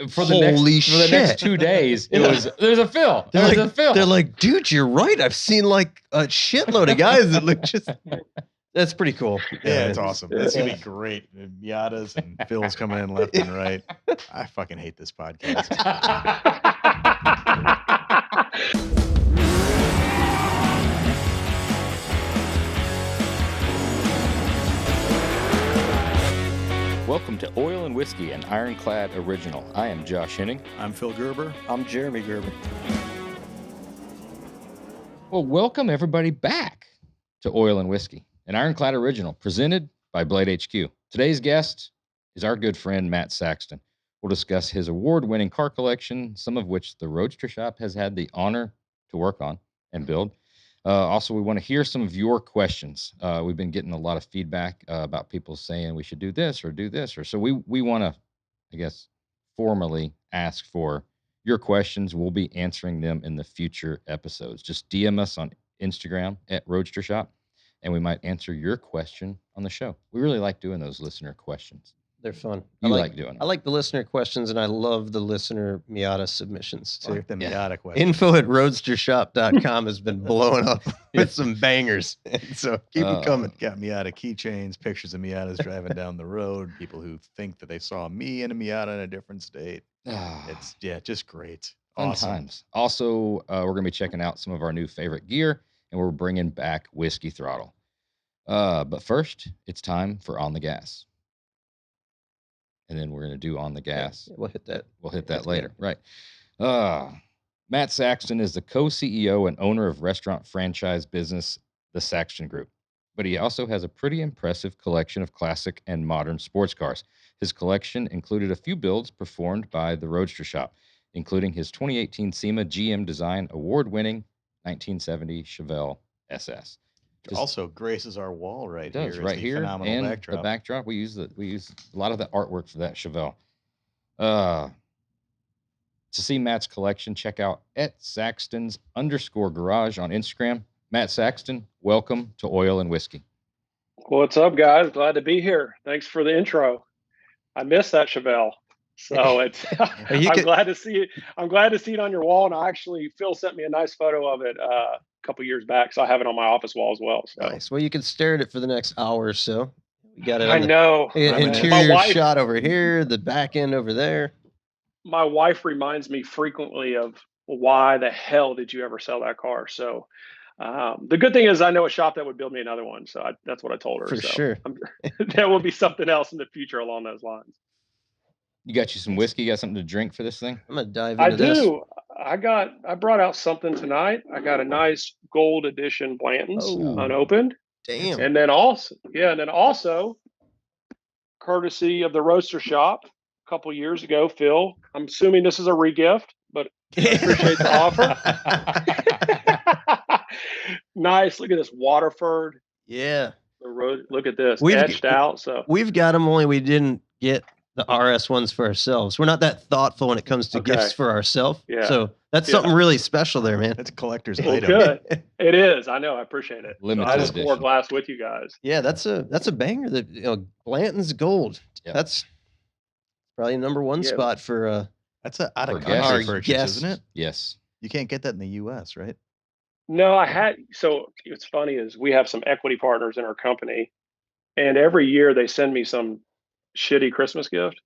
for the next 2 days, there's a fill. There's a fill. They're like, dude, you're right. I've seen like a shitload of guys that look just. That's pretty cool. Yeah, it's awesome. It's gonna be great. Miatas and Phil's coming in left and right. I fucking hate this podcast. Welcome to Oil and Whiskey, an Ironclad original. I am Josh Henning. I'm Phil Gerber. I'm Jeremy Gerber. Well, welcome everybody back to Oil and Whiskey, an Ironclad original presented by Blade HQ. Today's guest is our good friend, Matt Saxton. We'll discuss his award-winning car collection, some of which the Roadster Shop has had the honor to work on and build. Also, we want to hear some of your questions. We've been getting a lot of feedback about people saying we should do this. Or so we want to, I guess, formally ask for your questions. We'll be answering them in the future episodes. Just DM us on Instagram at Roadster Shop, and we might answer your question on the show. We really like doing those listener questions. They're fun. You like doing them. I like the listener questions, and I love the listener Miata submissions too. I like the Miata questions. Info@roadstershop.com has been blowing up with some bangers. So keep them coming. Got Miata keychains, pictures of Miatas driving down the road, people who think that they saw me in a Miata in a different state. It's just great. Fun Awesome. times. Also, we're going to be checking out some of our new favorite gear, and we're bringing back Whiskey Throttle. But first, it's time for On the Gas. And then we're going to do On the Gas. Yeah, we'll hit that. We'll hit that later. Good. Right. Matt Saxton is the co-CEO and owner of restaurant franchise business, the Saxton Group. But he also has a pretty impressive collection of classic and modern sports cars. His collection included a few builds performed by the Roadster Shop, including his 2018 SEMA GM Design award-winning 1970 Chevelle SS. Also graces our wall right here. Does right here and backdrop. the backdrop. We use a lot of the artwork for that Chevelle. To see Matt's collection, check out @Saxtons_garage on Instagram. Matt Saxton, welcome to Oil and Whiskey. What's up, guys? Glad to be here. Thanks for the intro. I missed that Chevelle, so it's. I'm glad to see it. I'm glad to see it on your wall. And Phil sent me a nice photo of it a couple years back, so I have it on my office wall as well. So. Nice. Well, you can stare at it for the next hour or so. We got it. I know. Interior shot over here, the back end over there. My wife reminds me frequently of why the hell did you ever sell that car? So. The good thing is I know a shop that would build me another one. So that's what I told her. For sure. There will be something else in the future along those lines. You got you some whiskey? You got something to drink for this thing? I'm going to dive into this. I do. I brought out something tonight. I got a nice gold edition Blanton's unopened. Damn. And then also, courtesy of the Roadster Shop a couple years ago, Phil, I'm assuming this is a regift, but I appreciate the offer. Nice. Look at this Waterford. Yeah. The road. Look at this. Etched out. So we've got them, only we didn't get the RS ones for ourselves. We're not that thoughtful when it comes to gifts for ourselves. Yeah. So that's something really special there, man. That's a collector's item. Good. It is. I know. I appreciate it. Limited I just edition. pour a glass with you guys. Yeah, that's a banger. That Blanton's gold. Yep. That's probably #1 spot for that's an out of country purchase, isn't it? Yes. You can't get that in the US, right? No, I had. So what's funny is we have some equity partners in our company, and every year they send me some shitty Christmas gift.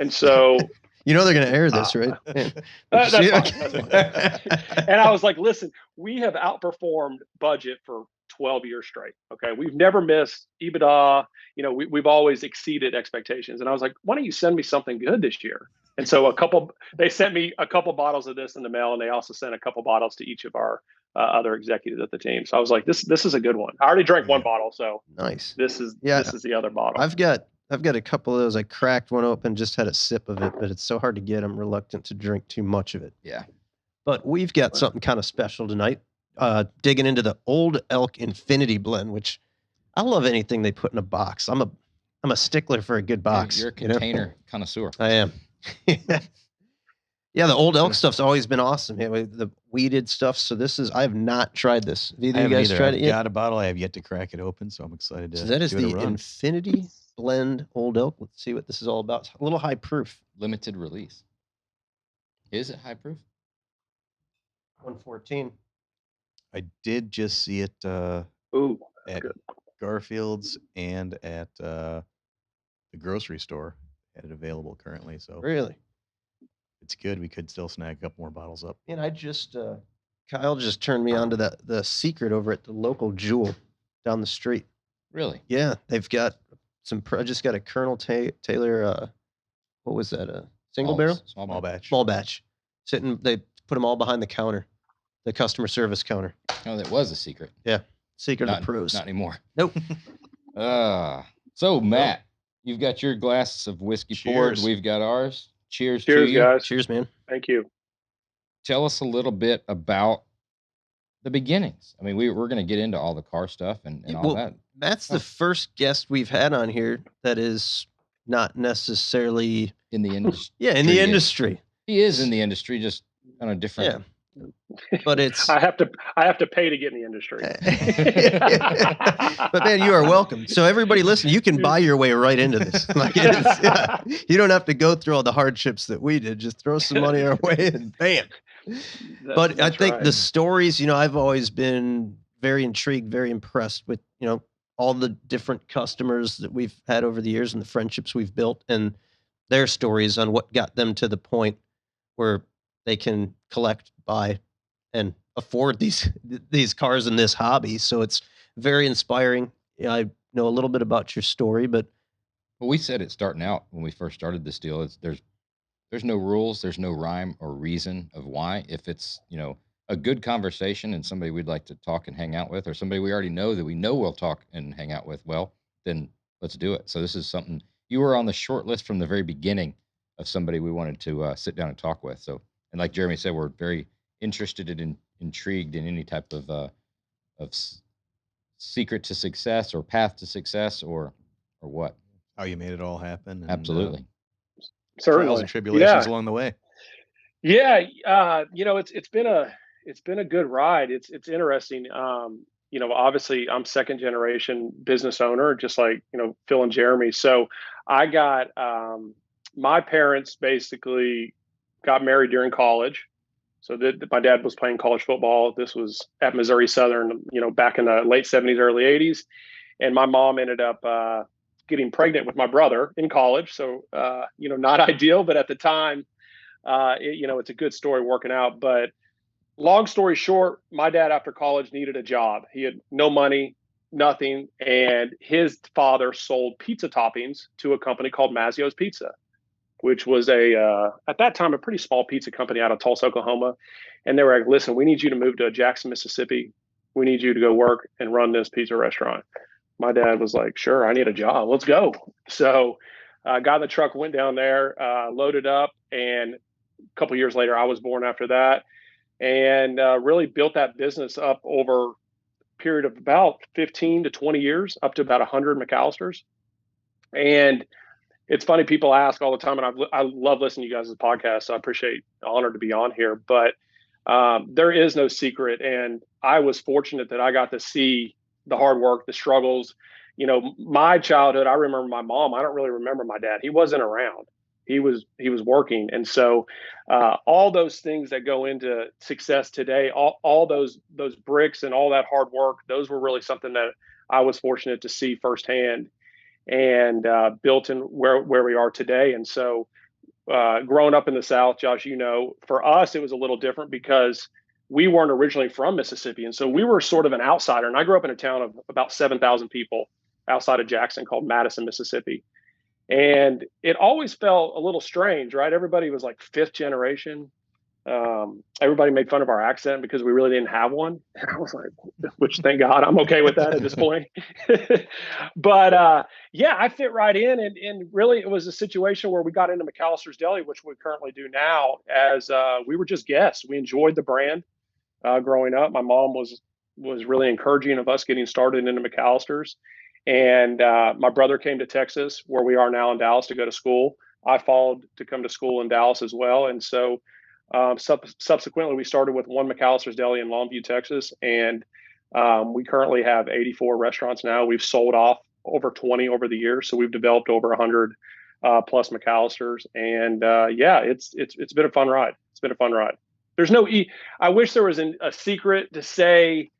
And so they're going to air this, right? That's fine. And I was like, listen, we have outperformed budget for 12 years straight. Okay. We've never missed EBITDA. We've always exceeded expectations. And I was like, why don't you send me something good this year? And so they sent me a couple bottles of this in the mail, and they also sent a couple bottles to each of our other executives at the team. So I was like, this is a good one. I already drank one bottle. So nice. This is the other bottle. I've got a couple of those. I cracked one open, just had a sip of it, but it's so hard to get. I'm reluctant to drink too much of it. Yeah. But we've got something kind of special tonight. Digging into the Old Elk Infinity Blend, which I love anything they put in a box. I'm a stickler for a good box. You're a container connoisseur. I am. Yeah, the Old Elk stuff's always been awesome. Yeah, the weeded stuff. So I have not tried this. Have either of you guys tried it yet? Got a bottle. I have yet to crack it open, so I'm excited to. So that is the Infinity blend Old Elk. Let's see what this is all about. It's a little high proof. Limited release. Is it high proof? 114. I did just see it Ooh, at good. Garfield's and at the grocery store. Had it available currently, so Really? it's good. We could still snag a couple more bottles up. And I just Kyle just turned me on to the secret over at the local Jewel down the street. Really? Yeah, they've got some. I just got a Colonel Taylor. What was that? A single barrel? Small batch. Small batch. Sitting. They put them all behind the counter, the customer service counter. Oh, that was a secret. Yeah, secret Not, of the pros. Not anymore. Nope. So Matt, you've got your glass of whiskey poured. Cheers. We've got ours. Cheers to Cheers, you. guys. Cheers, man. Thank you. Tell us a little bit about the beginnings. I mean, we're going to get into all the car stuff and all that. Matt's the first guest we've had on here that is not necessarily In the industry. in the industry. He is in the industry, just on a different. Yeah. But it's I have to pay to get in the industry. but man, you are welcome. So everybody listen, you can buy your way right into this. Like you don't have to go through all the hardships that we did. Just throw some money our way and bam. But I think the stories, I've always been very intrigued, very impressed with, all the different customers that we've had over the years and the friendships we've built and their stories on what got them to the point where they can collect, buy, and afford these cars in this hobby. So it's very inspiring. I know a little bit about your story, but well, we said it starting out when we first started this deal. There's no rules, there's no rhyme or reason of why. If it's a good conversation and somebody we'd like to talk and hang out with, or somebody we already know that we know we'll talk and hang out with, well, then let's do it. So this is something you were on the short list from the very beginning of somebody we wanted to sit down and talk with. So, and like Jeremy said, we're very interested and intrigued in any type of secret to success or path to success or what. How you made it all happen. And, Absolutely. Certainly. Trials and tribulations along the way. Yeah. It's been a good ride. It's interesting. Obviously I'm second generation business owner, just like, Phil and Jeremy. So I got, my parents basically got married during college. So my dad was playing college football. This was at Missouri Southern, back in the late 70s, early 80s. And my mom ended up getting pregnant with my brother in college. So, not ideal, but at the time, it's a good story working out. But long story short, my dad after college needed a job. He had no money, nothing. And his father sold pizza toppings to a company called Mazzio's Pizza, which was at that time, a pretty small pizza company out of Tulsa, Oklahoma. And they were like, listen, we need you to move to Jackson, Mississippi. We need you to go work and run this pizza restaurant. My dad was like, sure, I need a job. Let's go. So got in the truck, went down there, loaded up. And a couple of years later, I was born after that. And really built that business up over a period of about 15 to 20 years, up to about 100 McAllisters. And it's funny, people ask all the time, and I love listening to you guys' podcast, so I appreciate the honor to be on here. But there is no secret, and I was fortunate that I got to see the hard work, the struggles. My childhood, I remember my mom. I don't really remember my dad. He wasn't around. He was working, and so all those things that go into success today, all those bricks and all that hard work, those were really something that I was fortunate to see firsthand. And built in where we are today. And so growing up in the South, Josh, for us, it was a little different because we weren't originally from Mississippi. And so we were sort of an outsider. And I grew up in a town of about 7,000 people outside of Jackson called Madison, Mississippi. And it always felt a little strange, right? Everybody was like fifth generation. Everybody made fun of our accent because we really didn't have one. And I was like, which thank God, I'm okay with that at this point. But I fit right in. And really it was a situation where we got into McAllister's Deli, which we currently do now, as we were just guests. We enjoyed the brand growing up. My mom was really encouraging of us getting started into McAllister's. And my brother came to Texas, where we are now in Dallas, to go to school. I followed to come to school in Dallas as well. And so subsequently, we started with one McAllister's Deli in Longview, Texas, and we currently have 84 restaurants now. We've sold off over 20 over the years. So we've developed over 100 plus McAllisters, and yeah, it's been a fun ride. It's been a fun ride. There's no I wish there was a secret to say,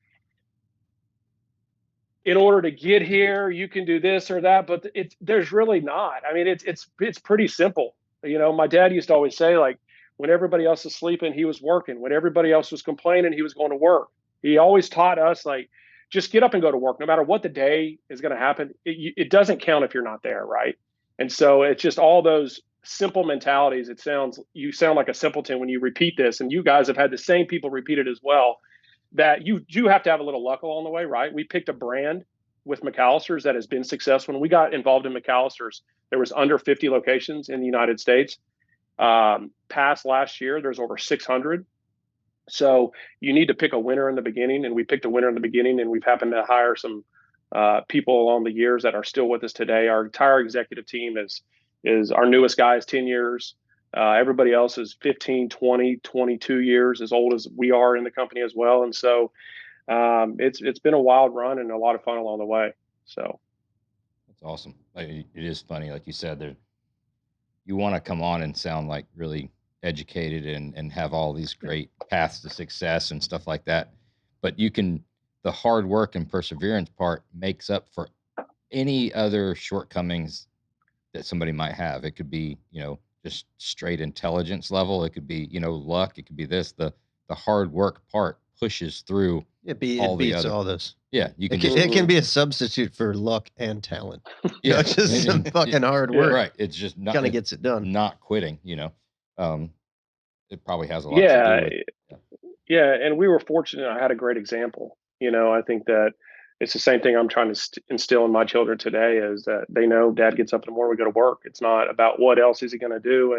in order to get here, you can do this or that, but there's really not. I mean, it's pretty simple. You know, my dad used to always say, like, when everybody else was sleeping, he was working. When everybody else was complaining, he was going to work. He always taught us, like, just get up and go to work. No matter what the day is going to happen, it doesn't count if you're not there, right? And so it's just all those simple mentalities. You sound like a simpleton when you repeat this, and you guys have had the same people repeat it as well, that you do have to have a little luck along the way, right? We picked a brand with McAllisters that has been successful. When we got involved in McAllisters, there was under 50 locations in the United States. Past last year, there's over 600. So you need to pick a winner in the beginning, and we picked a winner in the beginning, and we've happened to hire some people along the years that are still with us today. Our entire executive team is our newest guy is 10 years. Everybody else is 15, 20, 22 years, as old as we are in the company as well. And so it's been a wild run and a lot of fun along the way. So that's awesome. Like, it is funny, like you said, you want to come on and sound like really educated and have all these great paths to success and stuff like that. But the hard work and perseverance part makes up for any other shortcomings that somebody might have. It could be, just straight intelligence level. It could be, luck. It could be this. The hard work part pushes through. It beats all this. Yeah, it can be a substitute for luck and talent. Yeah, just some fucking hard work. Right. It's just not kind of gets it done. Not quitting. It probably has a lot to do with it. Yeah, and we were fortunate. I had a great example. I think that it's the same thing I'm trying to instill in my children today, is that they know Dad gets up in the morning, we go to work. It's not about what else is he going to do.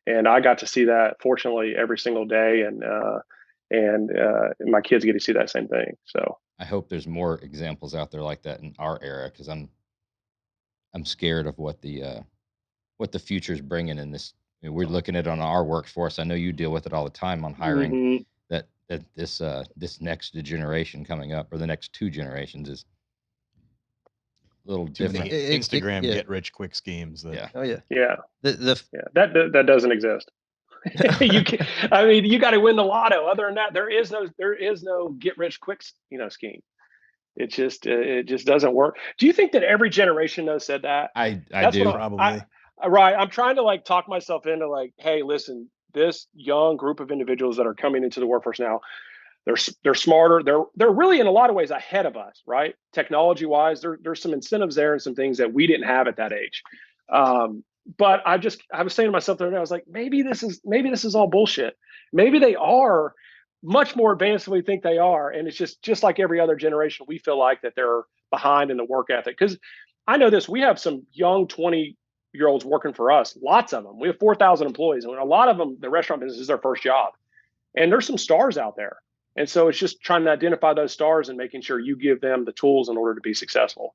And I got to see that, fortunately, every single day. And my kids get to see that same thing. So I hope there's more examples out there like that in our era, because I'm scared of what the future's bringing in this. We're looking at it on our workforce. I know you deal with it all the time on hiring. Mm-hmm. That this next generation coming up, or the next two generations, is a little different. Instagram get rich quick schemes. Yeah. Oh yeah. Yeah. That doesn't exist. You can, I mean, you got to win the lotto. Other than that, there is no get rich quick, scheme. It just doesn't work. Do you think that every generation though said that? I do, probably. Right. I'm trying to like talk myself into like, hey, listen, this young group of individuals that are coming into the workforce now, they're smarter. They're really in a lot of ways ahead of us, right? Technology wise, there's some incentives there and some things that we didn't have at that age. But I was saying to myself the other day, I was like, maybe this is all bullshit. Maybe they are much more advanced than we think they are. And it's just like every other generation, we feel like that they're behind in the work ethic. Because I know this, we have some young 20-year-olds working for us, lots of them. We have 4,000 employees, and a lot of them, the restaurant business is their first job. And there's some stars out there. And so it's just trying to identify those stars and making sure you give them the tools in order to be successful.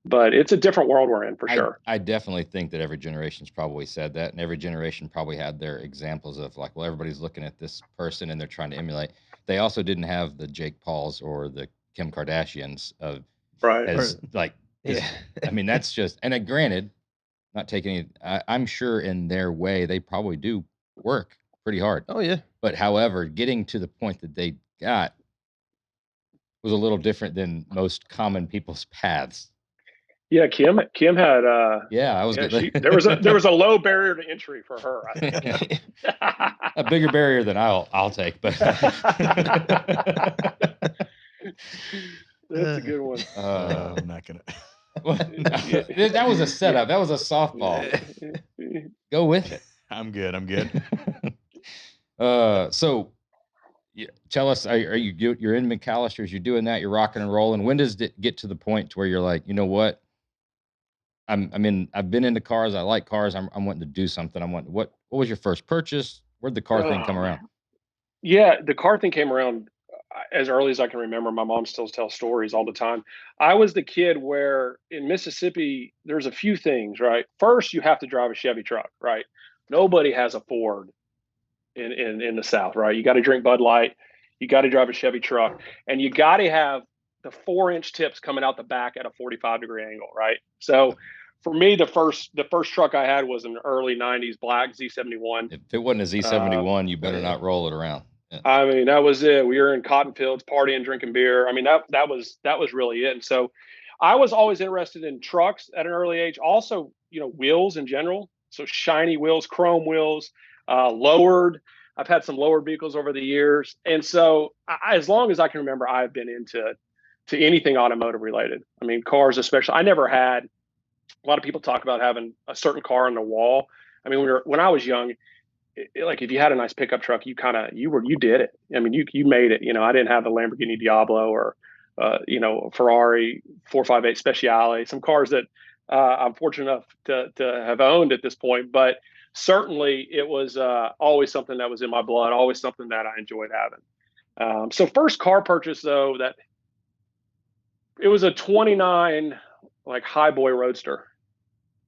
But it's a different world we're in, for sure. I definitely think that every generation's probably said that, and every generation probably had their examples of like, well, everybody's looking at this person and they're trying to emulate. They also didn't have the Jake Pauls or the Kim Kardashians of I mean, that's just, and granted, not taking any, I'm sure in their way they probably do work pretty hard. Oh yeah. But however, getting to the point that they got was a little different than most common people's paths. Yeah, Kim had I was good. There was a low barrier to entry for her, I think. A bigger barrier than I'll take, but that's a good one. I'm not gonna. That was a setup. That was a softball. Go with it. I'm good. So tell us, you're in McAllisters, you're doing that, you're rocking and rolling. When does it get to the point to where you're like, you know what? I've been into cars. I like cars. I'm wanting to do something. What was your first purchase? Where'd the car thing come around? Yeah, the car thing came around as early as I can remember. My mom still tells stories all the time. I was the kid where in Mississippi, there's a few things, right? First, you have to drive a Chevy truck, right? Nobody has a Ford in the South, right? You got to drink Bud Light. You got to drive a Chevy truck, and you got to have the 4-inch tips coming out the back at a 45-degree angle, right? So for me, the first truck I had was an early 90s black Z71. If it wasn't a Z71, you better not roll it around. Yeah. I mean, that was it. We were in cotton fields, partying, drinking beer. I mean, that was really it. And so I was always interested in trucks at an early age. Also, wheels in general. So shiny wheels, chrome wheels, lowered. I've had some lowered vehicles over the years. And so as long as I can remember, I've been into anything automotive related. I mean, cars especially. I never had, a lot of people talk about having a certain car on the wall. I mean, when I was young, like if you had a nice pickup truck, you did it. I mean, you made it. I didn't have the Lamborghini Diablo or Ferrari 458 Speciale, some cars that I'm fortunate enough to have owned at this point. But certainly it was always something that was in my blood, always something that I enjoyed having. So first car purchase though, that it was a 29 like Highboy Roadster.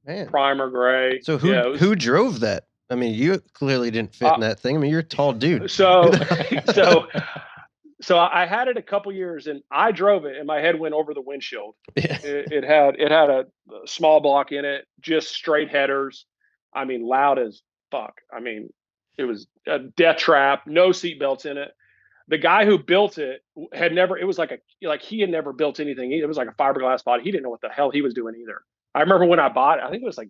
Man. Primer gray. So who drove that? I mean, you clearly didn't fit in that thing. I mean, you're a tall dude. So I had it a couple years, and I drove it, and my head went over the windshield. Yeah. It had a small block in it, just straight headers. I mean, loud as fuck. I mean, it was a death trap, no seat belts in it. The guy who built it had never. It was he had never built anything. It was like a fiberglass body. He didn't know what the hell he was doing either. I remember when I bought it. I think it was like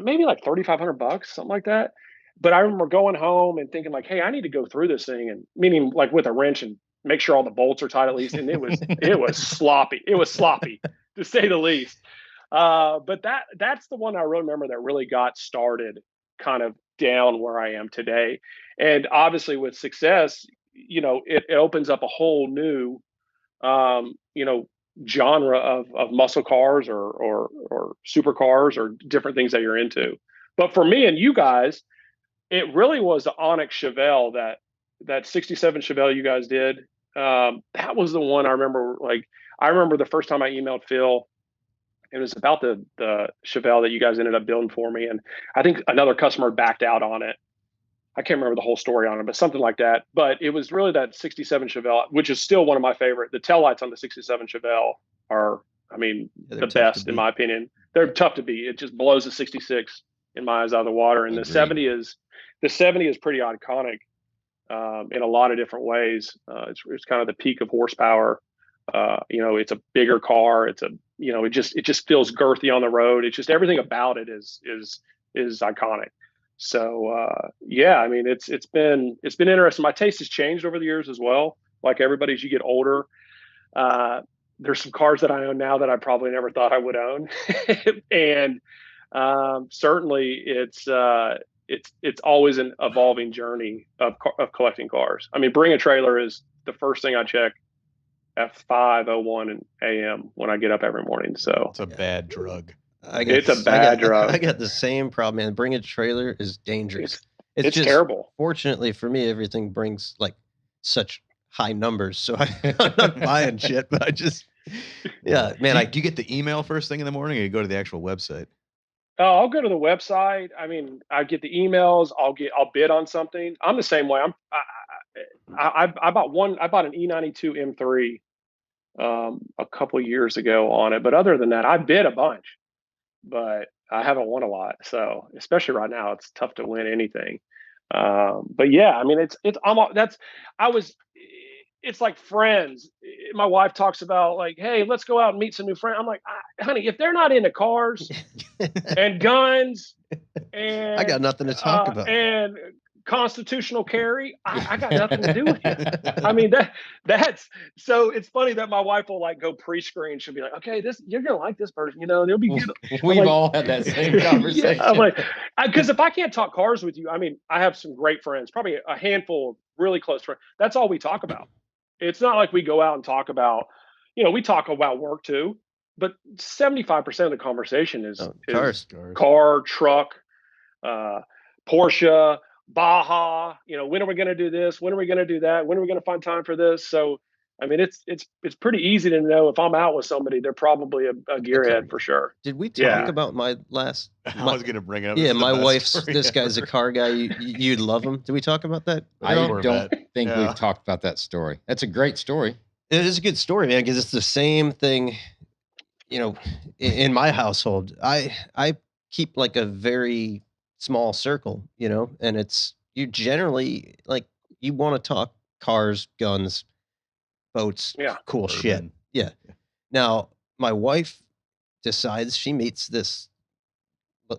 maybe like $3,500, something like that. But I remember going home and thinking like, hey, I need to go through this thing, and meaning like with a wrench and make sure all the bolts are tight at least. And it was sloppy. It was sloppy to say the least. But that's the one I really remember that really got started kind of down where I am today. And obviously with success, it opens up a whole new, genre of muscle cars or supercars or different things that you're into. But for me and you guys, it really was the Onyx Chevelle, that 67 Chevelle you guys did. That was the one I remember. Like, I remember the first time I emailed Phil, it was about the Chevelle that you guys ended up building for me. And I think another customer backed out on it. I can't remember the whole story on it, but something like that. But it was really that 67 Chevelle, which is still one of my favorite. The taillights on the 67 Chevelle are, I mean, the best in my opinion. They're tough to beat. It just blows the 66 in my eyes out of the water. And the 70 is pretty iconic in a lot of different ways. It's kind of the peak of horsepower. It's a bigger car. It's it just feels girthy on the road. It's just everything about it is iconic. So I mean, it's been interesting. My taste has changed over the years as well. Like everybody, as you get older, there's some cars that I own now that I probably never thought I would own, and certainly it's always an evolving journey of collecting cars. I mean, bring a trailer is the first thing I check at 5:01 a.m. when I get up every morning. So it's a bad drug. It's a bad drug. I got the same problem, man. Bring a trailer is dangerous. It's just terrible. Fortunately for me, everything brings like such high numbers, so I'm not buying shit. But I just, yeah, man. Do you get the email first thing in the morning, or you go to the actual website? Oh, I'll go to the website. I mean, I get the emails. I'll bid on something. I'm the same way. I bought an E92 M3 a couple of years ago on it, but other than that, I bid a bunch. But I haven't won a lot. So especially right now, it's tough to win anything. But yeah, I mean, it's like friends. My wife talks about like, hey, let's go out and meet some new friends. I'm like, honey, if they're not into cars and guns and I got nothing to talk about. And constitutional carry, I got nothing to do with you. I mean, that's so it's funny that my wife will like go pre-screen. She'll be like, okay, you're gonna like this person, they'll be good. We've all had that same conversation. Yeah, I'm like, because if I can't talk cars with you, I mean, I have some great friends, probably a handful of really close friends. That's all we talk about. It's not like we go out and talk about, we talk about work too, but 75% of the conversation is car, truck, Porsche, Baja, when are we going to do this? When are we going to do that? When are we going to find time for this? So, I mean, it's pretty easy to know if I'm out with somebody, they're probably a gearhead for sure. Did we talk about my last? I was going to bring it up. Yeah, my wife's. Story. This guy's a car guy. You'd love him. Did we talk about that? I don't think we've talked about that story. That's a great story. It is a good story, man, because it's the same thing, in my household. I keep like a very small circle, and it's you generally like you want to talk cars, guns, boats, Yeah. cool shit. Bourbon. Yeah. Now, my wife decides she meets this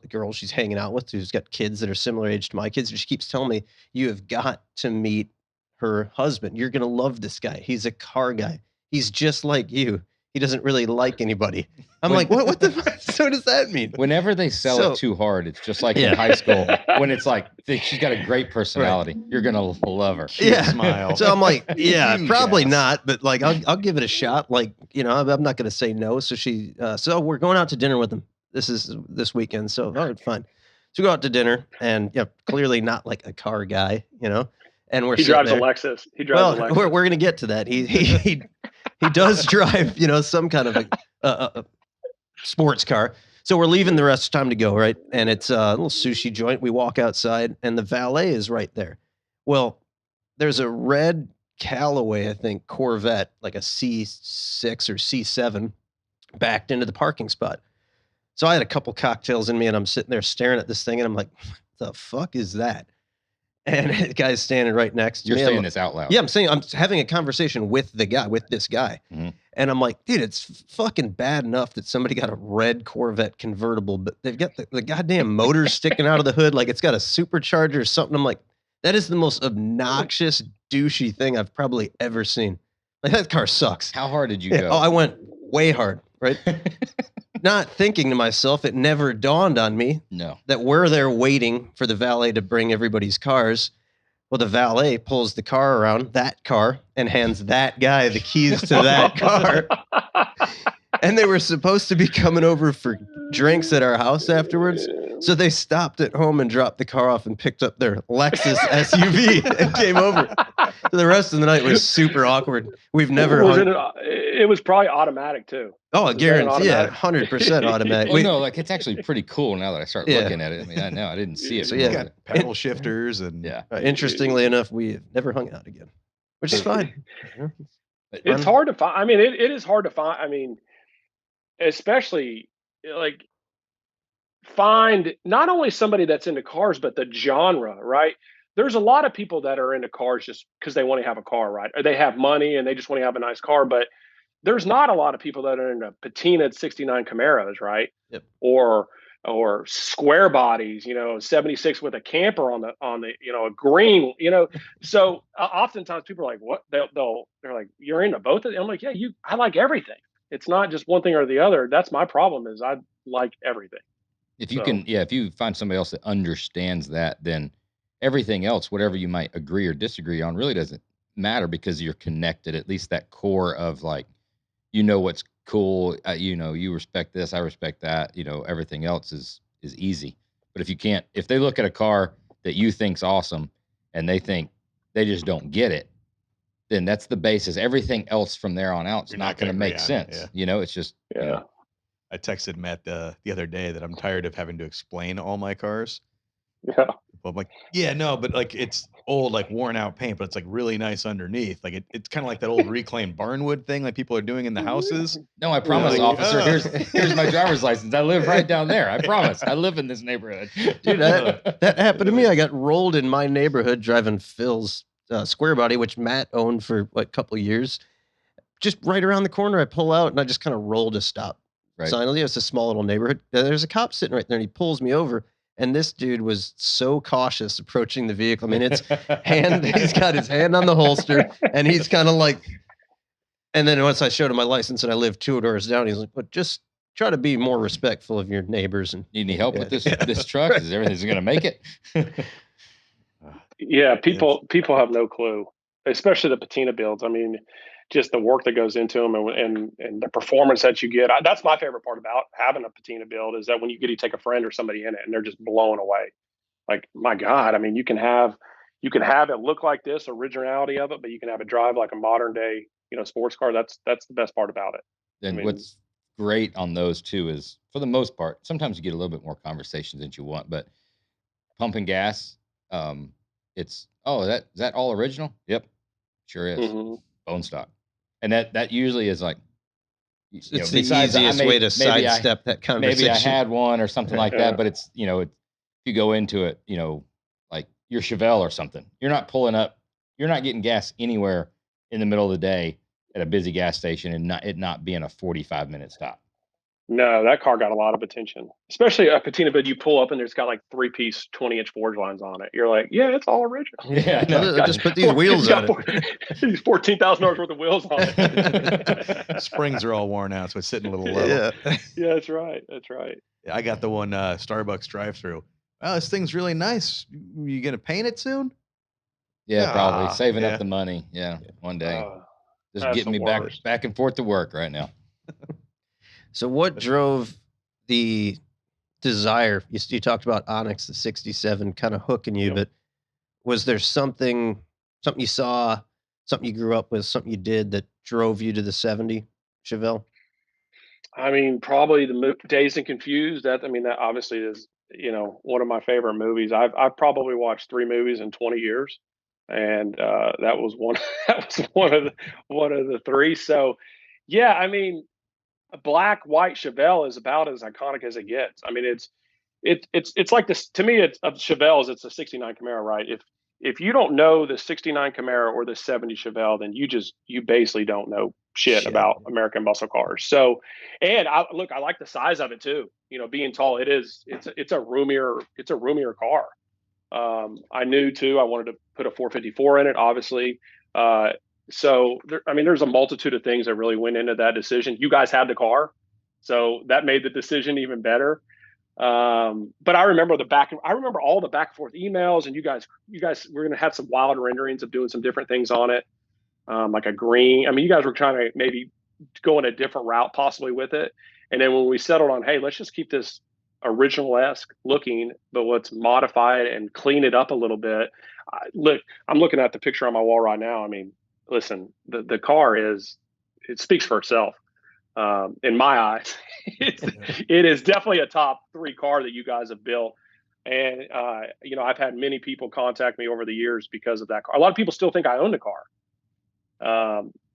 girl she's hanging out with who's got kids that are similar age to my kids. And she keeps telling me, you have got to meet her husband. You're going to love this guy. He's a car guy. He's just like you. He doesn't really like anybody. I'm like, what the fuck? So does that mean? Whenever they sell it too hard, it's just like in high school when it's like she's got a great personality. Right. You're gonna love her. Yeah, smile. So I'm like, yeah, probably not, but like I'll give it a shot. Like, I'm not gonna say no. So so we're going out to dinner with them. This weekend. So all right, fine. So we go out to dinner, and clearly not like a car guy, And he drives a Lexus. We're gonna get to that. He does drive, some kind of a sports car. So we're leaving the rest of the time to go, right? And it's a little sushi joint. We walk outside, and the valet is right there. Well, there's a red Callaway, I think, Corvette, like a C6 or C7, backed into the parking spot. So I had a couple cocktails in me, and I'm sitting there staring at this thing, and I'm like, what the fuck is that? And the guy's standing right next to me. You're saying this out loud. Yeah, I'm having a conversation with this guy. Mm-hmm. And I'm like, dude, it's fucking bad enough that somebody got a red Corvette convertible, but they've got the goddamn motors sticking out of the hood like it's got a supercharger or something. I'm like, that is the most obnoxious, douchey thing I've probably ever seen. Like, that car sucks. How hard did you go? Oh, I went way hard, right? Not thinking to myself, it never dawned on me that we're there waiting for the valet to bring everybody's cars. Well, the valet pulls the car around, that car, and hands that guy the keys to that car. And they were supposed to be coming over for drinks at our house afterwards. So they stopped at home and dropped the car off and picked up their Lexus SUV and came over. So the rest of the night was super awkward. We've never it was probably automatic too. Oh, I guarantee, 100% automatic. Well, no, like it's actually pretty cool now that I start looking at it. I mean, I didn't see it. So you got paddle shifters and interestingly enough, we never hung out again, which is fine. It's hard to find. I mean, it is hard to find. I mean, especially like find not only somebody that's into cars, but the genre, right? There's a lot of people that are into cars just because they want to have a car, right? Or they have money and they just want to have a nice car. But there's not a lot of people that are into patinaed 69 Camaros, right? Yep. Or square bodies, 76 with a camper on the a green, So oftentimes people are like, what? They're like, you're into both of them? I'm like, yeah, I like everything. It's not just one thing or the other. That's my problem, is I like everything. If you find somebody else that understands that, then everything else, whatever you might agree or disagree on, really doesn't matter, because you're connected. At least that core of like, what's cool. You respect this, I respect that. Everything else is easy. But if they look at a car that you think's awesome and they think they just don't get it, then that's the basis. Everything else from there on out is not going to make sense. Yeah. It's just I texted Matt the other day that I'm tired of having to explain all my cars. Yeah. I'm like, yeah, no, but like it's old, like worn out paint, but it's like really nice underneath. Like it's kind of like that old reclaimed barnwood thing like people are doing in the houses. No, I promise, officer. Here's my driver's license. I live right down there. I promise. I live in this neighborhood. Dude, that happened to me. I got rolled in my neighborhood driving Phil's square body, which Matt owned for a couple of years. Just right around the corner, I pull out and I just kind of roll to stop. Right. So it's a small little neighborhood. There's a cop sitting right there, and he pulls me over. And this dude was so cautious approaching the vehicle. I mean, he's got his hand on the holster, and he's kind of like, and then once I showed him my license and I lived 2 doors down, he's like, but just try to be more respectful of your neighbors. And need any help with this truck? Is everything's going to make it? Yeah. People have no clue, especially the patina builds. I mean, just the work that goes into them and the performance that you get. That's my favorite part about having a patina build, is that when you take a friend or somebody in it and they're just blown away. Like, my God, I mean, you can have it look like this, originality of it, but you can have it drive like a modern day, sports car. That's the best part about it. And what's great on those too is, for the most part, sometimes you get a little bit more conversation than you want, but pumping gas, it's, is that all original? Yep. Sure is. Mm-hmm. Bone stock. And that usually is like, it's the easiest way to sidestep that conversation. Maybe I had one or something like Yeah. that, but it's, if you go into it, like your Chevelle or something, you're not pulling up, you're not getting gas anywhere in the middle of the day at a busy gas station and it not being a 45-minute stop. No, that car got a lot of attention, especially a patina bed. You pull up and there's got like 3-piece 20-inch forge lines on it. You're like, yeah, it's all original. Yeah, no, just put these wheels on it. These $14,000 worth of wheels on it. Springs are all worn out, so it's sitting a little low. Yeah, that's right. That's right. I got the one Starbucks drive-through. Wow, this thing's really nice. You gonna paint it soon? Yeah, probably saving up the money. Yeah, one day. Just getting me back and forth to work right now. So what drove the desire? You talked about Onyx, the 67, kind of hooking you, but was there something you saw, something you grew up with, something you did that drove you to the 70 Chevelle? I mean, probably the Dazed and Confused. That obviously is, one of my favorite movies. I've probably watched 3 movies in 20 years, and that was one. That was one of the 3. So, yeah, I mean, a black white Chevelle is about as iconic as it gets. I mean, it's like this to me. It's of Chevelles. It's a '69 Camaro, right? If you don't know the '69 Camaro or the '70 Chevelle, then you basically don't know shit about American muscle cars. So, and I like the size of it too. Being tall, it's a roomier car. I knew too. I wanted to put a 454 in it, obviously. So there's a multitude of things that really went into that decision. You guys had the car, so that made the decision even better. But I remember all the back and forth emails, and you guys were going to have some wild renderings of doing some different things on it, like a green. I mean, you guys were trying to maybe go in a different route possibly with it. And then when we settled on, hey, let's just keep this original-esque looking, but let's modify it and clean it up a little bit. I'm looking at the picture on my wall right now. I mean, listen, the car it speaks for itself. In my eyes, it is definitely a top 3 car that you guys have built. And, I've had many people contact me over the years because of that car. A lot of people still think I own the car.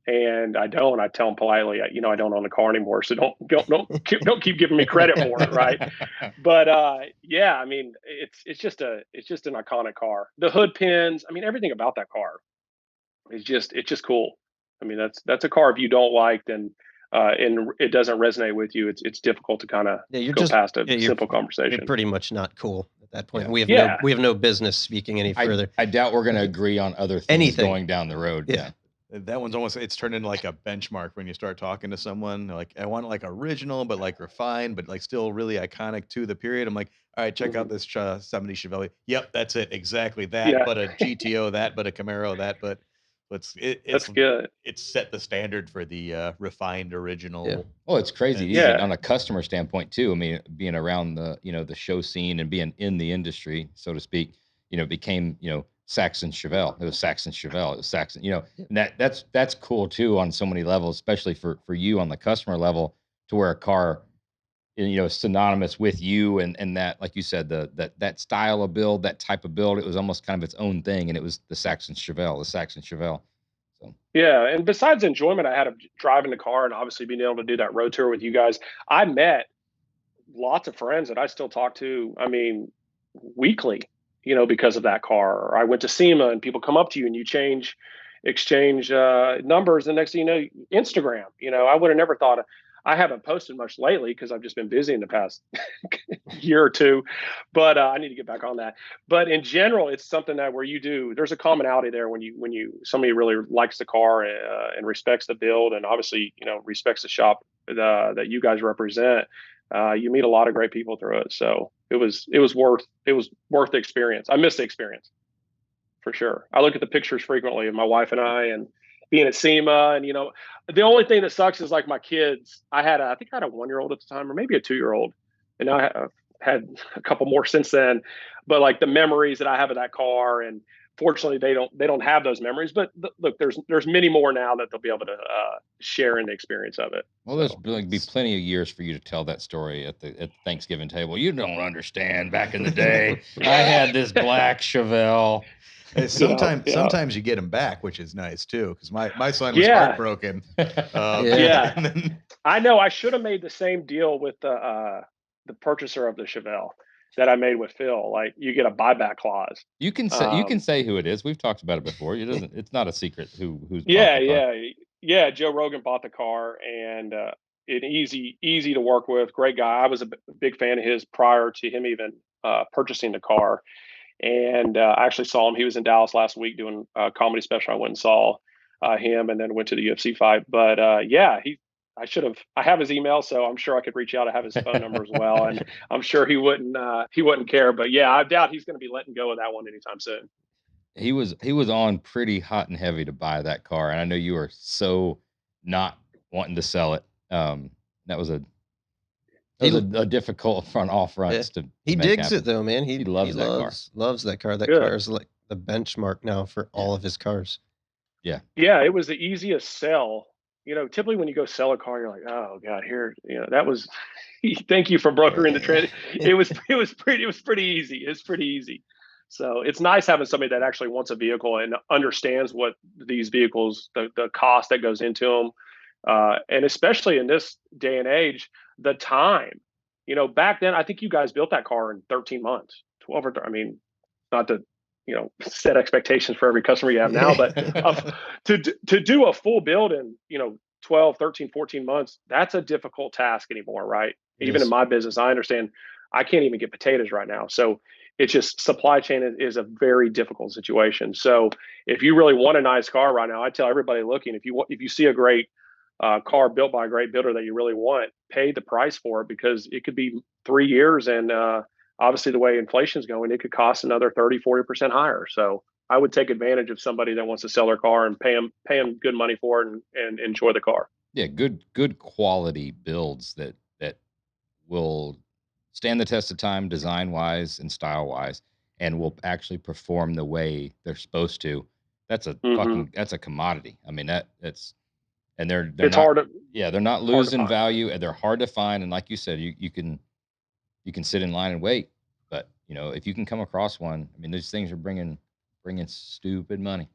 And I don't. I tell them politely, I don't own a car anymore. So don't keep giving me credit for it. Right. But, yeah, I mean, it's just an iconic car. The hood pins, I mean, everything about that car. It's just cool. I mean, that's a car if you don't like, then and it doesn't resonate with you, it's difficult to kind of go past a simple conversation. You're pretty much not cool at that point. Yeah. We have no business speaking any further. I doubt we're going to agree on other things going down the road. Yeah. That one's it's turned into like a benchmark when you start talking to someone. Like, I want like original, but like refined, but like still really iconic to the period. I'm like, all right, check out this 70 Chevelle. Yep, that's it. Exactly that. But a GTO, that, but a Camaro, that, but it's good. It's set the standard for the refined original. Yeah. Well, it's crazy. Even on a customer standpoint too. I mean, being around the the show scene and being in the industry, so to speak, it became Saxton Chevelle. It was Saxton Chevelle. It was Saxton. And that's cool too on so many levels, especially for you on the customer level, to where a car is synonymous with you and that, like you said, that style of build, that type of build, it was almost kind of its own thing, and it was the Saxton Chevelle. So yeah, and besides enjoyment I had of driving the car and obviously being able to do that road tour with you guys, I met lots of friends that I still talk to, I mean, weekly, because of that car. Or I went to SEMA and people come up to you and you exchange numbers. And next thing you know, Instagram, I would have never thought I haven't posted much lately because I've just been busy in the past year or two, but I need to get back on that. But in general, it's something that there's a commonality there when somebody really likes the car and respects the build and obviously, respects the shop that you guys represent. You meet a lot of great people through it. So it was worth the experience. I missed the experience for sure. I look at the pictures frequently of my wife and I and being at SEMA, and the only thing that sucks is like my kids. I think I had a 1-year-old at the time, or maybe a 2-year-old, and I had a couple more since then. But like the memories that I have of that car, and fortunately they don't have those memories. But look, there's many more now that they'll be able to share in the experience of it. Well, there's be plenty of years for you to tell that story at the Thanksgiving table. You don't understand. Back in the day, I had this black Chevelle. Sometimes you get them back, which is nice too. Because my son was Yeah. heartbroken. Yeah. And then, I know I should have made the same deal with the purchaser of the Chevelle that I made with Phil. Like, you get a buyback clause. You can say who it is. We've talked about it before. It's not a secret who's bought Yeah, the car. yeah. Joe Rogan bought the car, and easy to work with. Great guy. I was a big fan of his prior to him even purchasing the car. And I actually saw him. He was in Dallas last week doing a comedy special. I went and saw him, and then went to the UFC fight. But I have his email, so I'm sure I could reach out. I have his phone number as well, and I'm sure he wouldn't care. But yeah, I doubt he's going to be letting go of that one anytime soon. He was on pretty hot and heavy to buy that car, and I know you were so not wanting to sell it. That was a difficult off fronts to he make digs happen. it though, man. He loves that car. Loves that car. That Good. car is like the benchmark now for all of his cars. Yeah, it was the easiest sell. Typically when you go sell a car, you're like, oh God, here, that was. Thank you for brokering the trade. It was pretty easy. It's pretty easy. So it's nice having somebody that actually wants a vehicle and understands what these vehicles, the cost that goes into them, and especially in this day and age, the time. Back then, I think you guys built that car in 13 months, 12 or I mean, not to set expectations for every customer you have now, but to do a full build in 12, 13, 14 months, that's a difficult task anymore, right? Even in my business, I understand I can't even get potatoes right now. So it's just supply chain is a very difficult situation. So if you really want a nice car right now, I tell everybody looking, if you see a great car built by a great builder that you really want, pay the price for it, because it could be 3 years, and obviously the way inflation's going, it could cost another 30-40% higher. So I would take advantage of somebody that wants to sell their car and pay them good money for it and enjoy the car. Yeah, good quality builds that will stand the test of time, design wise and style wise, and will actually perform the way they're supposed to. That's a that's a commodity. I mean, that's and they're it's not, hard to, they're not losing value, and they're hard to find. And like you said, you can sit in line and wait, but if you can come across one, I mean, these things are bringing stupid money.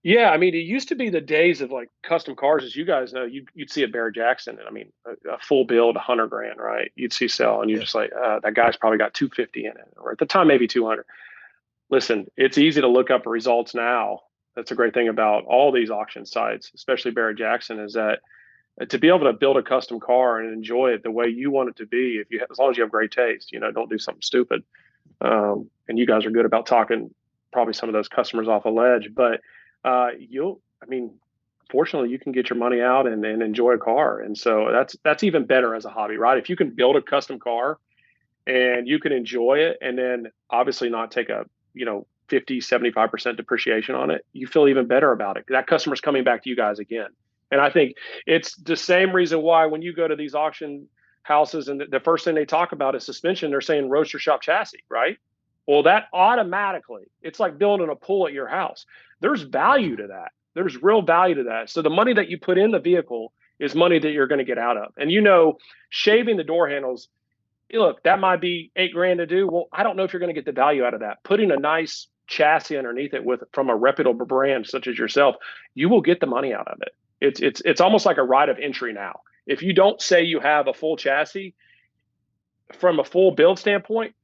Yeah, I mean, it used to be the days of like custom cars, as you guys know. You'd see a Barrett Jackson, and I mean, a full build, $100,000, right? You'd see sell, and you're just like, that guy's probably got 250 in it, or at the time maybe 200. Listen, it's easy to look up results now. That's a great thing about all these auction sites, especially Barrett Jackson, is that to be able to build a custom car and enjoy it the way you want it to be, as long as you have great taste, don't do something stupid. And you guys are good about talking probably some of those customers off a ledge, but fortunately you can get your money out and enjoy a car. And so that's even better as a hobby, right? If you can build a custom car and you can enjoy it, and then obviously not take a 50-75% depreciation on it, you feel even better about it. That customer's coming back to you guys again. And I think it's the same reason why when you go to these auction houses and the first thing they talk about is suspension, they're saying Roadster Shop chassis, right? Well, that automatically, it's like building a pool at your house. There's value to that. There's real value to that. So the money that you put in the vehicle is money that you're going to get out of. And shaving the door handles, look, that might be $8,000 to do. Well, I don't know if you're going to get the value out of that. Putting a nice chassis underneath it from a reputable brand such as yourself, you will get the money out of it. It's almost like a right of entry now. If you don't say you have a full chassis from a full build standpoint,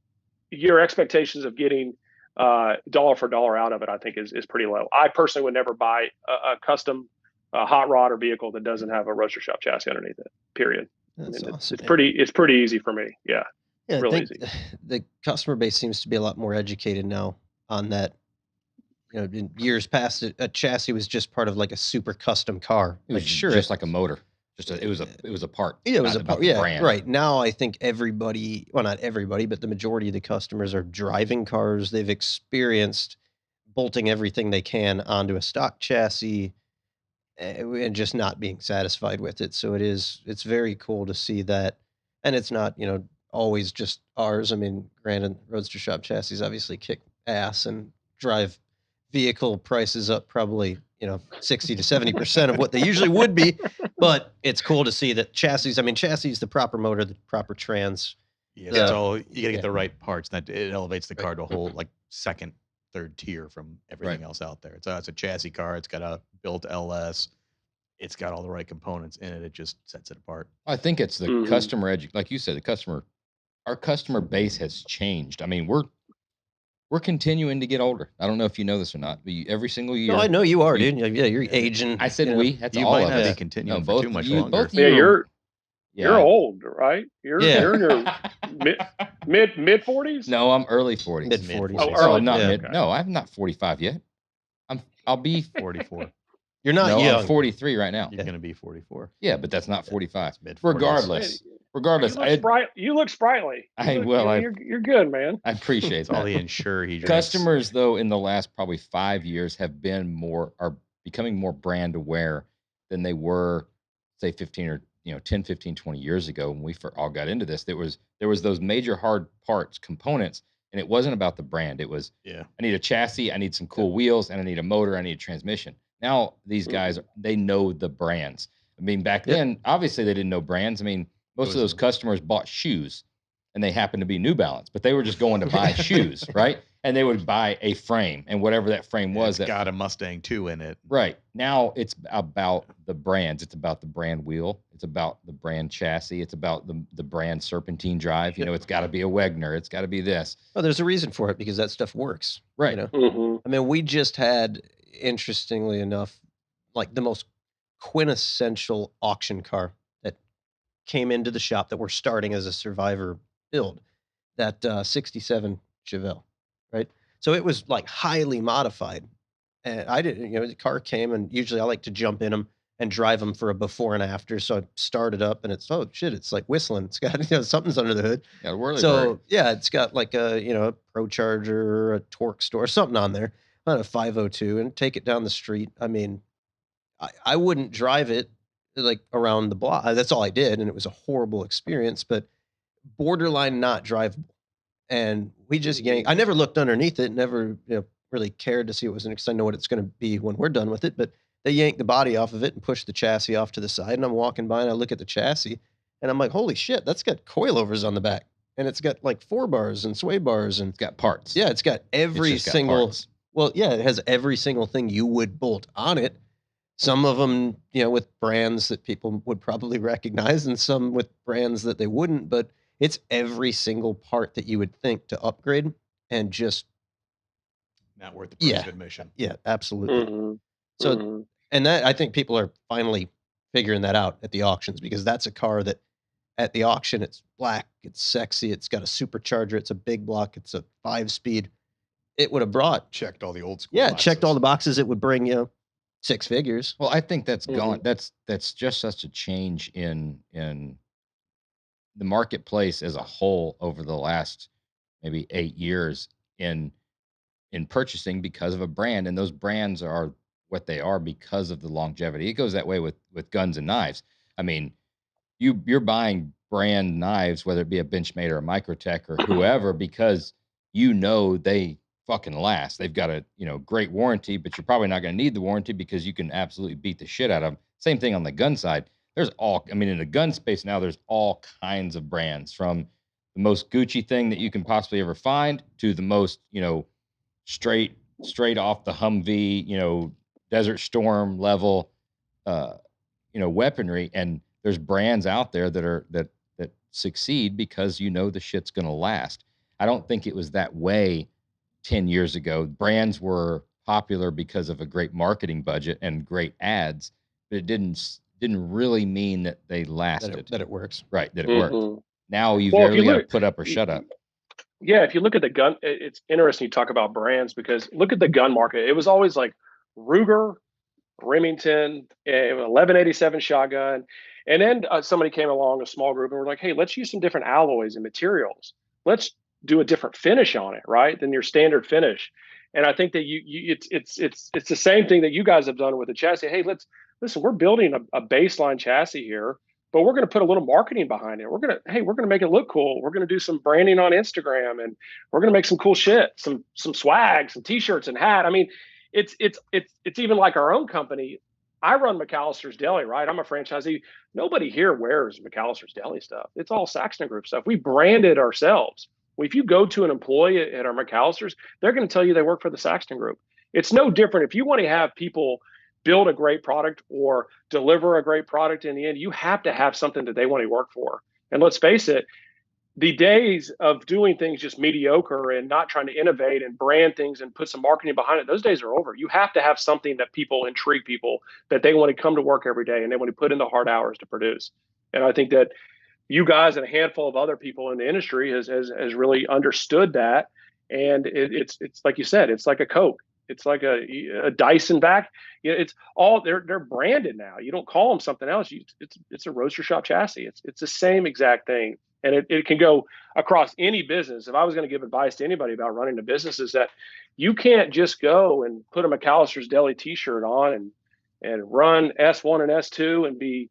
your expectations of getting dollar for dollar out of it, I think, is pretty low. I personally would never buy a custom hot rod or vehicle that doesn't have a Roadster Shop chassis underneath it. Period. That's awesome. It's pretty easy for me. Yeah, real easy. The customer base seems to be a lot more educated now on that. In years past, a chassis was just part of like a super custom car. It was just like a motor. It was a part. Yeah, it was a part. Yeah, brand. Right. Now I think everybody, well, not everybody, but the majority of the customers are driving cars. They've experienced bolting everything they can onto a stock chassis and just not being satisfied with it. So it's very cool to see that. And it's not, always just ours. I mean, granted, Roadster Shop chassis obviously kick ass and drive vehicle prices up probably 60 to 70% of what they usually would be, but it's cool to see that chassis, the proper motor, the proper trans. Yeah, so you gotta get the right parts, and that it elevates the car to a whole like second third tier from everything else out there. It's a chassis car. It's got a built LS. It's got all the right components in it. It just sets it apart. I think it's the customer like you said, our customer base has changed. I mean, we're continuing to get older. I don't know if you know this or not, but every single year. No, I know you are, dude. Yeah, you're aging. I said we. That's you all might of not us. be continuing No, for too much longer. Both Yeah, yeah, you're old, right? You're in your mid 40s. No, I'm early 40s. Mid 40s. Oh, Oh, early. not Yeah. mid. Okay. No, I'm not 45 yet. I'll be 44. You're not no, young. I'm 43 right now. You're gonna be 44. Yeah, but that's not 45. Mid-40s. Regardless, You look sprightly. You're good, man. I appreciate It's all that. the Ensure he drinks. Customers, though, in the last probably 5 years are becoming more brand aware than they were, say, 10, 15, 20 years ago when we all got into this. There was those major hard parts, components, and it wasn't about the brand. It was, I need a chassis, I need some cool wheels, and I need a motor, I need a transmission. Now these guys, they know the brands. I mean, back then, obviously they didn't know brands. I mean, most of those customers bought shoes and they happened to be New Balance, but they were just going to buy shoes, right? And they would buy a frame, and whatever that frame was, it's got a Mustang 2 in it. Right. Now it's about the brands. It's about the brand wheel. It's about the brand chassis. It's about the brand serpentine drive. You know, it's got to be a Wegner. It's got to be this. Oh, there's a reason for it because that stuff works. Right. You know? I mean, we just had, interestingly enough, like the most quintessential auction car that came into the shop that we're starting as a survivor build, that 67 Chevelle, right? So it was like highly modified. And I didn't, the car came, and usually I like to jump in them and drive them for a before and after. So I started up, and it's, oh shit, it's like whistling. It's got, something's under the hood. Got a whirly So bird. yeah, it's got like a Pro Charger or a torque store, something on there, on a 502, and take it down the street. I mean, I wouldn't drive it like around the block. That's all I did, and it was a horrible experience, but borderline not drivable. And we just yanked. I never looked underneath it, never really cared to see what was in it, because I know what it's going to be when we're done with it. But they yanked the body off of it and pushed the chassis off to the side. And I'm walking by and I look at the chassis and I'm like, holy shit, that's got coilovers on the back. And it's got like 4 bars and sway bars, and It's got parts. yeah, it's got every It's just got single. parts. Well, yeah, it has every single thing you would bolt on it. Some of them, with brands that people would probably recognize, and some with brands that they wouldn't. But it's every single part that you would think to upgrade, and just Not worth the price Yeah. of admission. yeah, absolutely. So, and that, I think people are finally figuring that out at the auctions, because that's a car that at the auction, it's black, it's sexy, it's got a supercharger, it's a big block, it's a 5-speed. It would have brought, Checked all the old school. yeah, it checked all the boxes. It would bring 6 figures. Well, I think that's gone. That's just such a change in the marketplace as a whole over the last maybe 8 years in purchasing, because of a brand, and those brands are what they are because of the longevity. It goes that way with guns and knives. I mean, you're buying brand knives, whether it be a Benchmade or a Microtech or whoever, because they fucking last. They've got a great warranty, but you're probably not going to need the warranty because you can absolutely beat the shit out of them. Same thing on the gun side. In the gun space now, there's all kinds of brands, from the most Gucci thing that you can possibly ever find to the most straight off the Humvee, Desert Storm level weaponry. And there's brands out there that succeed because the shit's going to last. I don't think it was that way 10 years ago. Brands were popular because of a great marketing budget and great ads, but it didn't really mean that they lasted. That it works. Right, that it worked. Now you've Well, if really you got to look- put up or shut up. Yeah, if you look at the gun, it's interesting you talk about brands, because look at the gun market. It was always like Ruger, Remington, 1187 shotgun. And then somebody came along, a small group, and we're like, hey, let's use some different alloys and materials. Let's do a different finish on it, right, than your standard finish. And I think that it's the same thing that you guys have done with the chassis. Hey, listen, we're building a baseline chassis here, but we're going to put a little marketing behind it. We're going to make it look cool. We're going to do some branding on Instagram, and we're going to make some cool shit, some swag, some t-shirts and hat. I mean, it's even like our own company. I run McAllister's Deli, right? I'm a franchisee. Nobody here wears McAllister's Deli stuff. It's all Saxton Group stuff. We branded ourselves. Well, if you go to an employee at our McAllister's, they're going to tell you they work for the Saxton Group. It's no different. If you want to have people build a great product or deliver a great product in the end, you have to have something that they want to work for. And let's face it, the days of doing things just mediocre and not trying to innovate and brand things and put some marketing behind it, those days are over. You have to have something that people intrigue people, that they want to come to work every day and they want to put in the hard hours to produce. And I think that you guys and a handful of other people in the industry has really understood that. And it's like you said, it's like a Coke. It's like a Dyson vac. You know, it's all they're branded now. You don't call them something else. It's a Roadster Shop chassis. It's the same exact thing. And it can go across any business. If I was going to give advice to anybody about running a business, is that you can't just go and put a McAllister's Deli t-shirt on and run S1 and S2 and be,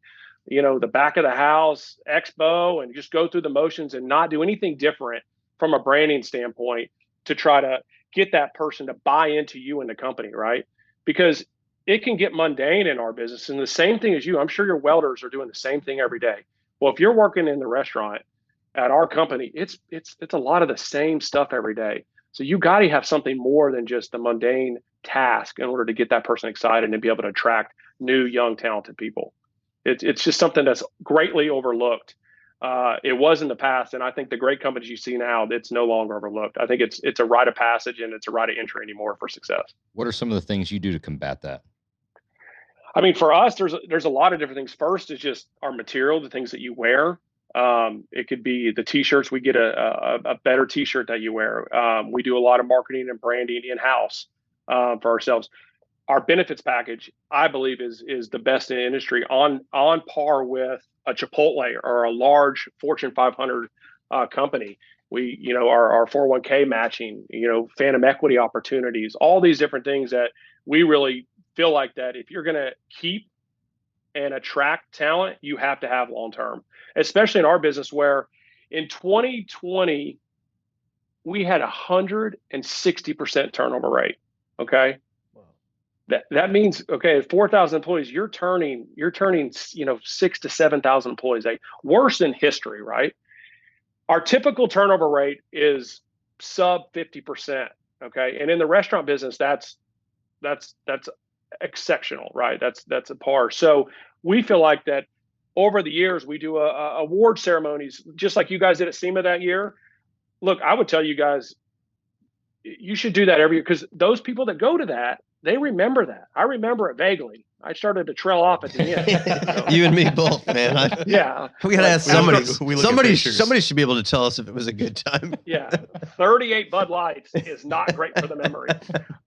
the back of the house expo and just go through the motions and not do anything different from a branding standpoint to try to get that person to buy into you and the company, right? Because it can get mundane in our business. And the same thing as you, I'm sure your welders are doing the same thing every day. Well, if you're working in the restaurant at our company, it's a lot of the same stuff every day. So you got to have something more than just the mundane task in order to get that person excited and be able to attract new, young, talented people. It's just something that's greatly overlooked. It was in the past, and I think the great companies you see now, it's no longer overlooked. I think it's a rite of passage and it's a rite of entry anymore for success. What are some of the things you do to combat that? I mean, for us, there's a lot of different things. First is just our material, the things that you wear. It could be the t-shirts. We get a better t-shirt that you wear. We do a lot of marketing and branding in-house for ourselves. Our benefits package, I believe, is the best in the industry, on par with a Chipotle or a large Fortune 500 company. We, our 401k matching, phantom equity opportunities, all these different things that we really feel like that if you're going to keep and attract talent, you have to have long-term, especially in our business where in 2020, we had 160% turnover rate. Okay. That means, okay, 4,000 employees, you're turning, 6,000 to 7,000 employees, worse in history, right? Our typical turnover rate is sub 50%. Okay. And in the restaurant business, that's exceptional, right? That's a par. So we feel like that over the years, we do award ceremonies, just like you guys did at SEMA that year. Look, I would tell you guys, you should do that every year, because those people that go to that, they remember that. I remember it vaguely. I started to trail off at the end. You and me both, man. Yeah. We gotta ask somebody. Somebody should be able to tell us if it was a good time. Yeah. 38 Bud Lights is not great for the memory.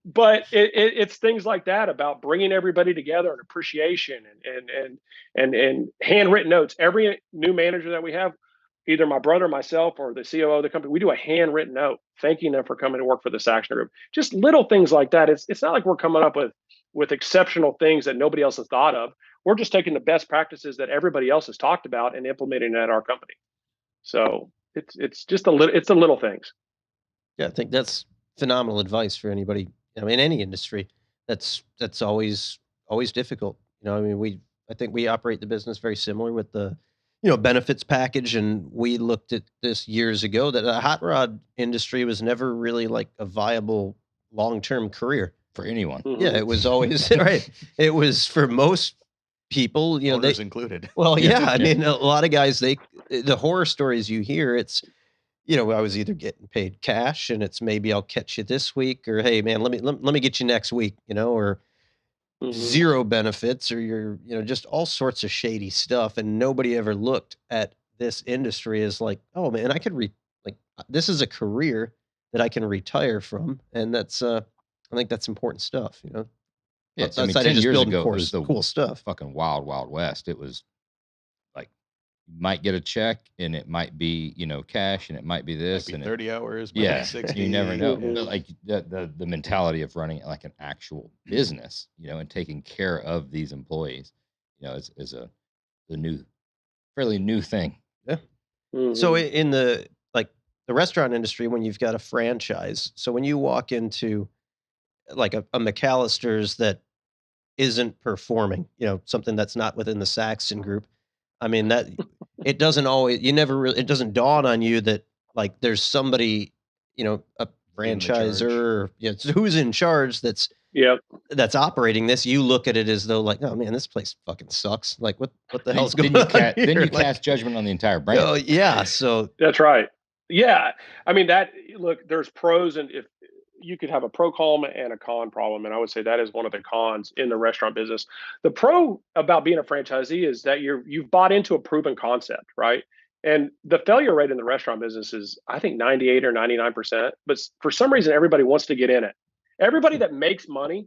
But it's things like that about bringing everybody together and appreciation and handwritten notes. Every new manager that we have, either my brother, myself, or the COO of the company, we do a handwritten note thanking them for coming to work for the Saxton Group. Just little things like that. It's not like we're coming up with exceptional things that nobody else has thought of. We're just taking the best practices that everybody else has talked about and implementing it at our company. So it's just the little things. Yeah, I think that's phenomenal advice for anybody, in any industry. That's always difficult. I think we operate the business very similar with the benefits package. And we looked at this years ago, that the hot rod industry was never really like a viable long-term career for anyone. Mm-hmm. Yeah, it was always right. It was for most people, owners included. Well, yeah, I mean, a lot of guys, the horror stories you hear, it's, I was either getting paid cash and it's maybe I'll catch you this week, or, hey man, let me get you next week, or zero benefits, or you're, just all sorts of shady stuff. And nobody ever looked at this industry as like, oh man, I could this is a career that I can retire from. And that's, I think that's important stuff, Yeah, I mean, 10 years ago, it was the cool stuff. Fucking wild, wild west. It was like, you might get a check and it might be, cash, and it might be this, might be and 30 hours, yeah, be 60. you never know. Mhm. But like the mentality of running it like an actual business, and taking care of these employees, is a fairly new thing. Yeah. Mhm. So in the restaurant industry, when you've got a franchise, so when you walk into like a McAllister's that isn't performing, something that's not within the Saxton Group, I mean, that it doesn't always, it doesn't dawn on you that like there's somebody, a In the franchisor, who's in charge that's operating this. You look at it as though like, oh man, this place fucking sucks. Like what the hell's going on here? Then you Like, cast judgment on the entire brand. oh yeah, so That's right. Yeah, I mean look, there's pros, and if you could have a pro column and a con problem, and I would say that is one of the cons in the restaurant business. The pro about being a franchisee is that you've bought into a proven concept, right? And the failure rate in the restaurant business is, I think, 98 or 99%. But for some reason, everybody wants to get in it. Everybody that makes money,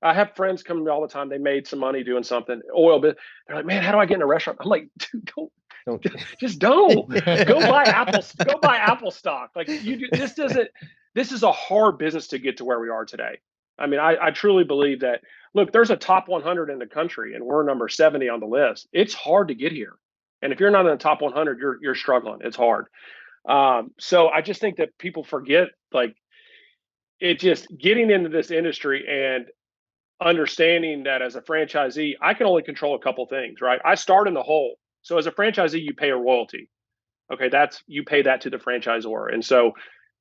I have friends come to me all the time. They made some money doing something, oil, but they're like, man, how do I get in a restaurant? I'm like, dude, don't. Just don't. Go buy Apple stock. Like this is a hard business to get to where we are today. I mean, I truly believe that, look, there's a top 100 in the country and we're number 70 on the list. It's hard to get here. And if you're not in the top 100, you're struggling. It's hard. So I just think that people forget, like, it just getting into this industry and understanding that as a franchisee, I can only control a couple things, right? I start in the hole. So as a franchisee, you pay a royalty. Okay, you pay that to the franchisor. And so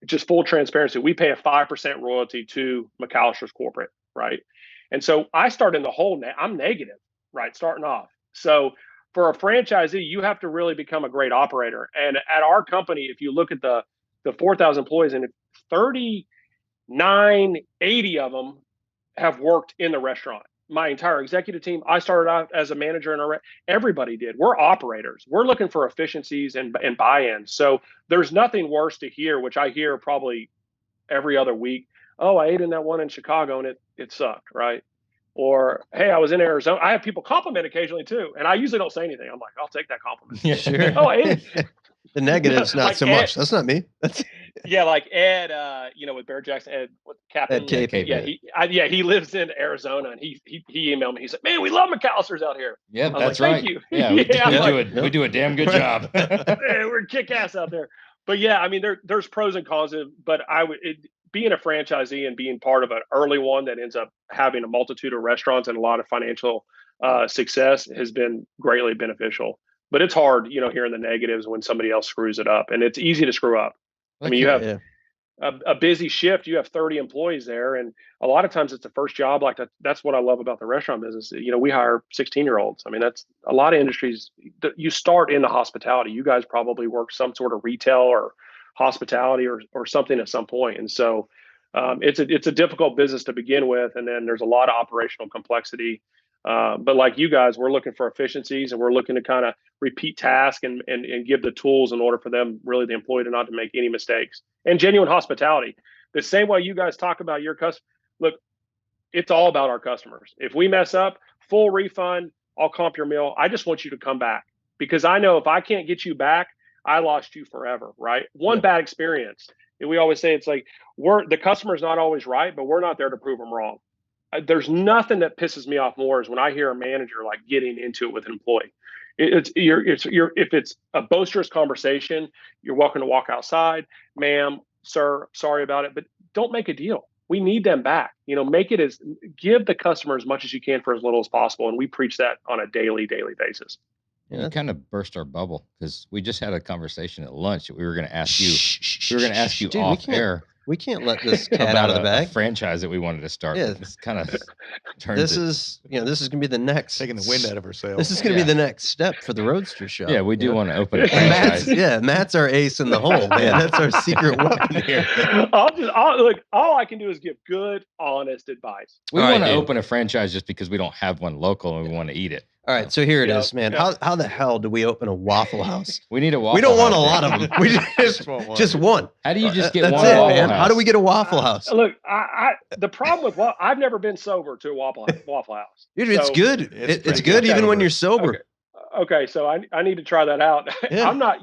just full transparency, we pay a 5% royalty to McAllister's corporate, right? And so I start in the hole. I'm negative, right, starting off. So for a franchisee, you have to really become a great operator. And at our company, if you look at the 4,000 employees, and 80 of them have worked in the restaurant. My entire executive team, I started out as a manager in everybody did. We're operators. We're looking for efficiencies and buy-ins. So there's nothing worse to hear, which I hear probably every other week. Oh, I ate in that one in Chicago and it sucked, right? Or, hey, I was in Arizona. I have people compliment occasionally too. And I usually don't say anything. I'm like, I'll take that compliment. Yeah, sure. Oh, I ate it. The negative's not like so much. That's not me. Yeah, like Ed, with Bear Jackson, Ed, Captain. Ed Cape. He lives in Arizona, and he emailed me. He said, "Man, we love McAllister's out here." Yeah, that's like, right. Thank you. Yeah, we do a damn good job. We're kick ass out there. But yeah, I mean, there's pros and cons, but being a franchisee and being part of an early one that ends up having a multitude of restaurants and a lot of financial success has been greatly beneficial. But it's hard, hearing the negatives when somebody else screws it up, and it's easy to screw up. I mean, you have a busy shift. You have 30 employees there, and a lot of times it's the first job. Like that's what I love about the restaurant business. We hire 16-year-olds. I mean, that's a lot of industries. You start in the hospitality. You guys probably work some sort of retail or hospitality or something at some point, and so it's a difficult business to begin with, and then there's a lot of operational complexity. But like you guys, we're looking for efficiencies, and we're looking to kind of repeat tasks and give the tools in order for them, really, the employee, to not to make any mistakes. And genuine hospitality, the same way you guys talk about your customers. Look, it's all about our customers. If we mess up, full refund, I'll comp your meal. I just want you to come back, because I know if I can't get you back, I lost you forever, right? One bad experience. And we always say it's like the customer's not always right, but we're not there to prove them wrong. There's nothing that pisses me off more is when I hear a manager like getting into it with an employee. If it's a boisterous conversation, you're welcome to walk outside, ma'am, sir, sorry about it, but don't make a deal. We need them back. Give the customer as much as you can for as little as possible, and we preach that on a daily basis. Yeah. You kind of burst our bubble, because we just had a conversation at lunch that we were going to ask you. We were going to ask you off air. We can't let this cat out of the bag. A franchise that we wanted to start. Yeah, this kind of turned. This is going to be the next, taking the wind out of our sails. This is going to be the next step for the Roadster Shop. Yeah, we do want to open a franchise. Matt's our ace in the hole, man. That's our secret weapon here. All I can do is give good, honest advice. We want to open a franchise just because we don't have one local and we want to eat it. All right, so here it is, man. How the hell do we open a Waffle House? We need a Waffle House. We don't want a lot of them. We just one. How do you just get one Waffle House? How do we get a Waffle House? Look, the problem with I've never been sober to a Waffle House. Dude, it's good. It's good even when you're sober. Okay, so I need to try that out. Yeah. I'm not,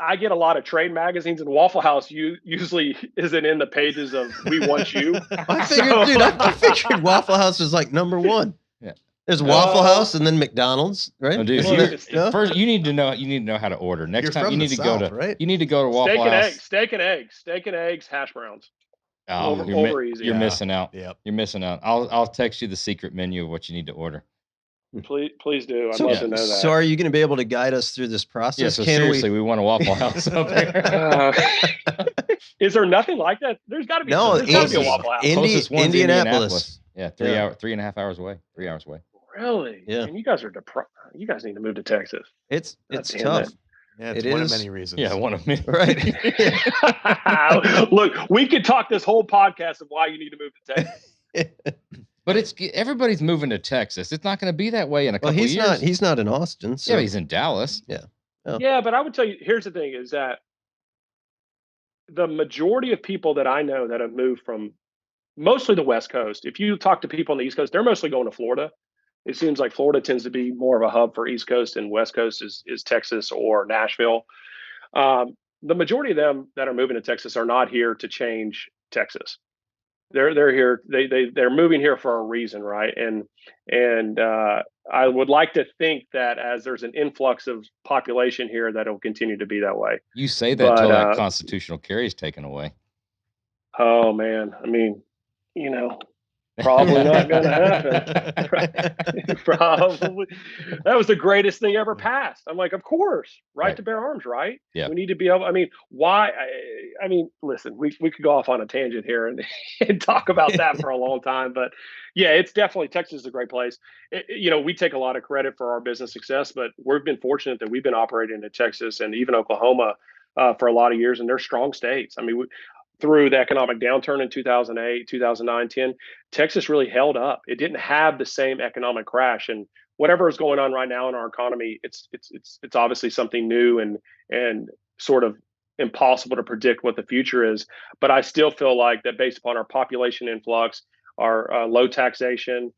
I get a lot of trade magazines, and Waffle House usually isn't in the pages of "We Want You." I figured Waffle House is like number one. Yeah. There's Waffle House and then McDonald's, right? Oh, dude, first you need to know how to order. Next time you need to go to Waffle House. Steak and eggs, hash browns. Oh, over easy. You're missing out. Yep. You're missing out. I'll text you the secret menu of what you need to order. Please do. I'd So, love to know that. so are you going to be able to guide us through this process? Yeah, so seriously, we want a Waffle House up here. Is there nothing like that? There's got to be. No, there's got to be a Waffle House. Closest one's Indianapolis. Yeah, 3.5 hours away. 3 hours away. Really? Yeah. And you guys are you guys need to move to Texas. It's damn tough. it. Yeah, it's It one is. of many reasons. Yeah, one of many. Right. Look, we could talk this whole podcast of why you need to move to Texas. But everybody's moving to Texas. It's not going to be that way in a couple of years. He's not in Austin. So. Yeah, he's in Dallas. Yeah. Oh. Yeah, but I would tell you, here's the thing: is that the majority of people that I know that have moved from mostly the West Coast. If you talk to people on the East Coast, they're mostly going to Florida. It seems like Florida tends to be more of a hub for East Coast, and West Coast is Texas or Nashville. The majority of them that are moving to Texas are not here to change Texas. They're here. They're moving here for a reason, right? And I would like to think that as there's an influx of population here, that it'll continue to be that way. You say that until that constitutional carry is taken away. Oh man, I mean, probably not going to happen. Probably. That was the greatest thing ever passed. I'm like, of course, right to bear arms, right? Yeah. We need to be able, why? I mean, listen, we could go off on a tangent here and talk about that for a long time, but yeah, it's definitely, Texas is a great place. We take a lot of credit for our business success, but we've been fortunate that we've been operating in Texas and even Oklahoma for a lot of years, and they're strong states. I mean, through the economic downturn in 2008, 2009, 10, Texas really held up. It didn't have the same economic crash, and whatever is going on right now in our economy, it's obviously something new and sort of impossible to predict what the future is. But I still feel like that based upon our population influx, our low taxation,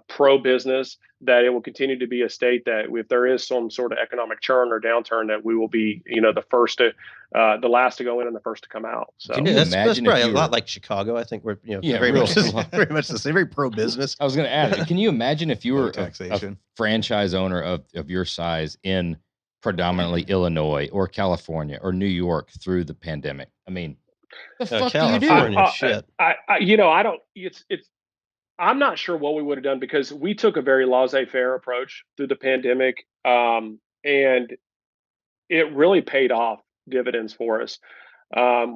pro-business, that it will continue to be a state that if there is some sort of economic churn or downturn, that we will be, the last to go in and the first to come out. So Can you that's imagine probably a lot like Chicago. I think we're very much the same, very pro-business. I was going to add, can you imagine if you were taxation. a franchise owner of your size in predominantly Illinois or California or New York through the pandemic? I mean, the fuck California, do you do? shit. I don't. I'm not sure what we would have done, because we took a very laissez-faire approach through the pandemic, and it really paid off dividends for us.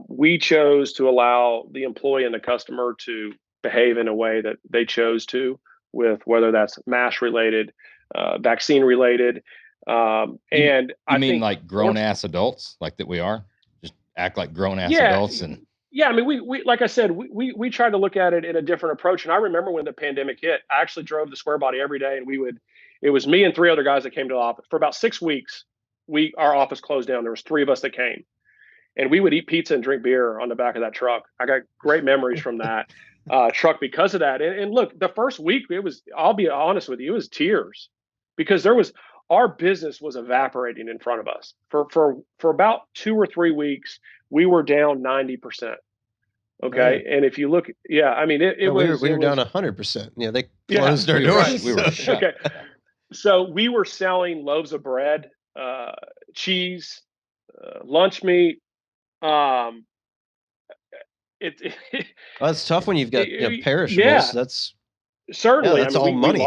We chose to allow the employee and the customer to behave in a way that they chose to, with whether that's mask related, vaccine related, and I mean, like grown ass adults, like that we are, just act like grown ass adults and. Yeah, I mean, we like I said, we tried to look at it in a different approach. And I remember when the pandemic hit, I actually drove the Square Body every day, and it was me and 3 other guys that came to the office for about 6 weeks. Our office closed down. There was 3 of us that came, and we would eat pizza and drink beer on the back of that truck. I got great memories from that truck because of that. And look, the first week I'll be honest with you, it was tears, because our business was evaporating in front of us for about 2 or 3 weeks. We were down 90%. Okay. Right. And if you look, we were down 100%. Yeah. They closed our doors. We were shut. Okay. So we were selling loaves of bread, cheese, lunch meat. Well, it's tough when you've got perishables. Yeah, that's certainly. That's all money.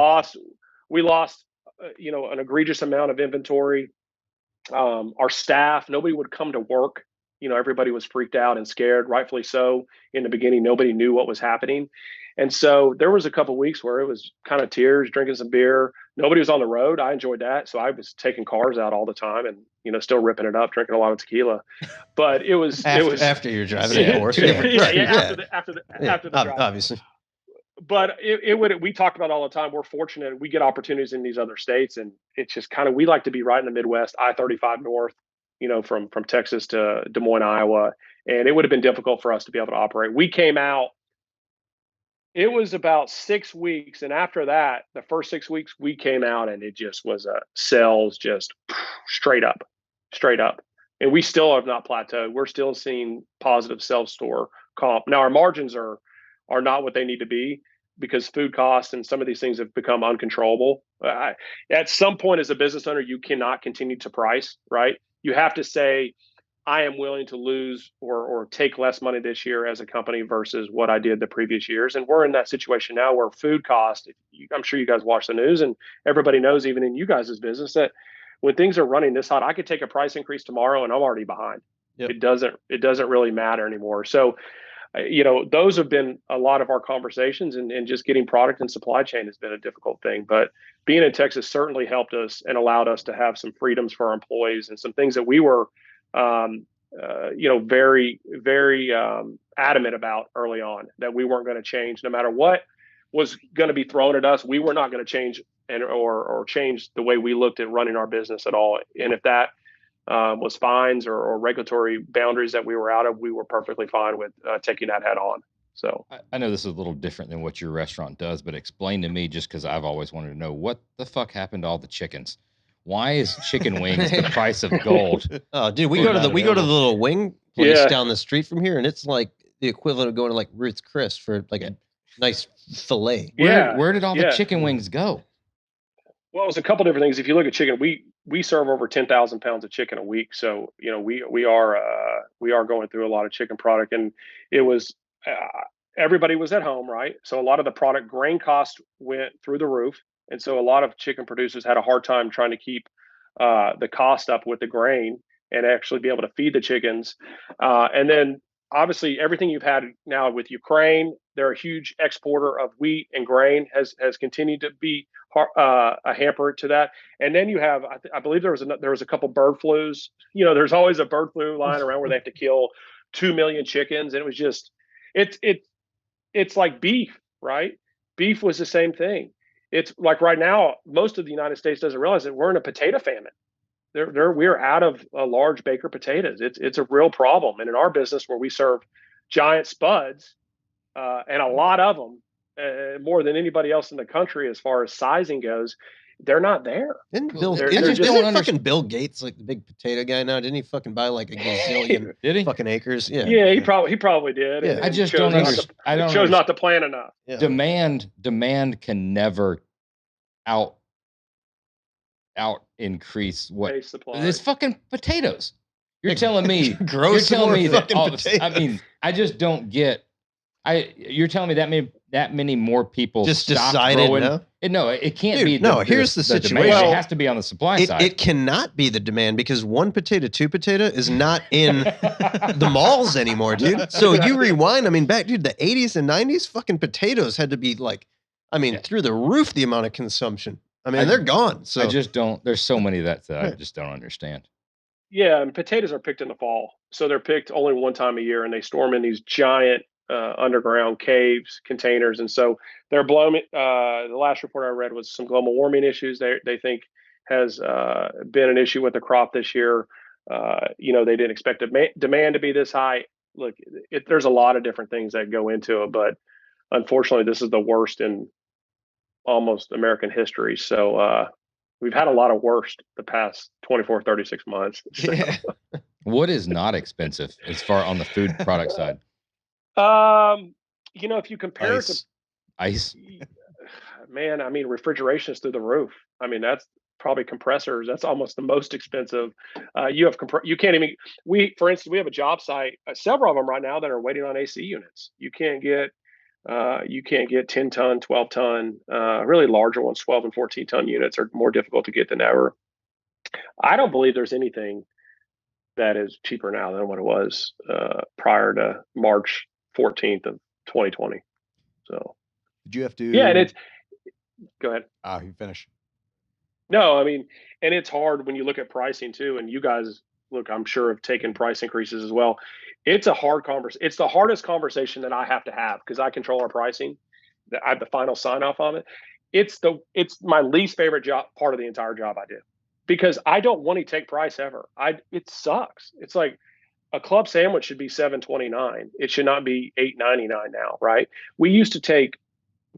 We lost, an egregious amount of inventory. Our staff, nobody would come to work. Everybody was freaked out and scared, rightfully so. In the beginning, nobody knew what was happening. And so there was a couple of weeks where it was kind of tears, drinking some beer. Nobody was on the road. I enjoyed that. So I was taking cars out all the time and, still ripping it up, drinking a lot of tequila. But it was after you're driving a Porsche. After the drive. Obviously. But we talked about all the time. We're fortunate. We get opportunities in these other states, and it's just kind of, we like to be right in the Midwest, I-35 North, from Texas to Des Moines, Iowa. And it would have been difficult for us to be able to operate. We came out, it was about 6 weeks. And after that, the first 6 weeks, we came out and it just was sales just straight up. And we still have not plateaued. We're still seeing positive self-store comp. Now our margins are not what they need to be, because food costs and some of these things have become uncontrollable. At some point as a business owner, you cannot continue to price, right? You have to say, I am willing to lose or take less money this year as a company versus what I did the previous years. And we're in that situation now where food cost, I'm sure you guys watch the news, and everybody knows, even in you guys' business, that when things are running this hot, I could take a price increase tomorrow and I'm already behind. Yep. It doesn't really matter anymore. So, those have been a lot of our conversations, and just getting product and supply chain has been a difficult thing. But being in Texas certainly helped us and allowed us to have some freedoms for our employees and some things that we were, very, very adamant about early on, that we weren't going to change no matter what was going to be thrown at us. We were not going to change or change the way we looked at running our business at all. And if that was fines or regulatory boundaries that we were out of, we were perfectly fine with taking that head on. So I know this is a little different than what your restaurant does, but explain to me, just because I've always wanted to know, what the fuck happened to all the chickens? Why is chicken wings the price of gold? Oh, dude, we go to the little wing place down the street from here, and it's like the equivalent of going to like Ruth's Chris for like a nice fillet. Where did all the chicken wings go? Well, it's a couple different things. If you look at chicken, we serve over 10,000 pounds of chicken a week, so we are going through a lot of chicken product, and it was everybody was at home, right? So a lot of the product grain costs went through the roof. And so a lot of chicken producers had a hard time trying to keep the cost up with the grain and actually be able to feed the chickens. And then obviously everything you've had now with Ukraine, they're a huge exporter of wheat and grain, has continued to be a hamper to that. And then you have, I believe there was a couple bird flus. There's always a bird flu lying around where they have to kill 2 million chickens. And it was just, it's like beef, right? Beef was the same thing. It's like right now, most of the United States doesn't realize that we're in a potato famine. We're out of large Baker potatoes. It's a real problem. And in our business, where we serve giant spuds, and a lot of them, more than anybody else in the country as far as sizing goes, they're not there. Isn't fucking Bill Gates like the big potato guy now? Didn't he fucking buy like a gazillion fucking acres? Yeah. Yeah, he probably did. Yeah. I just don't understand. I chose not to plan enough. Yeah. Demand can never out increase what it's fucking potatoes. You're telling me that I just don't get. You're telling me that many more people just decided growing. No, it can't be. No, here's the situation. Demand. It has to be on the supply side. It cannot be the demand, because one potato, two potato is not in the malls anymore, dude. So you rewind, back, dude, the 80s and 90s, fucking potatoes had to be like, through the roof, the amount of consumption. They're gone. So I just don't, there's so many that I just don't understand. Yeah, and potatoes are picked in the fall. So they're picked only one time a year, and they store them in these giant underground caves, containers. And so they're blown. The last report I read was some global warming issues they think has been an issue with the crop this year. They didn't expect demand to be this high. Look, there's a lot of different things that go into it, but unfortunately, this is the worst in almost American history. So we've had a lot of worst the past 24, 36 months. So. Yeah. What is not expensive as far on the food product side? If you compare ice, man, refrigeration is through the roof. That's probably compressors. That's almost the most expensive. You can't even, for instance, we have a job site, several of them right now that are waiting on AC units. You can't get 10 ton, 12 ton, really larger ones, 12 and 14 ton units are more difficult to get than ever. I don't believe there's anything that is cheaper now than what it was prior to March 14th of 2020. So did you have to? Yeah, and go ahead. You finish. No, and it's hard when you look at pricing too. And you guys, look, I'm sure have taken price increases as well. It's a hard conversation. It's the hardest conversation that I have to have because I control our pricing. I have the final sign off on it. It's my least favorite part of the entire job I do, because I don't want to take price ever. It sucks. It's like a club sandwich should be $7.29. It should not be $8.99 now, right? We used to take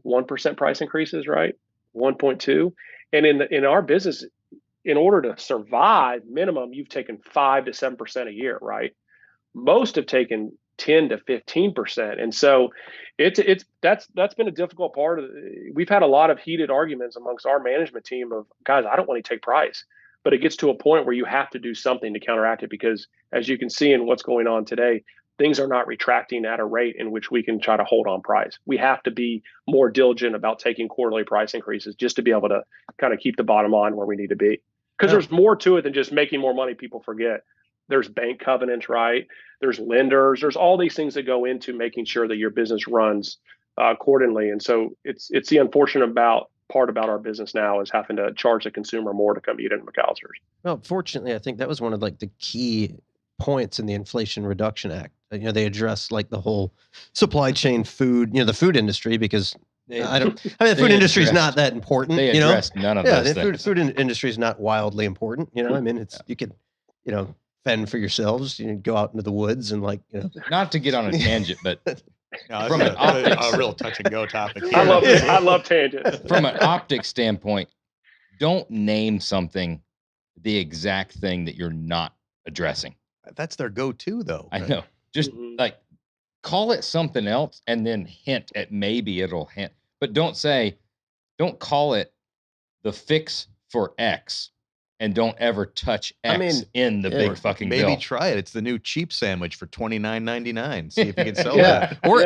1% price increases, right? 1.2, and in our business, in order to survive, minimum you've taken 5 to 7% a year, right? Most have taken 10 to 15%, and so that's been a difficult part of we've had a lot of heated arguments amongst our management team of, guys, I don't want to take price. but it gets to a point where you have to do something to counteract it, because as you can see in what's going on today, things are not retracting at a rate in which we can try to hold on price. We have to be more diligent about taking quarterly price increases just to be able to kind of keep the bottom line where we need to be. Because there's more to it than just making more money. People forget there's bank covenants, right? There's lenders. There's all these things that go into making sure that your business runs accordingly. And so it's the unfortunate part about our business now is having to charge the consumer more to come eat in McAllister's. Well, fortunately, I think that was one of like the key points in the Inflation Reduction Act. You know, they addressed like the whole supply chain food, you know, the food industry, because the food industry is not that important. They addressed none of those things. Food industry is not wildly important. You know, I mean, you could, you know, fend for yourselves. You know, go out into the woods and, like, you know. Not to get on a tangent, but no, from a real touch and go topic. I love tangents. From an optics standpoint, don't name something the exact thing that you're not addressing. That's their go-to, though. I know. Just like call it something else and then hint at maybe it'll hint. But don't call it the fix for X and don't ever touch X in the big fucking bill. Maybe try it. It's the new cheap sandwich for $29.99. See if you can sell that. Or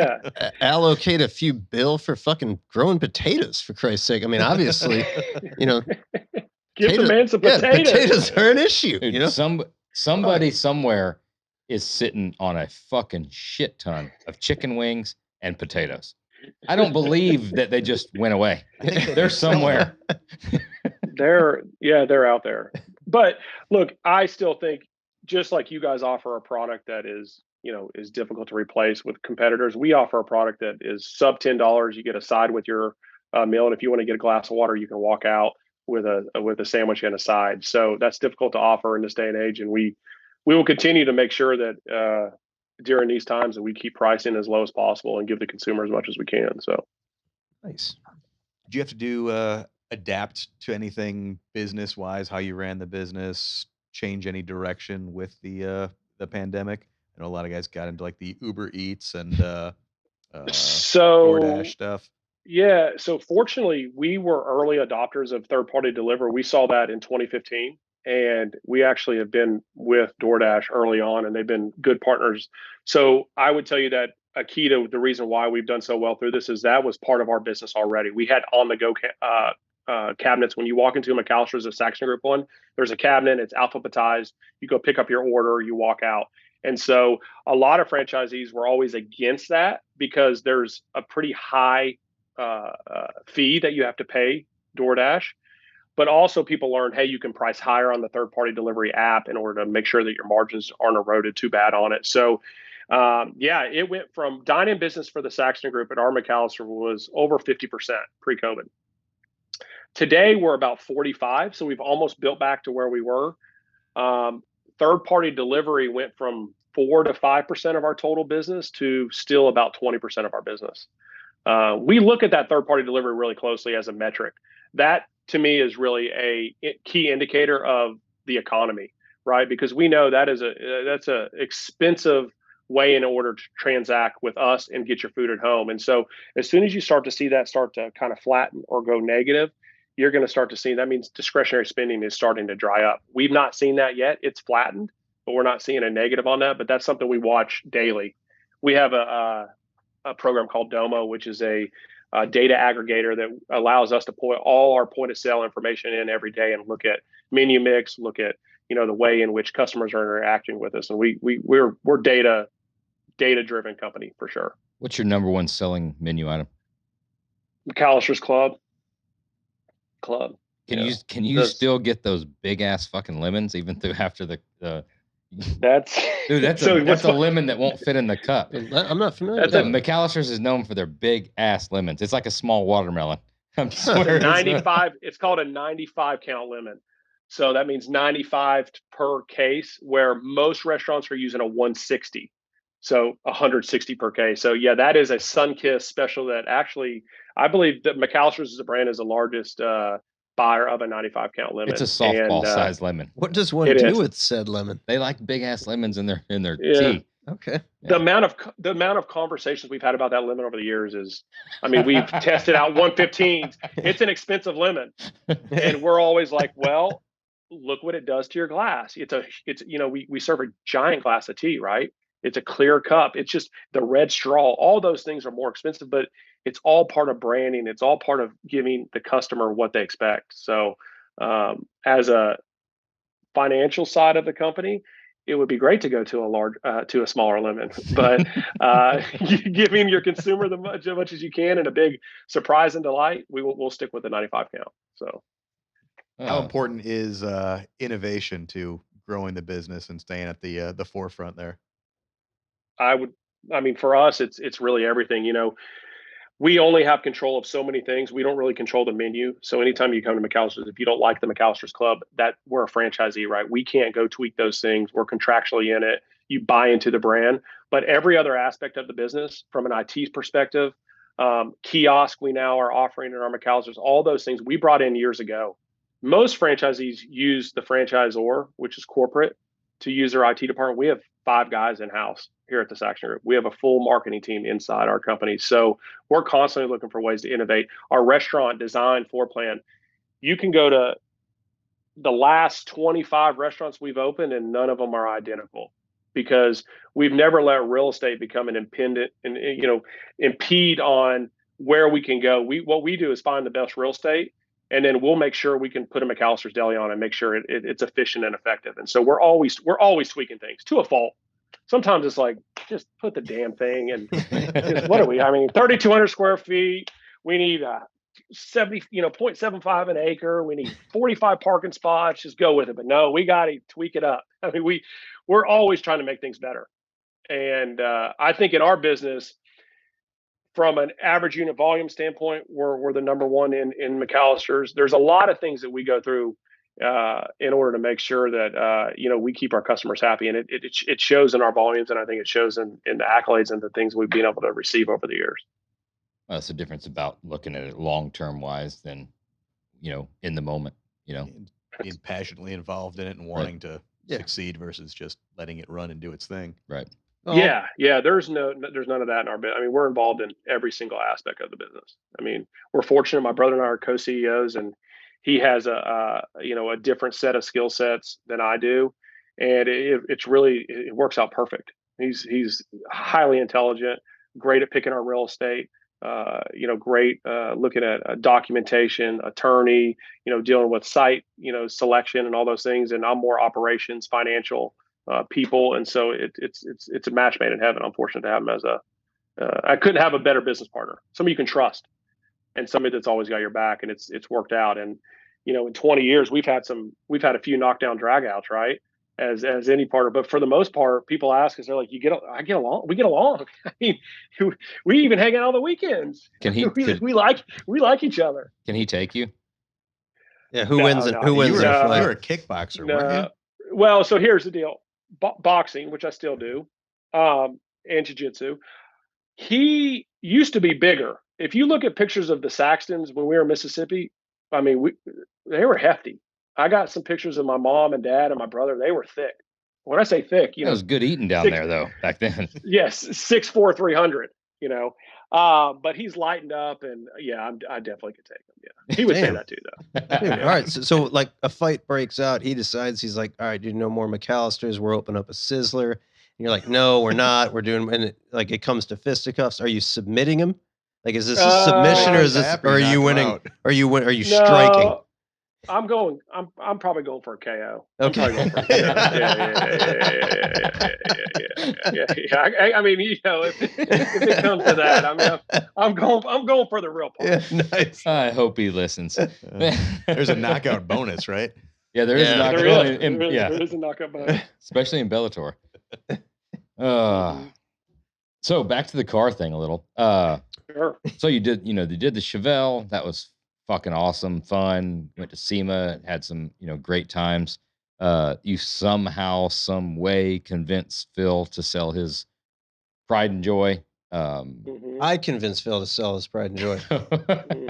allocate a few bill for fucking growing potatoes, for Christ's sake. I mean, obviously, you know. Give the man some potatoes. Yeah, potatoes are an issue. Dude, you know? Somebody somewhere is sitting on a fucking shit ton of chicken wings and potatoes. I don't believe that they just went away. They're somewhere. They're out there. But look, I still think, just like you guys offer a product that is difficult to replace with competitors, we offer a product that is sub $10. You get a side with your meal, and if you want to get a glass of water, you can walk out with a sandwich and a side. So that's difficult to offer in this day and age, and we will continue to make sure that during these times that we keep pricing as low as possible and give the consumer as much as we can. So nice. Did you have to do adapt to anything business wise, how you ran the business, change any direction with the pandemic? I know a lot of guys got into like the Uber Eats and DoorDash stuff. Yeah. So fortunately, we were early adopters of third-party delivery. We saw that in 2015. And we actually have been with DoorDash early on, and they've been good partners. So I would tell you that a key to the reason why we've done so well through this is that was part of our business already. We had on-the-go cabinets. When you walk into a McAllister's, a Saxton Group one, there's a cabinet. It's alphabetized. You go pick up your order, you walk out. And so a lot of franchisees were always against that because there's a pretty high fee that you have to pay DoorDash. But also people learned, hey, you can price higher on the third-party delivery app in order to make sure that your margins aren't eroded too bad on it. So, it went from dine-in business for the Saxton Group at our McAllister was over 50% pre-COVID. Today, we're about 45, so we've almost built back to where we were. Third-party delivery went from 4 to 5% of our total business to still about 20% of our business. We look at that third-party delivery really closely as a metric. That, to me, is really a key indicator of the economy, right? Because we know that's a expensive way in order to transact with us and get your food at home. And so as soon as you start to see that start to kind of flatten or go negative, you're going to start to see that means discretionary spending is starting to dry up. We've not seen that yet. It's flattened, but we're not seeing a negative on that. But that's something we watch daily. We have a program called Domo, which is a data aggregator that allows us to put all our point of sale information in every day and look at menu mix, look at the way in which customers are interacting with us, and we're data driven company for sure. What's your number one selling menu item? McAllister's Club. Can you still get those big ass fucking lemons even through after the That's a lemon that won't fit in the cup. I'm not familiar. McAllister's is known for their big ass lemons. It's like a small watermelon. I'm swearing. 95. It's called a 95 count lemon. So that means 95 per case, where most restaurants are using a 160. So 160 per case. So yeah, that is a Sunkist special that actually, I believe that McAllister's as a brand is the largest buyer of a 95 count lemon. It's a softball size lemon. What does one do with said lemon? They like big ass lemons in their tea. Okay. The amount of conversations we've had about that lemon over the years is, I mean, we've tested out 115s. It's an expensive lemon, and we're always like, well, look what it does to your glass. It's we serve a giant glass of tea, right? It's a clear cup. It's just the red straw. All those things are more expensive, but it's all part of branding. It's all part of giving the customer what they expect. So, as a financial side of the company, it would be great to go to a smaller lemon, but giving your consumer as much as you can and a big surprise and delight, we'll stick with the 95 count. So, how important is innovation to growing the business and staying at the forefront there? I mean, for us, it's really everything. We only have control of so many things. We don't really control the menu. So anytime you come to McAllister's, if you don't like the McAllister's Club, that we're a franchisee, right? We can't go tweak those things. We're contractually in it. You buy into the brand, but every other aspect of the business, from an IT perspective, kiosk we now are offering in our McAllister's, all those things we brought in years ago. Most franchisees use the franchisor, which is corporate, to use their IT department. We have 5 guys in house here at the Saxton Group. We have a full marketing team inside our company. So we're constantly looking for ways to innovate. Our restaurant design floor plan, you can go to the last 25 restaurants we've opened and none of them are identical, because we've never let real estate become an impede on where we can go. What we do is find the best real estate, and then we'll make sure we can put a McAllister's Deli on and make sure it's efficient and effective. And so we're always tweaking things to a fault. Sometimes it's like, just put the damn thing and what are we? I mean, 3,200 square feet. We need 0.75 an acre. We need 45 parking spots. Just go with it. But no, we got to tweak it up. I mean, we're always trying to make things better. And I think in our business, from an average unit volume standpoint, we're the number one in McAllister's. There's a lot of things that we go through in order to make sure that we keep our customers happy, and it shows in our volumes, and I think it shows in the accolades and the things we've been able to receive over the years. Well, that's the difference about looking at it long-term wise than in the moment. Being passionately involved in it and wanting to succeed versus just letting it run and do its thing. Right. Yeah. There's none of that in our business. I mean, we're involved in every single aspect of the business. I mean, we're fortunate. My brother and I are co-CEOs, and he has a different set of skill sets than I do, and it works out perfect. He's highly intelligent, great at picking our real estate, great looking at documentation, attorney, dealing with site, selection and all those things. And I'm more operations, financial people, and so it's a match made in heaven. I'm fortunate to have him as I couldn't have a better business partner, somebody you can trust, and somebody that's always got your back, and it's worked out. And in 20 years, we've had a few knockdown dragouts, right? As any partner, but for the most part, people ask us, they're like, we get along. I mean, we even hang out on the weekends. We like each other. Can he take you? Yeah, who wins? Who wins? You were a kickboxer, weren't you? Well, so here's the deal: boxing, which I still do, and jiu-jitsu. He used to be bigger. If you look at pictures of the Saxtons when we were in Mississippi, I mean, they were hefty. I got some pictures of my mom and dad and my brother. They were thick. When I say thick, it was good eating down there though back then. Yes, 6'4", 300. But he's lightened up, and I definitely could take him. Yeah, he would say that too, though. Dude, all right, so like a fight breaks out. He decides, he's like, all right, dude, no more McAllister's. We're opening up a Sizzler. And you're like, no, we're not. We're doing, and it comes to fisticuffs. Are you submitting him? Like, is this a submission, or is this, or are you winning? Are you striking? I'm probably going for a KO. Okay. I'm probably going for a KO. Yeah. I mean, if it comes to that, I'm going for the real part. Yeah, nice. I hope he listens. There's a knockout bonus, right? Yeah, there is a knockout bonus. There is a knockout bonus, especially in Bellator. So back to the car thing a little. Sure. So you did the Chevelle. That was fucking awesome, fun. Went to SEMA, had some, great times. You somehow, some way convinced Phil to sell his Pride and Joy. I convinced Phil to sell his Pride and Joy.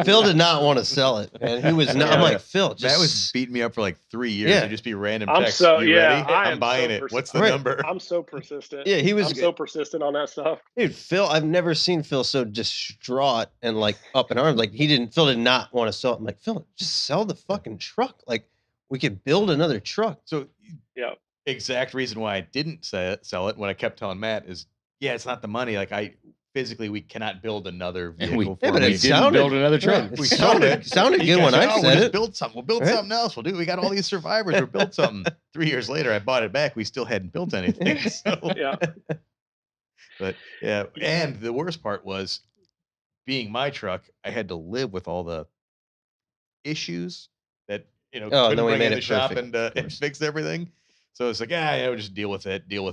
Phil did not want to sell it, man. He was not. I'm like, Phil, that was beating me up for like 3 years. Yeah. It'd just be random texts. Ready? I'm buying it. What's the number? I'm so persistent. Yeah, I'm so persistent on that stuff. Dude, Phil, I've never seen Phil so distraught and like up in arms. Like Phil did not want to sell it. I'm like, Phil, just sell the fucking truck. Like, we could build another truck. So Yeah. Exact reason why I didn't sell it, what I kept telling Matt is, it's not the money. Like we cannot build another vehicle for but me. it sounded, build another truck. It sounded good when I said it. Build something. We'll build something else. We got all these survivors. We'll build something. 3 years later, I bought it back. We still hadn't built anything. So. Yeah. But yeah, and the worst part was, being my truck, I had to live with all the issues that couldn't bring in the shop and fix everything. So it's like, just deal with it. Go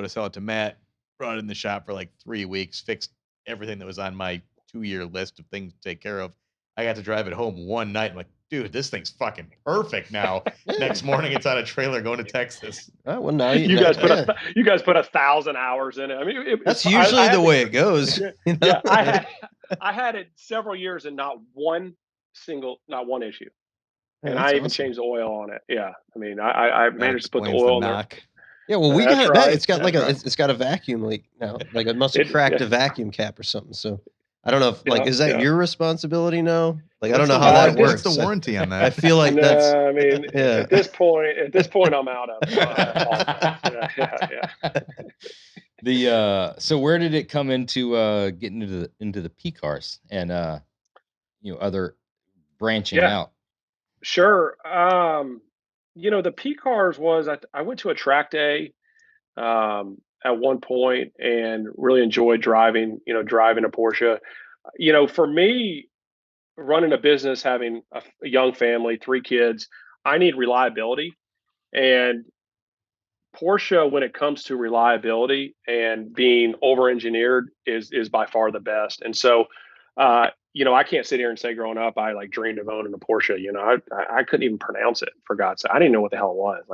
to sell it to Matt, brought it in the shop for like 3 weeks, fixed everything that was on my 2-year list of things to take care of. I got to drive it home one night. I'm like, dude, this thing's fucking perfect now. Next morning, it's on a trailer going to Texas. Well, now you guys put 1,000 hours in it. I mean, that's usually the way it goes. Yeah, I had it several years and not one issue. And I even changed the oil on it. Yeah, I mean, I managed to put the oil in there. Yeah, well, we got right. It's got it's got a vacuum leak now. Like it must have cracked a vacuum cap or something. So I don't know if is that your responsibility now? Like I don't know how that works. What's the warranty on that? I feel like that's. I mean, at this point, I'm out of it. So where did it come into getting into the P cars and other branching out? Sure. The P cars was I went to a track day at one point and really enjoyed driving a Porsche. For me, running a business, having a young family, 3 kids, I need reliability. And Porsche, when it comes to reliability and being over-engineered, is by far the best. And so, I can't sit here and say growing up, I like dreamed of owning a Porsche. I couldn't even pronounce it, for God's sake. I didn't know what the hell it was.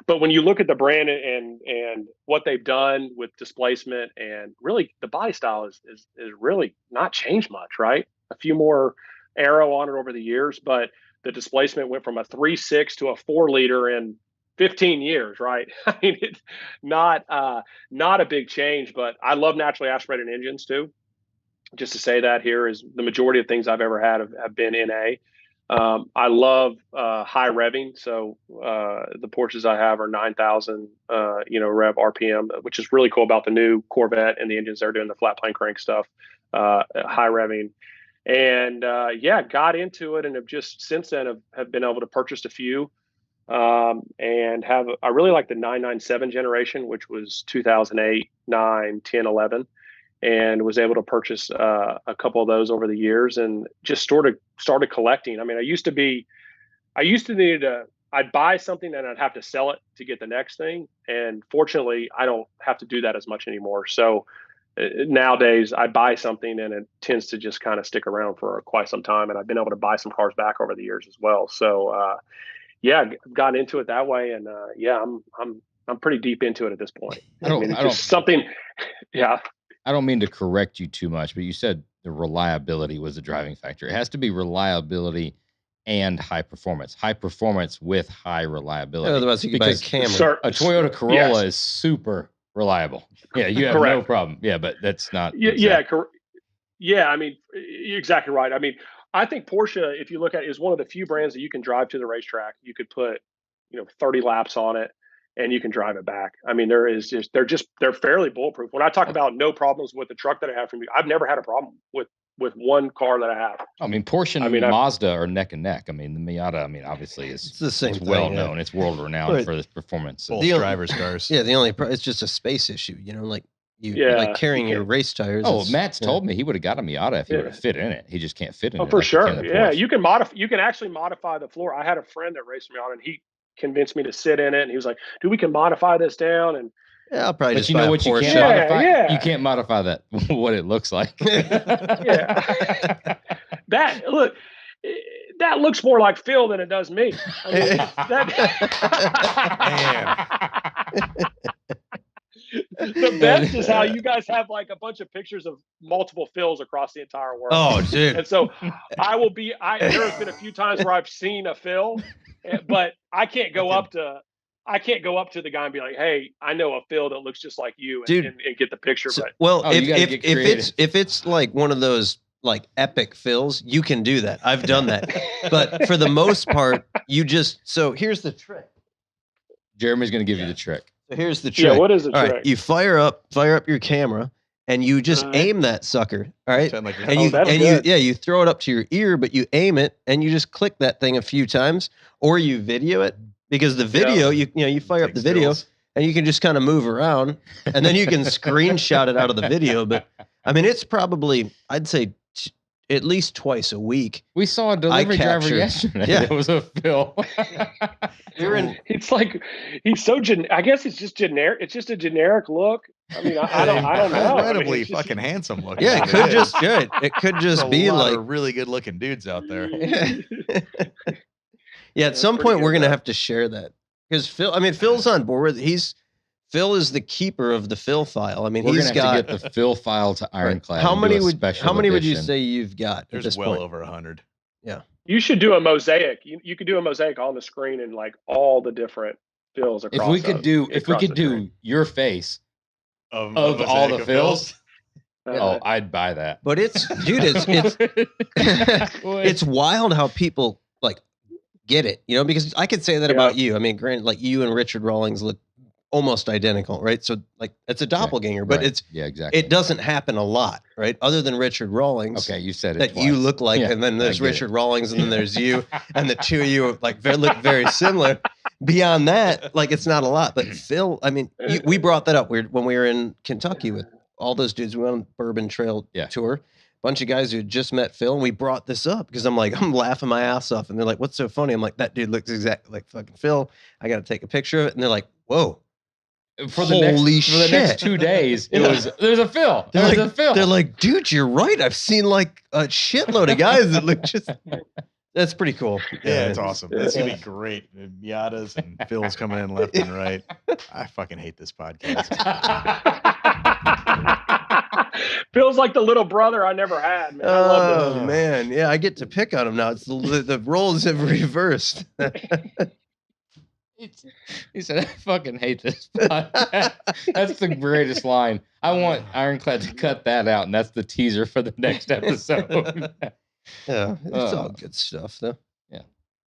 But when you look at the brand and what they've done with displacement, and really the body style is really not changed much, right? A few more aero on it over the years, but the displacement went from a 3.6 to a 4-liter in 15 years, right? I mean, it's not a big change, but I love naturally aspirated engines too. Just to say that here is the majority of things I've ever had have been NA. I love high revving. So the Porsches I have are 9,000, rev RPM, which is really cool about the new Corvette and the engines they're doing, the flat plane crank stuff, high revving. And got into it and have just since then have been able to purchase a few. And I really like the 997 generation, which was 2008, 9, 10, 11. And was able to purchase a couple of those over the years and just started collecting. I mean, I'd buy something and I'd have to sell it to get the next thing. And fortunately, I don't have to do that as much anymore. So nowadays I buy something and it tends to just kind of stick around for quite some time. And I've been able to buy some cars back over the years as well. So got into it that way. And I'm pretty deep into it at this point. I don't mean to correct you too much, but you said the reliability was the driving factor. It has to be reliability and high performance. High performance with high reliability. Otherwise, you could buy a Camry. A Toyota Corolla is super reliable. Yeah, you have no problem. Yeah, but that's not. I mean, you're exactly right. I mean, I think Porsche, if you look at it, is one of the few brands that you can drive to the racetrack. You could put, 30 laps on it, and you can drive it back. I mean, they're fairly bulletproof. When I talk about no problems with the truck that I have from you, I've never had a problem with one car that I have. I mean, Porsche and Mazda are neck and neck. I mean, the Miata, obviously it's the same. It's well known. It's world renowned for this performance. Both drivers' cars. Yeah, it's just a space issue. Like carrying your race tires. Oh, Matt's told me he would have got a Miata if he would have fit in it. He just can't fit in it. Oh, for sure. Yeah, you can actually modify the floor. I had a friend that raced Miata, and he convinced me to sit in it, and he was like, dude, we can modify this down. And I'll probably just buy a Porsche. You can't modify. You can't modify that what it looks like. That looks more like Phil than it does me. The best is how you guys have like a bunch of pictures of multiple Phils across the entire world. Oh, dude. And so there's been a few times where I've seen a Phil, but I can't go up to the guy and be like, "Hey, I know a Phil that looks just like you," and get the picture. If it's like one of those like epic fills, you can do that. I've done that. But for the most part, so here's the trick. Jeremy's going to give you the trick. So here's the trick. Yeah, what is the All trick? right, you fire up your camera and you just aim that sucker. All right. You throw it up to your ear, but you aim it and you just click that thing a few times, or you video it, because the video, you fire up the video and you can just kind of move around, and then you can screenshot it out of the video. But I mean, it's probably, I'd say, at least twice a week. We saw a delivery driver yesterday. Yeah. It was a fill. It's like, he's so I guess it's just generic. It's just a generic look. I mean, I don't know. Incredibly fucking handsome looking. Yeah, it could just be like really good looking dudes out there. Yeah, at some point we're gonna have to share that, because Phil's on board with it. Phil is the keeper of the Phil file. I mean, we're gonna have to get the Phil file to Ironclad. How many would you say you've got? There's well over 100. Yeah. You should do a mosaic. You could do a mosaic on the screen and like all the different fills across. If we could do your face of all the fills. Oh, I'd buy that. But it's it's wild how people like get it, because I could say that about you. I mean, granted, like you and Richard Rawlings look almost identical, right? So like it's a doppelganger, but exactly. It doesn't happen a lot, right? Other than Richard Rawlings. Okay, you said it that twice. You look like, and then there's Richard Rawlings, and then there's you, and the two of you like look very similar. Beyond that, like it's not a lot. But Phil, I mean, we brought that up when we were in Kentucky with all those dudes. We went on Bourbon Trail tour. Bunch of guys who had just met Phil, and we brought this up because I'm laughing my ass off, and they're like, "What's so funny?" I'm like, "That dude looks exactly like fucking Phil. I got to take a picture of it." And they're like, "Whoa." For the next 2 days, there's a Phil. There's a Phil. They're like, dude, you're right. I've seen like a shitload of guys that look just. That's pretty cool. Yeah, it's awesome. It's gonna be great. Miatas and Phil's coming in left and right. I fucking hate this podcast. Phil's like the little brother I never had, man. I love this. Man, yeah, I get to pick on him now. It's the roles have reversed. He said, "I fucking hate this podcast." That's the greatest line. I want Ironclad to cut that out, and that's the teaser for the next episode. Yeah, it's all good stuff, though. Yeah,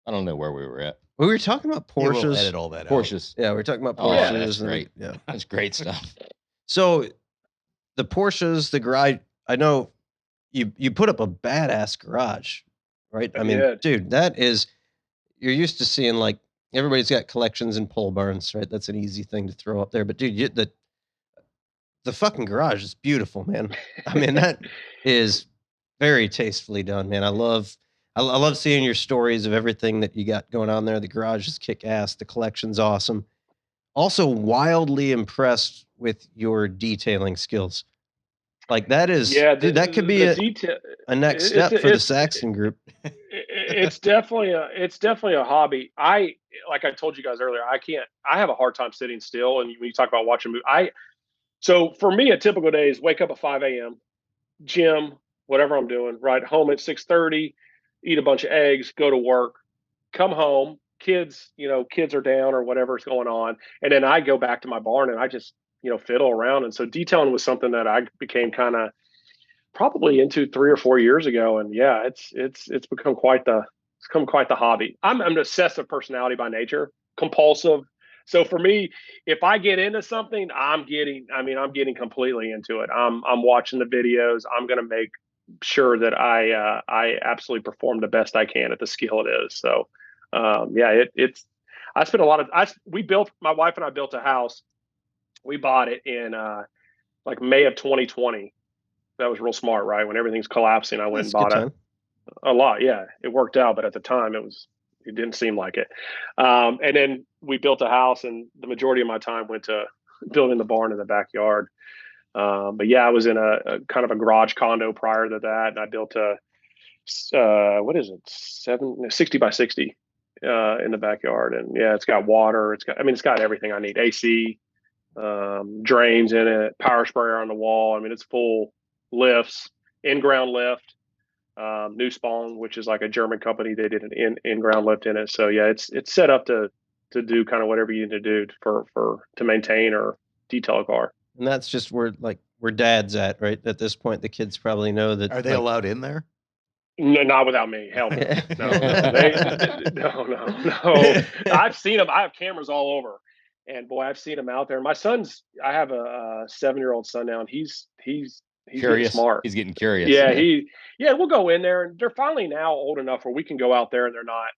I don't know where we were at. We were talking about Porsches. We'll edit all that Porsches. Yeah, we were talking about Porsches. Oh, yeah, that's great. Yeah, that's great stuff. So, the Porsches, the garage. I know you put up a badass garage, right? I mean, dude, that is. You're used to seeing like. Everybody's got collections and pole barns, right? That's an easy thing to throw up there. But dude, the fucking garage is beautiful, man. I mean, that is very tastefully done, man. I love seeing your stories of everything that you got going on there. The garage is kick ass. The collection's awesome. Also, wildly impressed with your detailing skills. Like that is, dude, that could be a next step for the Saxton Group. It's definitely a hobby. Like I told you guys earlier, I have a hard time sitting still. And when you talk about watching movies, so for me, a typical day is wake up at 5 a.m., gym, whatever I'm doing, right home at 6:30, eat a bunch of eggs, go to work, come home, kids are down or whatever's going on. And then I go back to my barn and I just, fiddle around. And so detailing was something that I became kind of probably into 3 or 4 years ago. And yeah, it's become quite the hobby. I'm an obsessive personality by nature, compulsive. So for me, if I get into something, I'm getting completely into it. I'm watching the videos. I'm going to make sure that I absolutely perform the best I can at the skill it is. So I spent a lot of, my wife and I built a house. We bought it in like May of 2020. That was real smart, right? When everything's collapsing, I went and bought a lot. Yeah, it worked out. But at the time it didn't seem like it. And then we built a house, and the majority of my time went to building the barn in the backyard. But yeah, I was in a kind of a garage condo prior to that. And I built a, 60 by 60 in the backyard. And yeah, it's got water. It's got everything I need. AC, drains in it, power sprayer on the wall. I mean, it's full lifts, in-ground lift, New Spawn, which is like a German company. They did an in-ground lift in it. So yeah, it's set up to do kind of whatever you need to do to maintain or detail a car. And that's just where like where dad's at, right? At this point, the kids probably know that. Are they allowed in there? No, not without me. Hell no. No. I've seen them. I have cameras all over, and boy, I've seen them out there. My son's. I have a 7-year-old son now, and he's getting Curious. smart. He's getting curious. Yeah, we'll go in there, and they're finally now old enough where we can go out there and they're not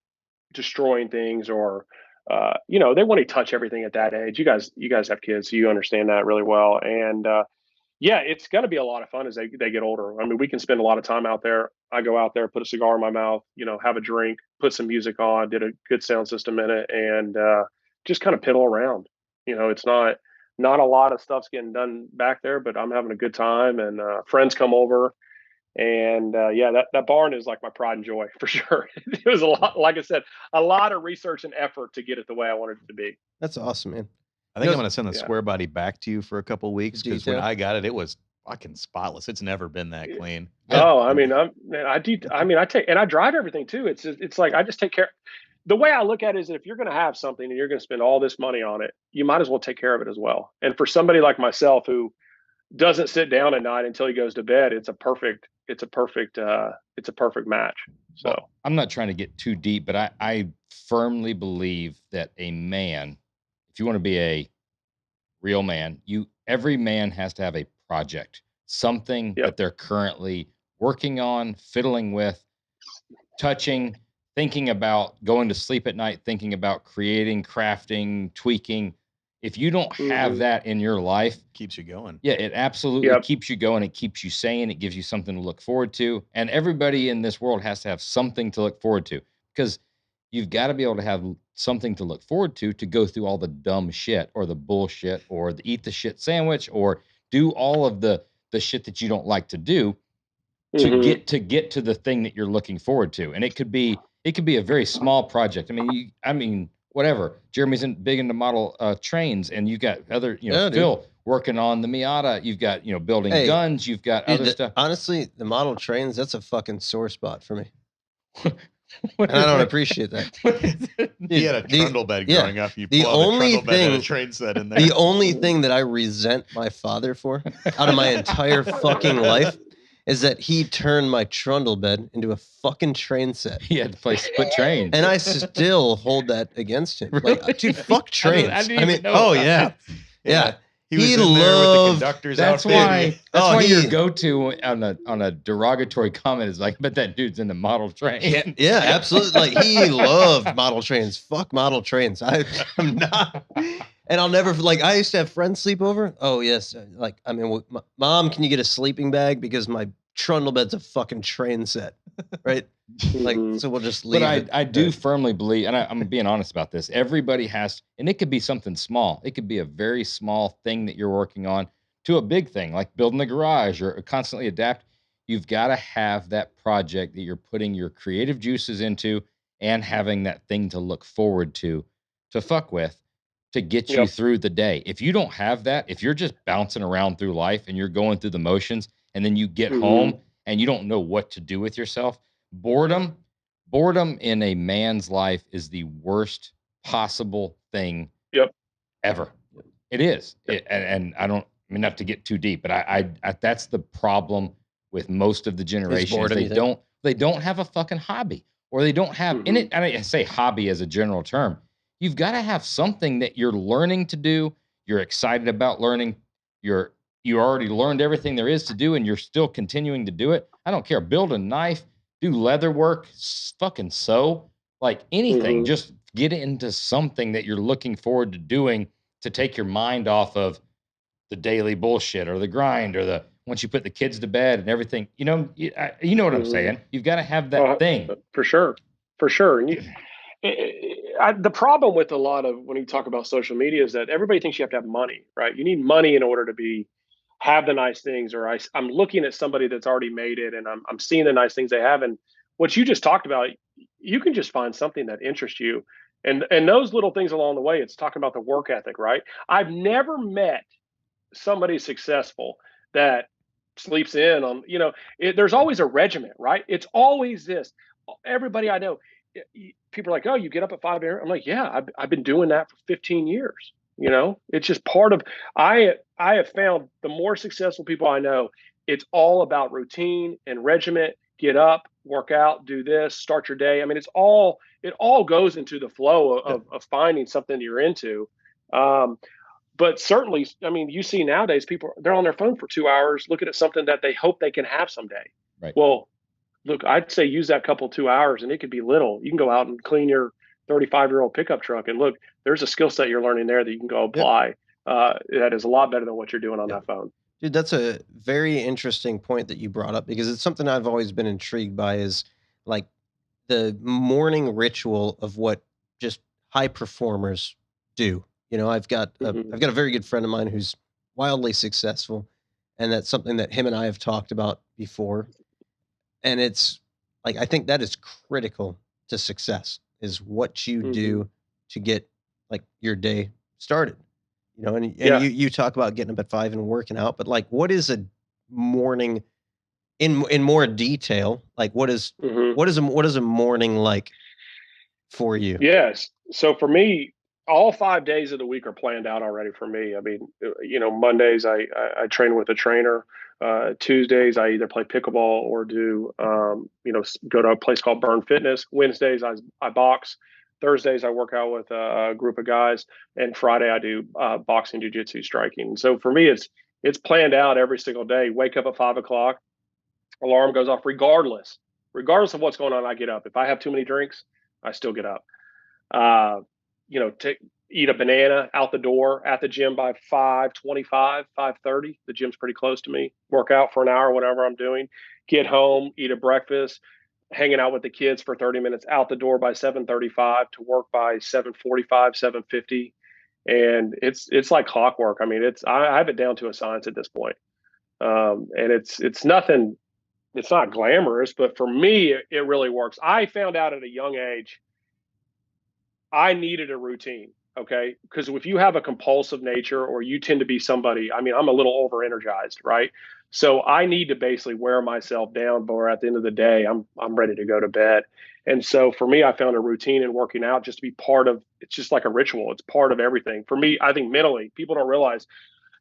destroying things or they want to touch everything at that age. You guys have kids, so you understand that really well. And yeah, it's going to be a lot of fun as they get older. I mean, we can spend a lot of time out there. I go out there, put a cigar in my mouth, have a drink, put some music on, did a good sound system in it, and just kind of piddle around. It's not a lot of stuff's getting done back there, but I'm having a good time, and friends come over. And that barn is like my pride and joy for sure. It was a lot, like I said, a lot of research and effort to get it the way I wanted it to be. That's awesome, man. I think I'm going to send the square body back to you for a couple of weeks because when I got it, it was fucking spotless. It's never been that clean. Oh, I mean, I take, and I drive everything too. It's like I just take care. The way I look at it is that if you're going to have something and you're going to spend all this money on it, you might as well take care of it as well. And for somebody like myself who doesn't sit down at night until he goes to bed, it's a perfect match. So well, I'm not trying to get too deep, but I firmly believe that a man, if you want to be a real man, every man has to have a project, something that they're currently working on, fiddling with, touching, thinking about, going to sleep at night, thinking about creating, crafting, tweaking. If you don't have that in your life, keeps you going. Yeah, it absolutely keeps you going. It keeps you sane. It gives you something to look forward to. And everybody in this world has to have something to look forward to because you've got to be able to have something to look forward to go through all the dumb shit or the bullshit or the eat the shit sandwich or do all of the shit that you don't like to do to get to the thing that you're looking forward to. And it could be a very small project. I mean, whatever. Jeremy's big into model trains, and you've got other, Phil working on the Miata. You've got, building guns. You've got other stuff. Honestly, the model trains, that's a fucking sore spot for me. And I don't appreciate that. He had a trundle bed growing up. You pull out a trundle bed and a train set in there. The only thing that I resent my father for out of my entire fucking life is that he turned my trundle bed into a fucking train set. He had to play split trains. And I still hold that against him. Really? Like, dude, fuck trains. Yeah. He was in there with the conductor's outfit. That's why your go-to on a derogatory comment is like, but that dude's in the model train. Yeah, absolutely. Like, he loved model trains. Fuck model trains. I'm not. And I'll never, I used to have friends sleep over. Oh, yes. Mom, can you get a sleeping bag? Because my trundle bed's a fucking train set, right? So we'll just leave it. But I do firmly believe, and I'm being honest about this, everybody has, and it could be something small. It could be a very small thing that you're working on to a big thing, like building a garage or constantly adapt. You've got to have that project that you're putting your creative juices into and having that thing to look forward to fuck with, to get you through the day. If you don't have that, if you're just bouncing around through life and you're going through the motions and then you get home and you don't know what to do with yourself, boredom in a man's life is the worst possible thing ever. It is. And I don't, not to get too deep, but I that's the problem with most of the generations. Boredom, they don't have a fucking hobby, or they don't have in it. And I say hobby as a general term. You've got to have something that you're learning to do. You're excited about learning. You already learned everything there is to do, and you're still continuing to do it. I don't care. Build a knife, do leather work, fucking sew, like anything. Just get into something that you're looking forward to doing to take your mind off of the daily bullshit or the grind or once you put the kids to bed and everything. You know what I'm saying? You've got to have that thing. For sure. And the problem with a lot of when you talk about social media is that everybody thinks you have to have money, right? You need money in order to have the nice things, or I'm looking at somebody that's already made it and I'm seeing the nice things they have. And what you just talked about, you can just find something that interests you. And those little things along the way, it's talking about the work ethic, right? I've never met somebody successful that sleeps in on, there's always a regiment, right? It's always this. Everybody I know, people are like, oh, you get up at 5 a.m. I'm like, yeah, I've been doing that for 15 years. It's just part of. I have found the more successful people I know, it's all about routine and regiment. Get up, work out, do this, start your day. I mean, it all goes into the flow of finding something you're into. But certainly, I mean, you see nowadays people, they're on their phone for 2 hours looking at something that they hope they can have someday. Right. Well, look, I'd say use that couple 2 hours, and it could be little. You can go out and clean your 35-year-old pickup truck, and look, there's a skill set you're learning there that you can go apply. That is a lot better than what you're doing on that phone. Dude, that's a very interesting point that you brought up, because it's something I've always been intrigued by, is like the morning ritual of what just high performers do. I've got a very good friend of mine who's wildly successful, and that's something that him and I have talked about before. And it's like, I think that is critical to success, is what you do to get like your day started. And you talk about getting up at 5 and working out, but like, what is a morning in more detail? Like, what is a morning like for you? Yes. So for me, all 5 days of the week are planned out already for me. I mean, Mondays I train with a trainer. Tuesdays I either play pickleball or do go to a place called Burn Fitness. Wednesdays I box. Thursdays I work out with a group of guys, and Friday I do boxing, jiu-jitsu, striking. So for me, it's planned out every single day. Wake up at 5 o'clock, alarm goes off. Regardless of what's going on, I get up. If I have too many drinks, I still get up. Eat a banana, out the door, at the gym by 5:25, 5:30. The gym's pretty close to me. Work out for an hour, whatever I'm doing. Get home, eat a breakfast, hanging out with the kids for 30 minutes, out the door by 7:35, to work by 7:45, 7:50. And it's like clockwork. I mean, I have it down to a science at this point. And it's nothing, it's not glamorous, but for me, it really works. I found out at a young age I needed a routine. Okay. Because if you have a compulsive nature, or you tend to be somebody, I mean, I'm a little over energized, right? So I need to basically wear myself down, but at the end of the day, I'm ready to go to bed. And so for me, I found a routine in working out just to be part of, it's just like a ritual. It's part of everything. For me, I think mentally, people don't realize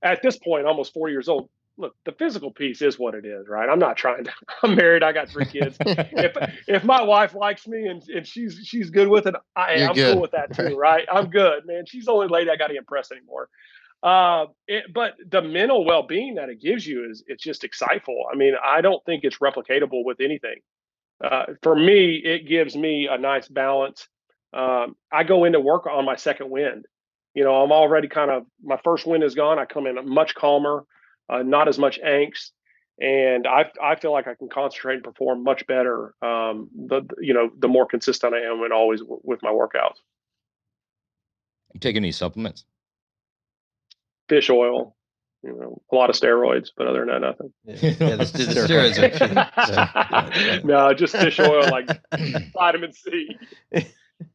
at this point, almost 40 years old, look, the physical piece is what it is, right? I'm not trying to, I'm married, I got 3 kids. If my wife likes me and she's good with it, I'm cool with that too, right? I'm good, man. She's the only lady I got to impress anymore. But the mental well-being that it gives you it's just insightful. I mean, I don't think it's replicatable with anything. For me, it gives me a nice balance. I go into work on my second wind. I'm already my first wind is gone. I come in much calmer, not as much angst, and I feel like I can concentrate and perform much better. The more consistent I am, and always with my workouts. You take any supplements? Fish oil, a lot of steroids, but other than that, nothing. Yeah, the steroids are cheap. No, just fish oil, like vitamin C.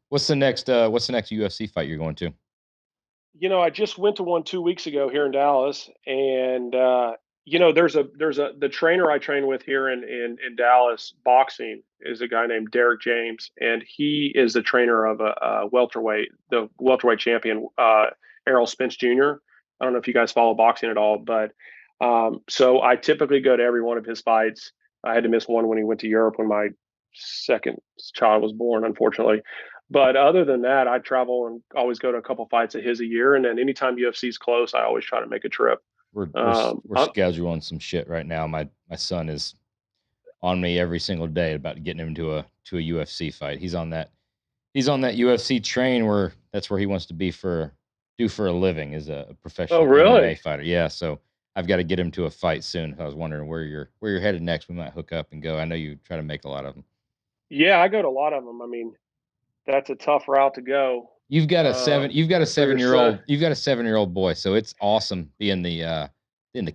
What's the next UFC fight you're going to? I just went to one 2 weeks ago here in Dallas, and there's the trainer I train with here in Dallas boxing is a guy named Derek James, and he is the trainer of the welterweight champion Errol Spence Jr. I don't know if you guys follow boxing at all, but so I typically go to every one of his fights. I had to miss one when he went to Europe when my second child was born, unfortunately. But other than that, I travel and always go to a couple fights of his a year. And then anytime UFC's close, I always try to make a trip. We're scheduling some shit right now. My son is on me every single day about getting him to a UFC fight. He's on that UFC train where that's where he wants to do for a living, is a professional MMA fighter. Yeah, so I've got to get him to a fight soon. I was wondering where you're headed next. We might hook up and go. I know you try to make a lot of them. Yeah, I go to a lot of them. I mean, that's a tough route to go. You've got a 7-year-old boy, so it's awesome being the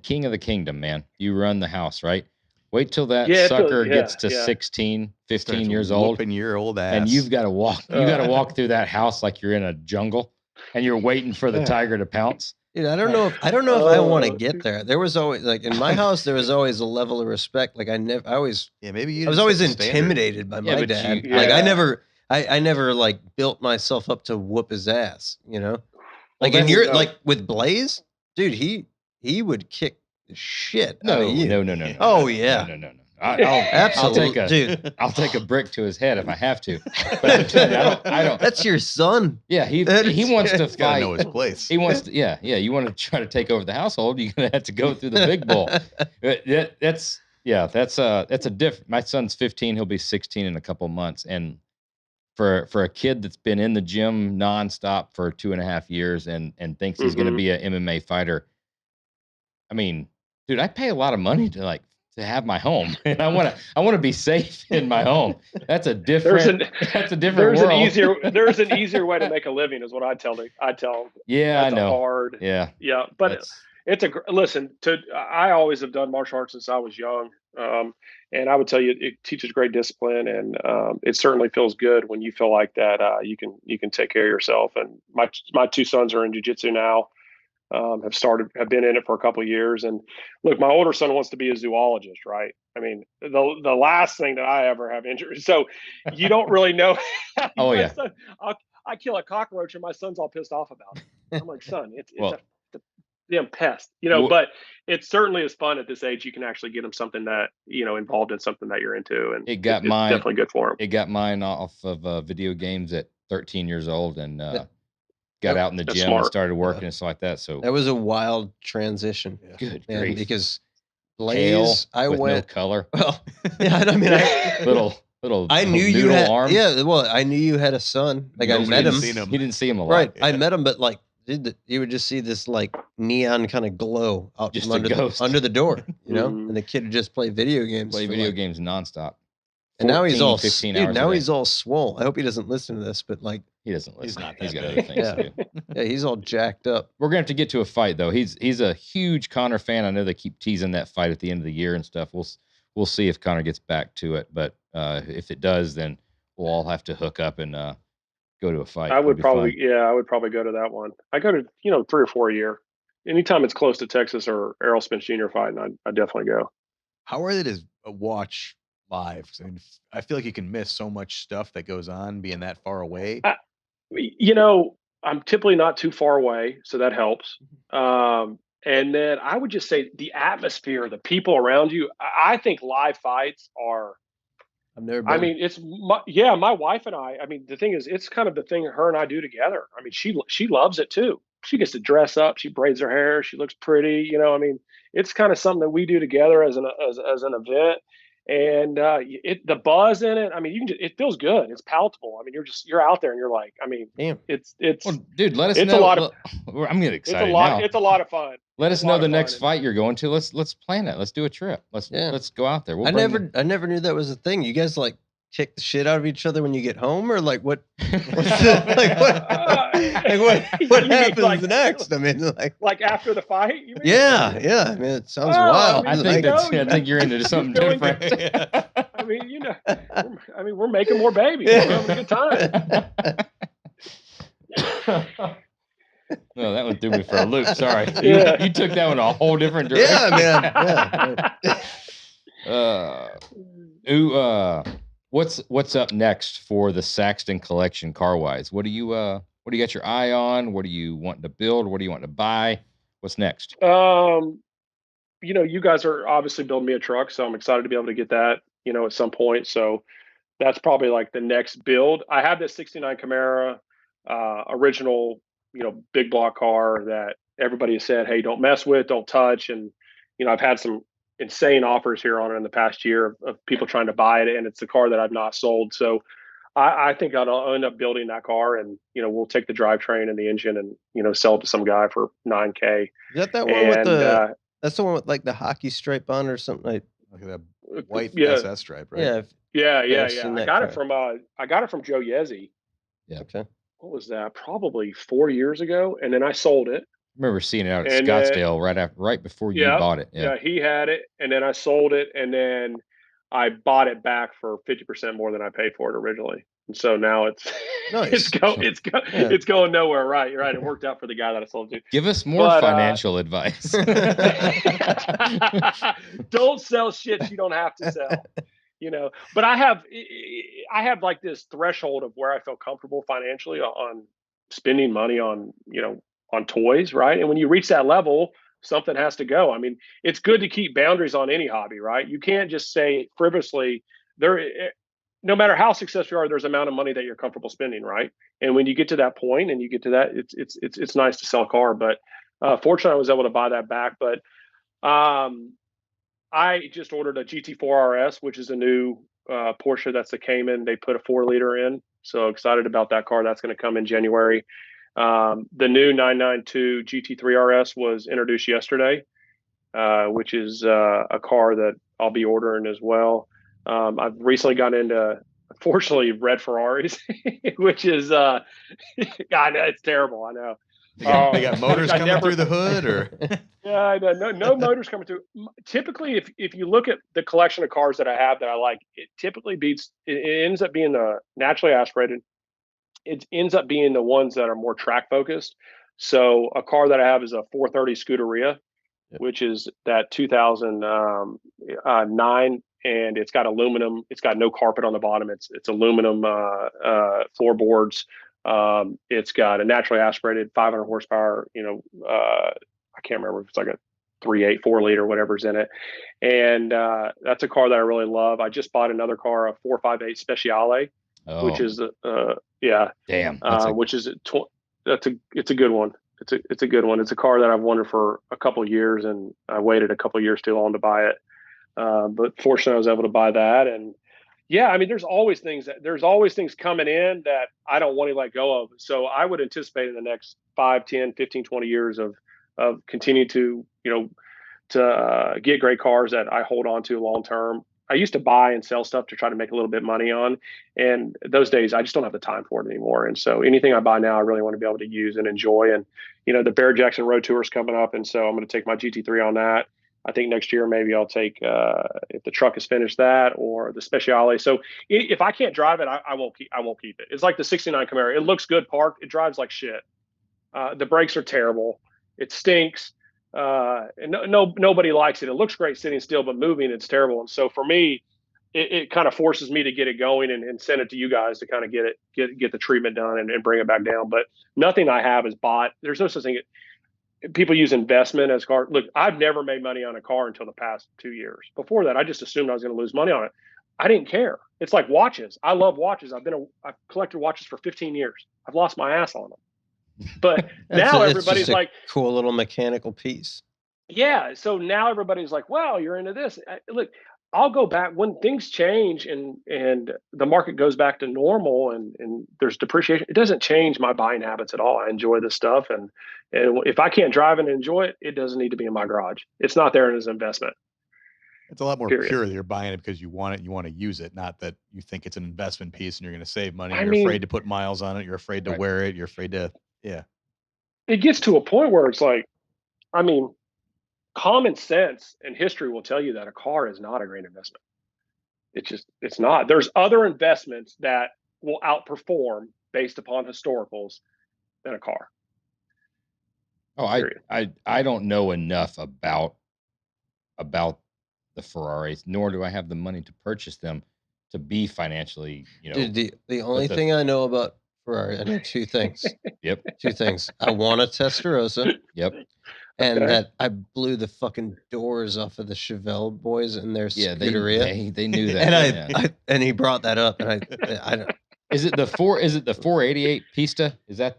king of the kingdom, man. You run the house, right? Wait till that sucker gets to 16, 15 years old, whooping your old ass, and you've got to walk. You got to walk through that house like you're in a jungle, and you're waiting for the tiger to pounce. Dude, I don't know if I want to get there. There was always, like, in my house, there was always a level of respect. Like I was always intimidated by my dad. Like I never like built myself up to whoop his ass, Like in your like with Blaze, dude, he would kick the shit out of you. No. Oh yeah. No. Absolutely, I'll take a brick to his head if I have to. But I'm telling you, I don't. That's your son. Yeah, he wants to He's gotta fight. know his place. He wants to. Yeah. You want to try to take over the household, you're gonna have to go through the big bull. That's a diff. My son's 15. He'll be 16 in a couple months, and for a kid that's been in the gym nonstop for 2.5 years and thinks he's going to be an MMA fighter. I mean, dude, I pay a lot of money to have my home, and I want to be safe in my home. That's a different world. There's an easier way to make a living, is what I tell them. Yeah, that's I know. Hard. Yeah, but listen. I always have done martial arts since I was young, and I would tell you it teaches great discipline, and it certainly feels good when you feel like that you can take care of yourself. And my two sons are in jiu-jitsu now. Have been in it for a couple of years. And look, my older son wants to be a zoologist, right? I mean, the last thing that I ever have injured. So you don't really know. Oh yeah. Son, I kill a cockroach and my son's all pissed off about it. I'm like, son, it's a damn pest, but it certainly is fun at this age. You can actually get him something that, involved in something that you're into. And it's definitely good for him. It got mine off of video games at 13 years old, and got out in the gym and started working and stuff like that. So that was a wild transition. Yeah. Good grief. Because Blaze, I went no color. Well, yeah, I mean, little. I knew you had arm. Yeah, well, I knew you had a son. Like I met him. He didn't see him a lot. Right, yeah. I met him, but you would just see this neon kind of glow out just from under the door, and the kid would just play video games. Games nonstop. And now he's all 15 hours. Now he's all swole. I hope he doesn't listen to this, but he doesn't listen. He's got big. other things to do. Yeah, he's all jacked up. We're gonna have to get to a fight though. He's a huge Connor fan. I know they keep teasing that fight at the end of the year and stuff. We'll see if Connor gets back to it. But if it does, then we'll all have to hook up and go to a fight. I would probably go to that one. I go to 3 or 4 a year. Anytime it's close to Texas or Errol Spence Jr. fighting, I definitely go. How worth it is a watch live? I mean, I feel like you can miss so much stuff that goes on being that far away. I'm typically not too far away, so that helps. And then I would just say the atmosphere, the people around you. I think live fights are. I've never been. I mean, my wife and I. I mean, the thing is, it's kind of the thing her and I do together. I mean, she loves it too. She gets to dress up. She braids her hair. She looks pretty. I mean, it's kind of something that we do together as an event. And the buzz in it, I mean, it feels good. It's palatable. I mean, you're out there and you're like, I mean, damn. It's well, dude, let us know. It's a lot of. I'm getting excited It's a lot of fun. Let us know the next fight you're going to. Let's plan it. Let's do a trip. Let's go out there. I never knew that was a thing. You guys kick the shit out of each other when you get home, or what? What happens next? I mean, after the fight. You mean? Yeah. I mean, it sounds wild. I think you're into something different. I mean, we're making more babies. We're having a good time. No, that one threw me for a loop. Sorry. You took that one a whole different direction. Yeah, man. What's up next for the Saxton collection car wise? What do you got your eye on? What do you want to build? What do you want to buy? What's next? You guys are obviously building me a truck, so I'm excited to be able to get that, at some point. So that's probably the next build. I have this 69 Camaro, original, big block car that everybody has said, hey, don't mess with, don't touch. And, I've had some insane offers here on it in the past year of people trying to buy it. And it's the car that I've not sold. So I think I'll end up building that car, and, we'll take the drivetrain and the engine and, sell it to some guy for $9,000. Is that one with that's the one with the hockey stripe on or something like that white SS stripe, right? Yeah. I got it from Joe Yezzi. Yeah. Okay. What was that? Probably 4 years ago. And then I sold it. I remember seeing it out at Scottsdale right before you bought it. Yeah, he had it, and then I sold it, and then I bought it back for 50% more than I paid for it originally. And so now it's nice. it's going nowhere. Right. It worked out for the guy that I sold it to. Give us more financial advice. Don't sell shit you don't have to sell. But I have this threshold of where I feel comfortable financially on spending money on on toys, right? And when you reach that level, something has to go. I mean, it's good to keep boundaries on any hobby, right? You can't just say frivolously no matter how successful you are, there's an amount of money that you're comfortable spending, right? And when you get to that point and you get to that, it's nice to sell a car. But fortunately, I was able to buy that back. But I just ordered a GT4 RS, which is a new Porsche. That's the Cayman. They put a 4-liter in. So excited about that car. That's going to come in January. The new 992 GT3 RS was introduced yesterday, which is a car that I'll be ordering as well. I've recently gotten into, unfortunately, red Ferraris, which is, I know it's terrible. I know. They got motors coming through the hood, or yeah, no motors coming through. Typically, if you look at the collection of cars that I have that I like, it typically it ends up being the naturally aspirated. It ends up being the ones that are more track focused. So a car that I have is a 430 Scuderia, which is that 2009, and it's got aluminum. It's got no carpet on the bottom. It's aluminum floorboards. It's got a naturally aspirated 500 horsepower. I can't remember if it's like a 3.8, 4-liter, whatever's in it. And that's a car that I really love. I just bought another car, a 458 Speciale, which is damn, which is it's a good one. It's a good one. It's a car that I've wanted for a couple of years, and I waited a couple of years too long to buy it. But fortunately, I was able to buy that. And yeah, I mean, there's always things coming in that I don't want to let go of. So I would anticipate in the next 5, 10, 15, 20 years of continue to, to get great cars that I hold on to long term. I used to buy and sell stuff to try to make a little bit of money on. And those days, I just don't have the time for it anymore. And so anything I buy now, I really want to be able to use and enjoy. And, the Barrett Jackson Road Tour is coming up. And so I'm going to take my GT3 on that. I think next year, maybe I'll take, if the truck has finished that, or the Speciale. So if I can't drive it, I won't keep it. It's like the 69 Camaro. It looks good parked. It drives like shit. The brakes are terrible. It stinks. And nobody likes it. It looks great sitting still, but moving, it's terrible. And so for me, it kind of forces me to get it going and send it to you guys to kind of get the treatment done and bring it back down. But nothing I have is bought. There's no such thing. People use investment as car. Look, I've never made money on a car until the past 2 years. Before that, I just assumed I was going to lose money on it. I didn't care. It's like watches. I love watches. I've collected watches for 15 years. I've lost my ass on them. But now everybody's like, cool little mechanical piece. Yeah. So now everybody's like, well, you're into this. Look, I'll go back when things change and the market goes back to normal and there's depreciation. It doesn't change my buying habits at all. I enjoy this stuff. And if I can't drive and enjoy it, it doesn't need to be in my garage. It's not there as an investment. It's a lot more pure that you're buying it because you want it, you want to use it, not that you think it's an investment piece and you're going to save money. You're afraid to put miles on it. You're afraid to wear it. You're afraid to, It gets to a point where it's like, common sense and history will tell you that a car is not a great investment. It's not. There's other investments that will outperform based upon historicals than a car. Oh, I don't know enough about the Ferraris, nor do I have the money to purchase them to be financially, The only thing I know about Ferrari, I know two things. Yep. Two things. I want a Testarossa. Yep. And that I blew the fucking doors off of the Chevelle boys in their Scuderia. They knew that. And he brought that up, and I don't. Is it the 488 Pista? Is that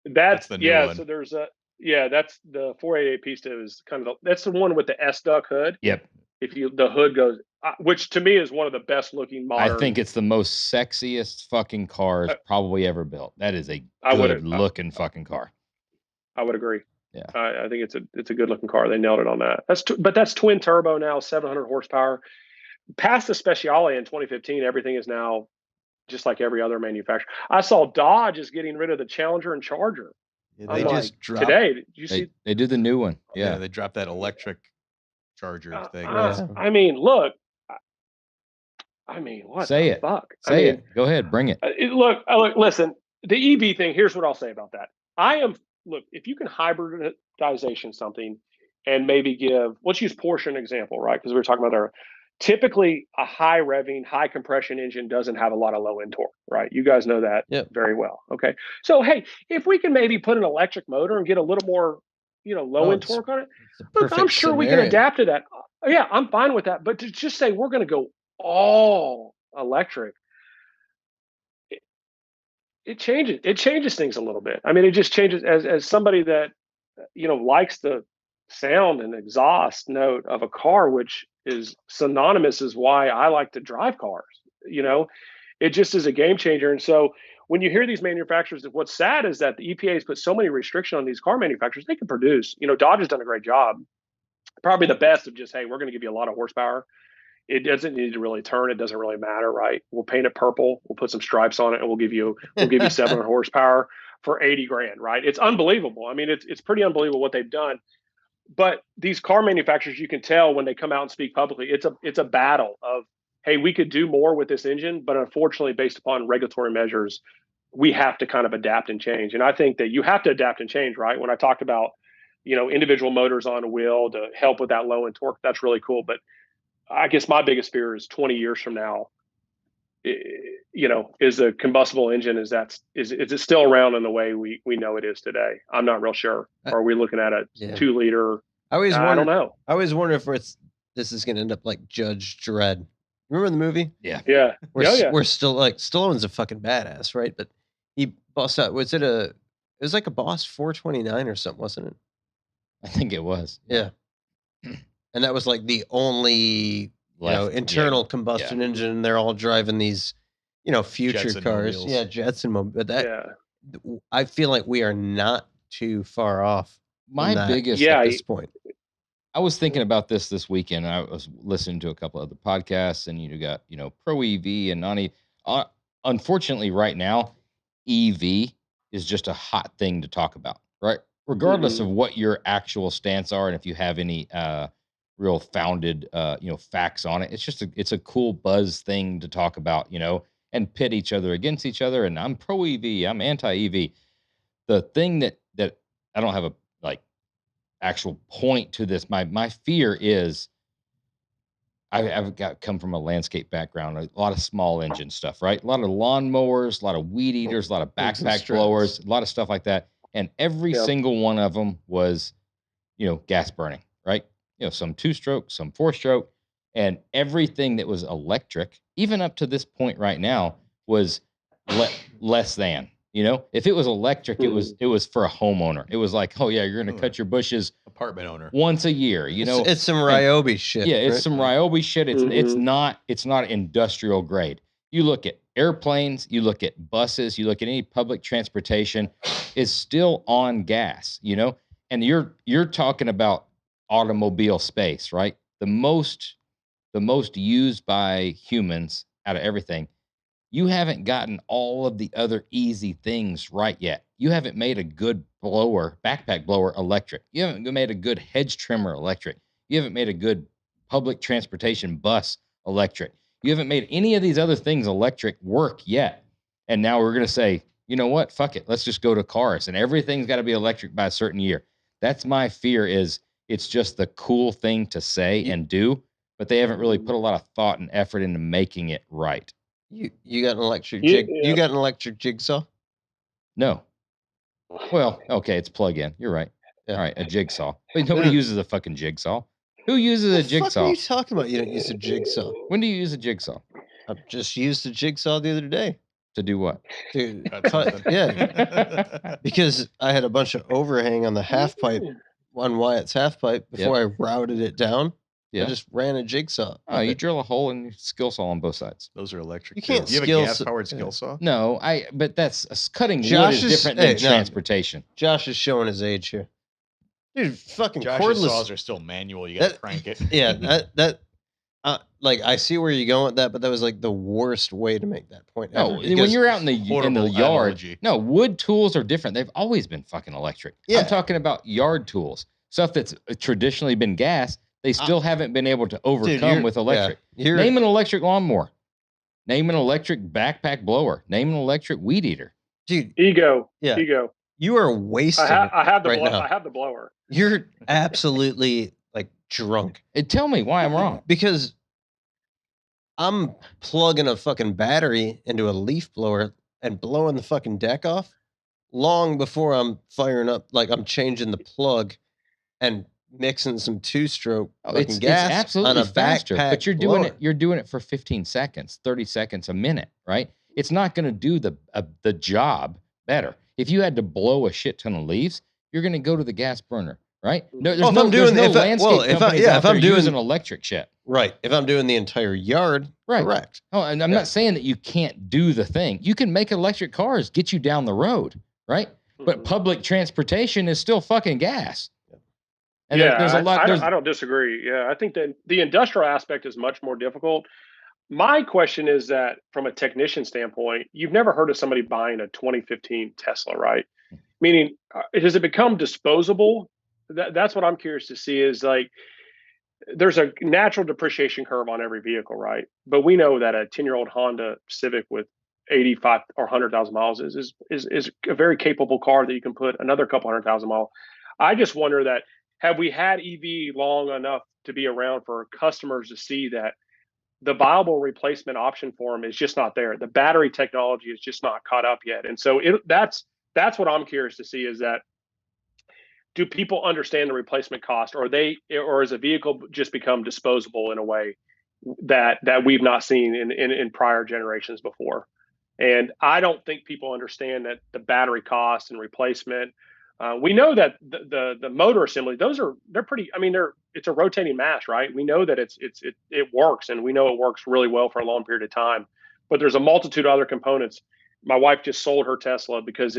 That's the new one. So there's that's the 488 Pista is kind of that's the one with the S duck hood. Yep. The hood goes, which to me is one of the best looking modern. I think it's the most sexiest fucking cars probably ever built. That is a good looking fucking car. I would agree. Yeah, I think it's a good looking car. They nailed it on that. But that's twin turbo now, 700 horsepower. Past the Speciale in 2015, everything is now just like every other manufacturer. I saw Dodge is getting rid of the Challenger and Charger. Yeah, they just dropped today. Did you see? They do the new one. Yeah, they dropped that electric Charger thing. Look. What Say the it. fuck? Say it. Go ahead, bring it. Look. Listen. The EV thing. Here's what I'll say about that. Look, if you can hybridization something and maybe let's use Porsche an example, right? Because we were talking about typically a high revving, high compression engine doesn't have a lot of low end torque, right? You guys know that very well. Okay. So, hey, if we can maybe put an electric motor and get a little more, low end torque on it, look, I'm sure we can adapt to that. Yeah, I'm fine with that. But to just say we're going to go all electric, it changes things a little bit. I mean, it just changes as somebody that, likes the sound and exhaust note of a car, which is synonymous is why I like to drive cars. It just is a game changer. And so when you hear these manufacturers, what's sad is that the EPA has put so many restrictions on these car manufacturers. They can produce, Dodge has done a great job, probably the best of just, hey, we're going to give you a lot of horsepower. It doesn't need to really turn. It doesn't really matter, right? We'll paint it purple. We'll put some stripes on it, and we'll give you 700 horsepower for 80 grand, right? It's unbelievable. I mean, it's pretty unbelievable what they've done. But these car manufacturers, you can tell when they come out and speak publicly, it's a battle of, hey, we could do more with this engine, but unfortunately, based upon regulatory measures, we have to kind of adapt and change. And I think that you have to adapt and change, right? When I talked about, individual motors on a wheel to help with that low end torque, that's really cool. But I guess my biggest fear is 20 years from now, is a combustible engine, is it still around in the way we know it is today? I'm not real sure. Or are we looking at a 2 liter? I don't know. I always wonder if this is going to end up like Judge Dredd. Remember the movie? Yeah. Yeah. We're still like, Stallone's a fucking badass, right? But he bossed out. It was like a Boss 429 or something, wasn't it? I think it was. Yeah. And that was like the only internal combustion engine. They're all driving these, future Jetson cars. mobiles. Yeah, Jetson mobile. But I feel like we are not too far off. My biggest at this point. I was thinking about this weekend. I was listening to a couple other podcasts, and you got Pro EV and non-EV. Unfortunately, right now, EV is just a hot thing to talk about, right? Regardless of what your actual stance are, and if you have any real founded facts on it, it's a cool buzz thing to talk about, and pit each other against each other. And I'm pro EV, I'm anti EV. The thing that I don't have a actual point to this. My fear is I've come from a landscape background, a lot of small engine stuff, right? A lot of lawnmowers, a lot of weed eaters, a lot of backpack blowers, a lot of stuff like that. And every single one of them was, gas burning, right? Some 2-stroke, some 4-stroke, and everything that was electric, even up to this point right now, was less than. If it was electric, it was for a homeowner. It was like, oh yeah, you're going to cut your bushes, apartment owner, once a year. It's some Ryobi shit. Yeah, it's some Ryobi shit. It's not industrial grade. You look at airplanes, you look at buses, you look at any public transportation, is still on gas. And you're talking about automobile space, right? The most used by humans out of everything. You haven't gotten all of the other easy things right yet. You haven't made a good backpack blower electric. You haven't made a good hedge trimmer electric. You haven't made a good public transportation bus electric. You haven't made any of these other things electric work yet. And now we're going to say, you know what? Fuck it. Let's just go to cars, and everything's got to be electric by a certain year. That's my fear, is it's just the cool thing to say and do, but they haven't really put a lot of thought and effort into making it right. You got an electric jig? You got an electric jigsaw? No. Well, okay, it's plug-in. You're right. Yeah. All right, a jigsaw. But nobody uses a fucking jigsaw. Who uses a jigsaw? What are you talking about? You don't use a jigsaw. When do you use a jigsaw? I just used a jigsaw the other day. To do what? To cut, yeah. Because I had a bunch of overhang on the half pipe, on Wyatt's half pipe, before I routed it down. Yeah. I just ran a jigsaw. Oh, you drill a hole and you skill saw on both sides. Those are electric. You can't. Do you have a gas-powered skill saw? No, but that's cutting wood is different than transportation. Josh is showing his age here. Dude, fucking Josh's saws are still manual. You got to crank it. Yeah, like I see where you're going with that, but that was like the worst way to make that point. No, when you're out in the yard, analogy. No, wood tools are different. They've always been fucking electric. Yeah. I'm talking about yard tools, stuff that's traditionally been gas. They still haven't been able to overcome with electric. Yeah, name an electric lawnmower. Name an electric backpack blower. Name an electric weed eater. Dude. Ego. You are wasting I have the now. I have the blower. You're absolutely like drunk. Tell me why I'm wrong. Because I'm plugging a fucking battery into a leaf blower and blowing the fucking deck off long before I'm firing up, like I'm changing the plug and mixing some 2-stroke fucking gas it's absolutely on a faster, backpack but you're blower. doing it for 15 seconds, 30 seconds a minute, right? It's not going to do the job better. If you had to blow a shit ton of leaves, you're going to go to the gas burner, right? No, there's there's no landscape companies out there using electric shit. Right. If I'm doing the entire yard, right. Correct. Oh, and I'm not saying that you can't do the thing. You can make electric cars get you down the road, right? But public transportation is still fucking gas. And there's a lot. I don't disagree. Yeah, I think that the industrial aspect is much more difficult. My question is that from a technician standpoint, you've never heard of somebody buying a 2015 Tesla, right? Meaning, has it become disposable? That's what I'm curious to see is like, there's a natural depreciation curve on every vehicle, right? But we know that a 10-year-old Honda Civic with 85 or 100,000 miles is a very capable car that you can put another couple 100,000 miles. I just wonder that, have we had EV long enough to be around for customers to see that the viable replacement option for them is just not there? The battery technology is just not caught up yet. And so that's what I'm curious to see is that, do people understand the replacement cost, or is a vehicle just become disposable in a way that we've not seen in prior generations before? And I don't think people understand that the battery cost and replacement. We know that the motor assembly, they're pretty. I mean, it's a rotating mass, right? We know that it works, and we know it works really well for a long period of time. But there's a multitude of other components. My wife just sold her Tesla because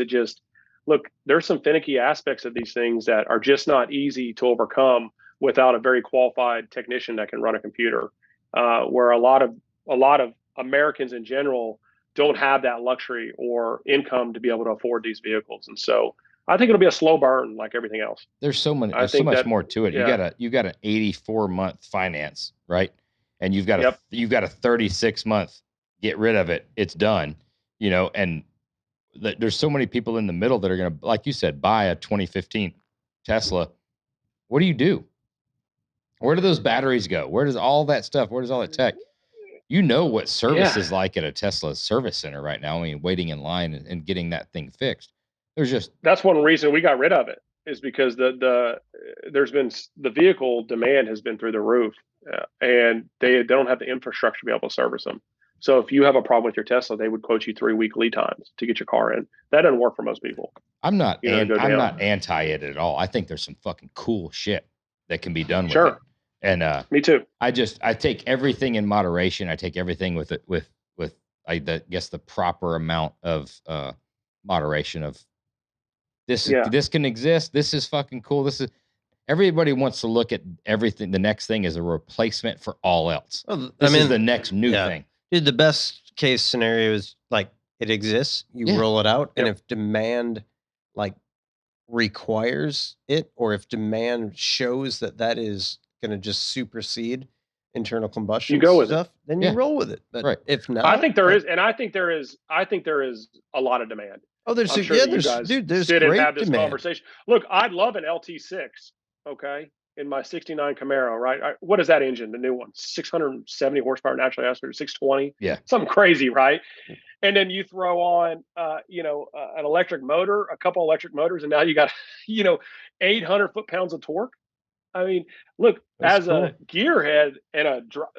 look, there's some finicky aspects of these things that are just not easy to overcome without a very qualified technician that can run a computer. Where a lot of Americans in general don't have that luxury or income to be able to afford these vehicles. And so I think it'll be a slow burn like everything else. There's so much more to it. Yeah. You got an 84-month finance, right? And you've got a 36-month get rid of it. It's done, and there's so many people in the middle that are going to, like you said, buy a 2015 Tesla. What do you do? Where do those batteries go? Where does all that stuff, where does all that tech? You know what service is like at a Tesla service center right now. I mean, waiting in line and getting that thing fixed. That's one reason we got rid of it, is because the vehicle demand has been through the roof, and they don't have the infrastructure to be able to service them. So if you have a problem with your Tesla, they would quote you 3-week lead times to get your car in. That doesn't work for most people. I'm not anti it at all. I think there's some fucking cool shit that can be done with it. And me too. I take everything in moderation. I take everything with I guess the proper amount of moderation of this. Yeah. This can exist. This is fucking cool. Everybody wants to look at everything. The next thing is a replacement for all else. Well, this is the next new thing. Dude, the best case scenario is like it exists, you roll it out, and if demand like requires it, or if demand shows that is going to just supersede internal combustion stuff, then you roll with it. But if not, I think there is a lot of demand. Oh, there's great demand. Conversation. Look, I'd love an LT6, okay, in my 69 Camaro, right? What is that engine, the new one? 670 horsepower naturally aspirated, 620? Yeah. Something crazy, right? And then you throw on, an electric motor, a couple electric motors, and now you got, 800 foot-pounds of torque. I mean, look, that's cool. A gearhead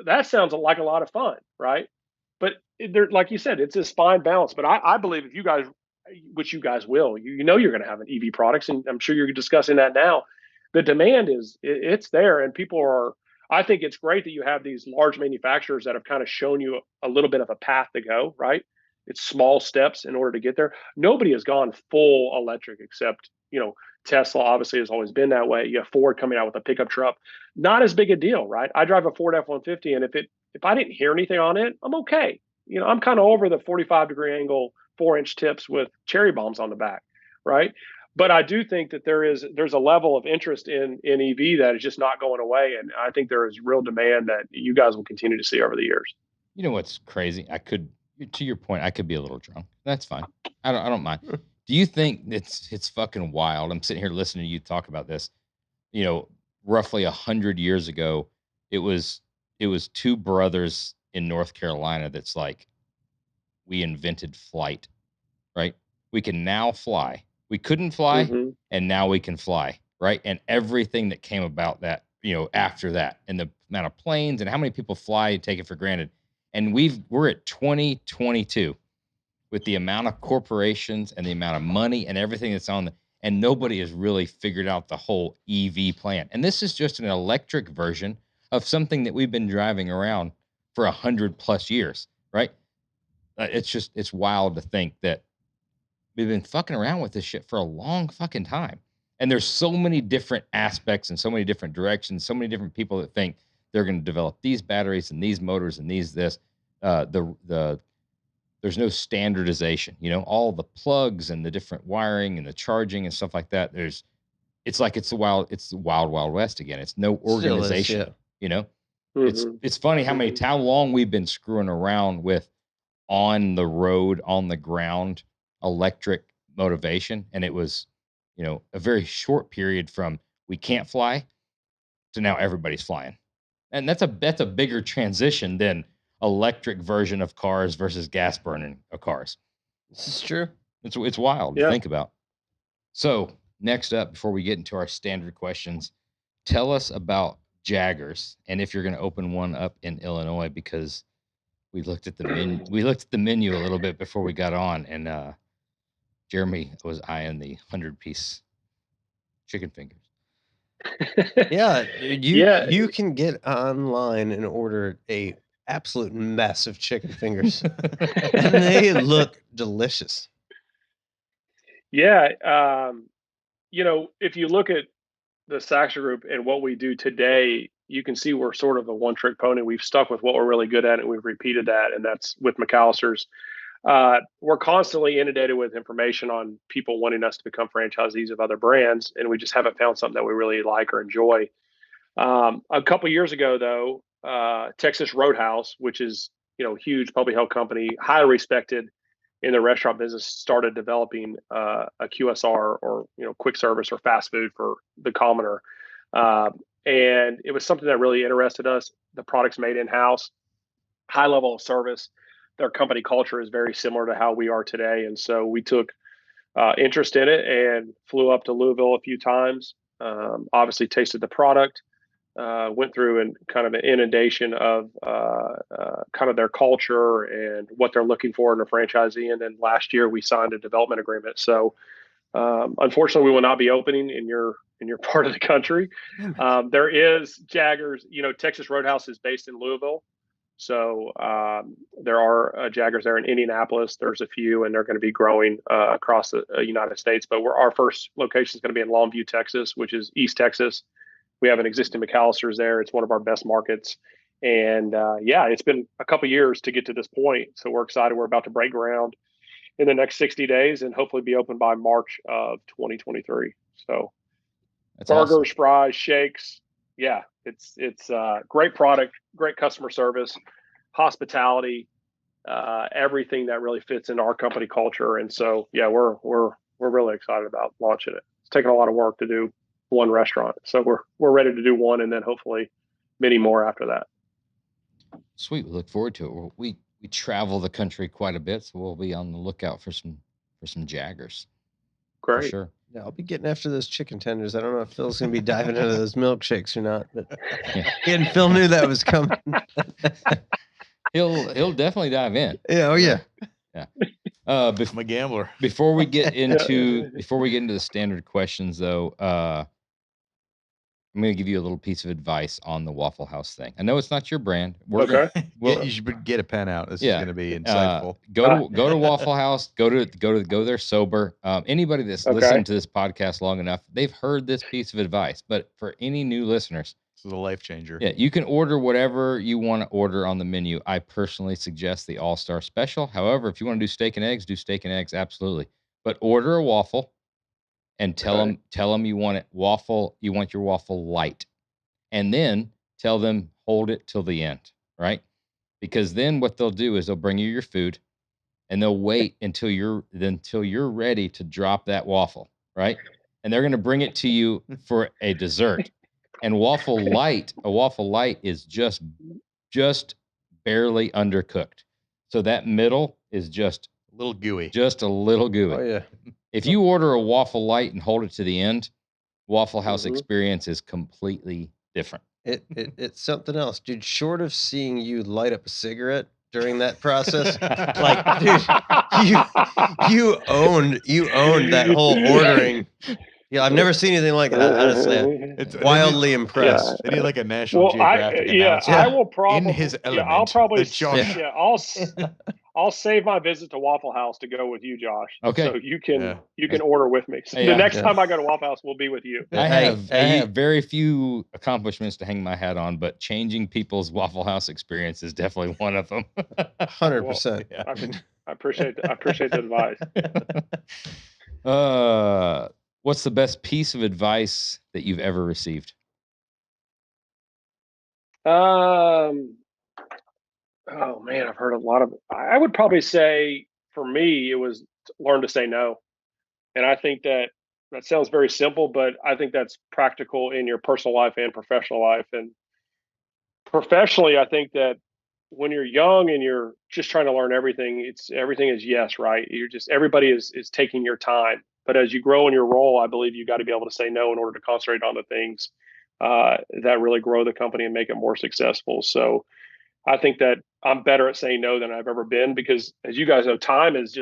that sounds like a lot of fun, right? But like you said, it's this fine balance. But I believe if you guys, which you guys will, you're going to have an EV products, and I'm sure you're discussing that now. The demand it's there, and people are. I think it's great that you have these large manufacturers that have kind of shown you a little bit of a path to go. Right, it's small steps in order to get there. Nobody has gone full electric except Tesla. Obviously has always been that way. You have Ford coming out with a pickup truck, not as big a deal, right? I drive a Ford F-150, and if I didn't hear anything on it, I'm okay. I'm kind of over the 45-degree angle 4-inch tips with cherry bombs on the back, right? But I do think that there's a level of interest in EV that is just not going away, and I think there is real demand that you guys will continue to see over the years. You know what's crazy? To your point, I could be a little drunk. That's fine. I don't mind. Do you think it's fucking wild? I'm sitting here listening to you talk about this. Roughly 100 years ago, it was two brothers in North Carolina that's like, we invented flight, right? We can now fly. We couldn't fly, and now we can fly, right? And everything that came about that, after that, and the amount of planes and how many people fly and take it for granted. And we're at 2022 with the amount of corporations and the amount of money and everything that's on and nobody has really figured out the whole EV plan. And this is just an electric version of something that we've been driving around for 100+ years, right? It's wild to think that we've been fucking around with this shit for a long fucking time. And there's so many different aspects and so many different directions, so many different people that think they're going to develop these batteries and these motors and there's no standardization, all the plugs and the different wiring and the charging and stuff like that. It's the wild west again. It's no organization, It's funny how long we've been screwing around with on the road, on the ground, electric motivation. And it was, a very short period from we can't fly to now everybody's flying. And that's a bigger transition than electric version of cars versus gas burning of cars. This is true. It's wild to think about. So next up, before we get into our standard questions, tell us about Jaggers and if you're going to open one up in Illinois, because we looked at the menu a little bit before we got on, and Jeremy was eyeing the 100-piece chicken fingers. You can get online and order a absolute mess of chicken fingers, and they look delicious. Yeah, if you look at the Saxton Group and what we do today, you can see we're sort of a one-trick pony. We've stuck with what we're really good at, and we've repeated that, and that's with McAllister's. We're constantly inundated with information on people wanting us to become franchisees of other brands, and we just haven't found something that we really like or enjoy. A couple years ago, though, Texas Roadhouse, which is huge publicly held company, highly respected in the restaurant business, started developing a QSR or quick service or fast food for the commoner, and it was something that really interested us. The product's made in house, high level of service. Their company culture is very similar to how we are today, and so we took interest in it and flew up to Louisville a few times. Obviously, tasted the product. Went through and kind of an inundation of kind of their culture and what they're looking for in a franchisee. And then last year we signed a development agreement. So unfortunately, we will not be opening in your part of the country. There is Jaggers. Texas Roadhouse is based in Louisville. So there are Jaggers there in Indianapolis. There's a few, and they're going to be growing across the United States. But our first location is going to be in Longview, Texas, which is East Texas. We have an existing McAllister's there. It's one of our best markets. And it's been a couple years to get to this point. So we're excited. We're about to break ground in the next 60 days and hopefully be open by March of 2023. So that's burgers, awesome. Fries, shakes. Yeah, it's great product, great customer service, hospitality, everything that really fits into our company culture. And so, we're really excited about launching it. It's taken a lot of work to do one restaurant, so we're ready to do one, and then hopefully many more after that. Sweet. We look forward to it. We travel the country quite a bit, so we'll be on the lookout for some Jaggers. Great. For sure. Yeah, I'll be getting after those chicken tenders. I don't know if Phil's gonna be diving into those milkshakes or not, but again, Phil knew that was coming. He'll definitely dive in. Yeah. Oh yeah. Yeah. I'm a gambler. Before we get into the standard questions, though, I'm going to give you a little piece of advice on the Waffle House thing. I know it's not your brand. You should get a pen out. This is going to be insightful. Go to Waffle House. Go there sober. Anybody that's listened to this podcast long enough, they've heard this piece of advice. But for any new listeners, this is a life changer. Yeah, you can order whatever you want to order on the menu. I personally suggest the All-Star Special. However, if you want to do steak and eggs, do steak and eggs, absolutely. But order a waffle. And tell them you want it waffle. You want your waffle light, and then tell them hold it till the end, right? Because then what they'll do is they'll bring you your food, and they'll wait until you're ready to drop that waffle, right? And they're going to bring it to you for a dessert. And a waffle light is just barely undercooked. So that middle is just A little gooey. just a little gooey. Oh yeah. If you order a waffle light and hold it to the end, Waffle House Mhm. experience is completely different. It's something else, dude. Short of seeing you light up a cigarette during that process, like, dude, you owned that whole ordering. Yeah, I've never seen anything like it. Honestly, It's wildly impressed. They need like a National Well, Geographic announcer I will probably in his element. I'll probably that Josh- I'll save my visit to Waffle House to go with you, Josh. Okay. So you can Yeah. order with me. So Yeah. the next Yeah. time I go to Waffle House, we'll be with you. I Hey, have hey, you- very few accomplishments to hang my hat on, but changing people's Waffle House experience is definitely one of them. 100%. Yeah. I appreciate the advice. What's the best piece of advice that you've ever received? Oh man, I've heard a lot of. I would probably say for me, it was learn to say no, and I think that sounds very simple, but I think that's practical in your personal life and professional life. And professionally, I think that when you're young and you're just trying to learn everything, everything is yes, right? Everybody is taking your time. But as you grow in your role, I believe you got to be able to say no in order to concentrate on the things that really grow the company and make it more successful. So I think that I'm better at saying no than I've ever been because, as you guys know, time is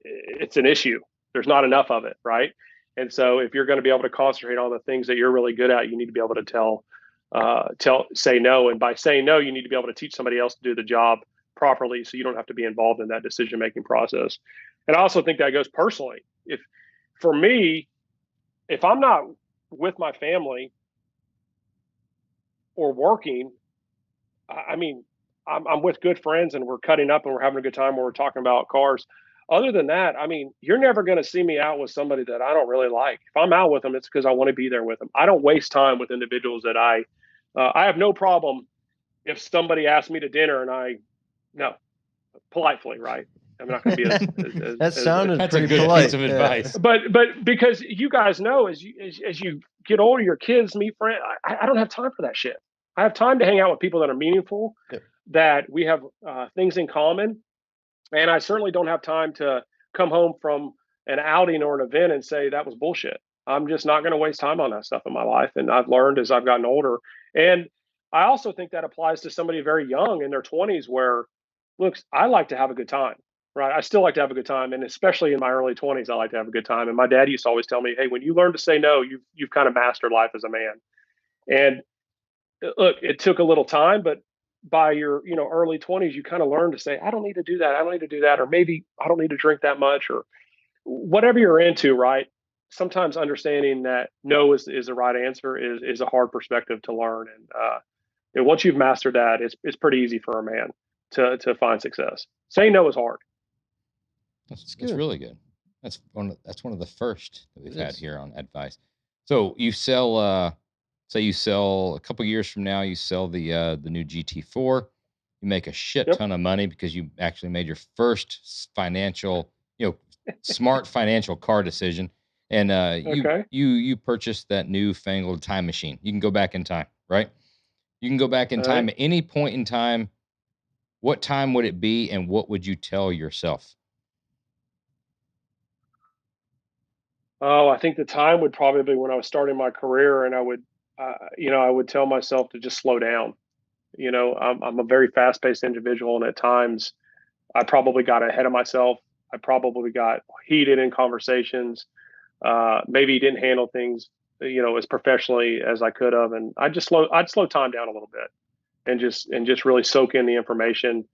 it's an issue. There's not enough of it, right? And so if you're going to be able to concentrate on the things that you're really good at, you need to be able to say no. And by saying no, you need to be able to teach somebody else to do the job properly so you don't have to be involved in that decision-making process. And I also think that goes personally. For me, if I'm not with my family or working, I mean, I'm with good friends and we're cutting up and we're having a good time when we're talking about cars. Other than that, I mean, you're never going to see me out with somebody that I don't really like. If I'm out with them, it's because I want to be there with them. I don't waste time with individuals that I have no problem if somebody asks me to dinner and no, politely, right? I'm not going to be that sounded That's a pretty good polite. piece of advice. But because you guys know, as you get older, your kids meet friends. I don't have time for that shit. I have time to hang out with people that are meaningful, that we have things in common, and I certainly don't have time to come home from an outing or an event and say that was bullshit. I'm just not going to waste time on that stuff in my life, and I've learned as I've gotten older. And I also think that applies to somebody very young in their 20s, where, look, I like to have a good time. Right. I still like to have a good time. And especially in my early 20s, I like to have a good time. And my dad used to always tell me, hey, when you learn to say no, you've kind of mastered life as a man. And look, it took a little time, but by your early 20s, you kind of learn to say, I don't need to do that. I don't need to do that. Or maybe I don't need to drink that much or whatever you're into. Right. Sometimes understanding that no is the right answer is a hard perspective to learn. And once you've mastered that, it's pretty easy for a man to find success. Saying no is hard. That's really good. That's one of the first that we've had here on advice. So you sell, say you sell a couple years from now, you sell the new GT4. You make a shit ton of money because you actually made your first financial, smart financial car decision, and you purchased that newfangled time machine. You can go back in time, right? You can go back in time at any point in time. What time would it be, and what would you tell yourself? Oh, I think the time would probably be when I was starting my career, and I would tell myself to just slow down. I'm a very fast-paced individual, and at times I probably got ahead of myself. I probably got heated in conversations. Maybe didn't handle things, as professionally as I could have, and I'd slow time down a little bit, and just really soak in the information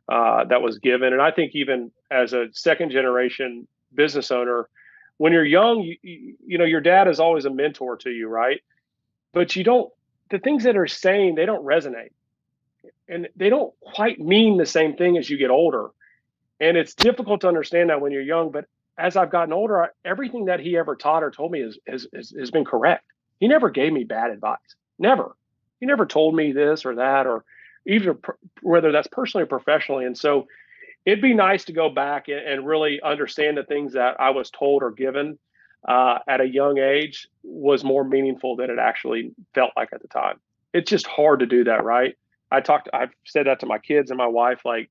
that was given. And I think even as a second generation business owner, when you're young, your dad is always a mentor to you, right? But the things that are saying, they don't resonate, and they don't quite mean the same thing as you get older. And it's difficult to understand that when you're young. But as I've gotten older, everything that he ever taught or told me has been correct. He never gave me bad advice. Never. He never told me this or that, or even whether that's personally or professionally. And so it'd be nice to go back and really understand the things that I was told or given at a young age was more meaningful than it actually felt like at the time. It's just hard to do that, right? I've said that to my kids and my wife, like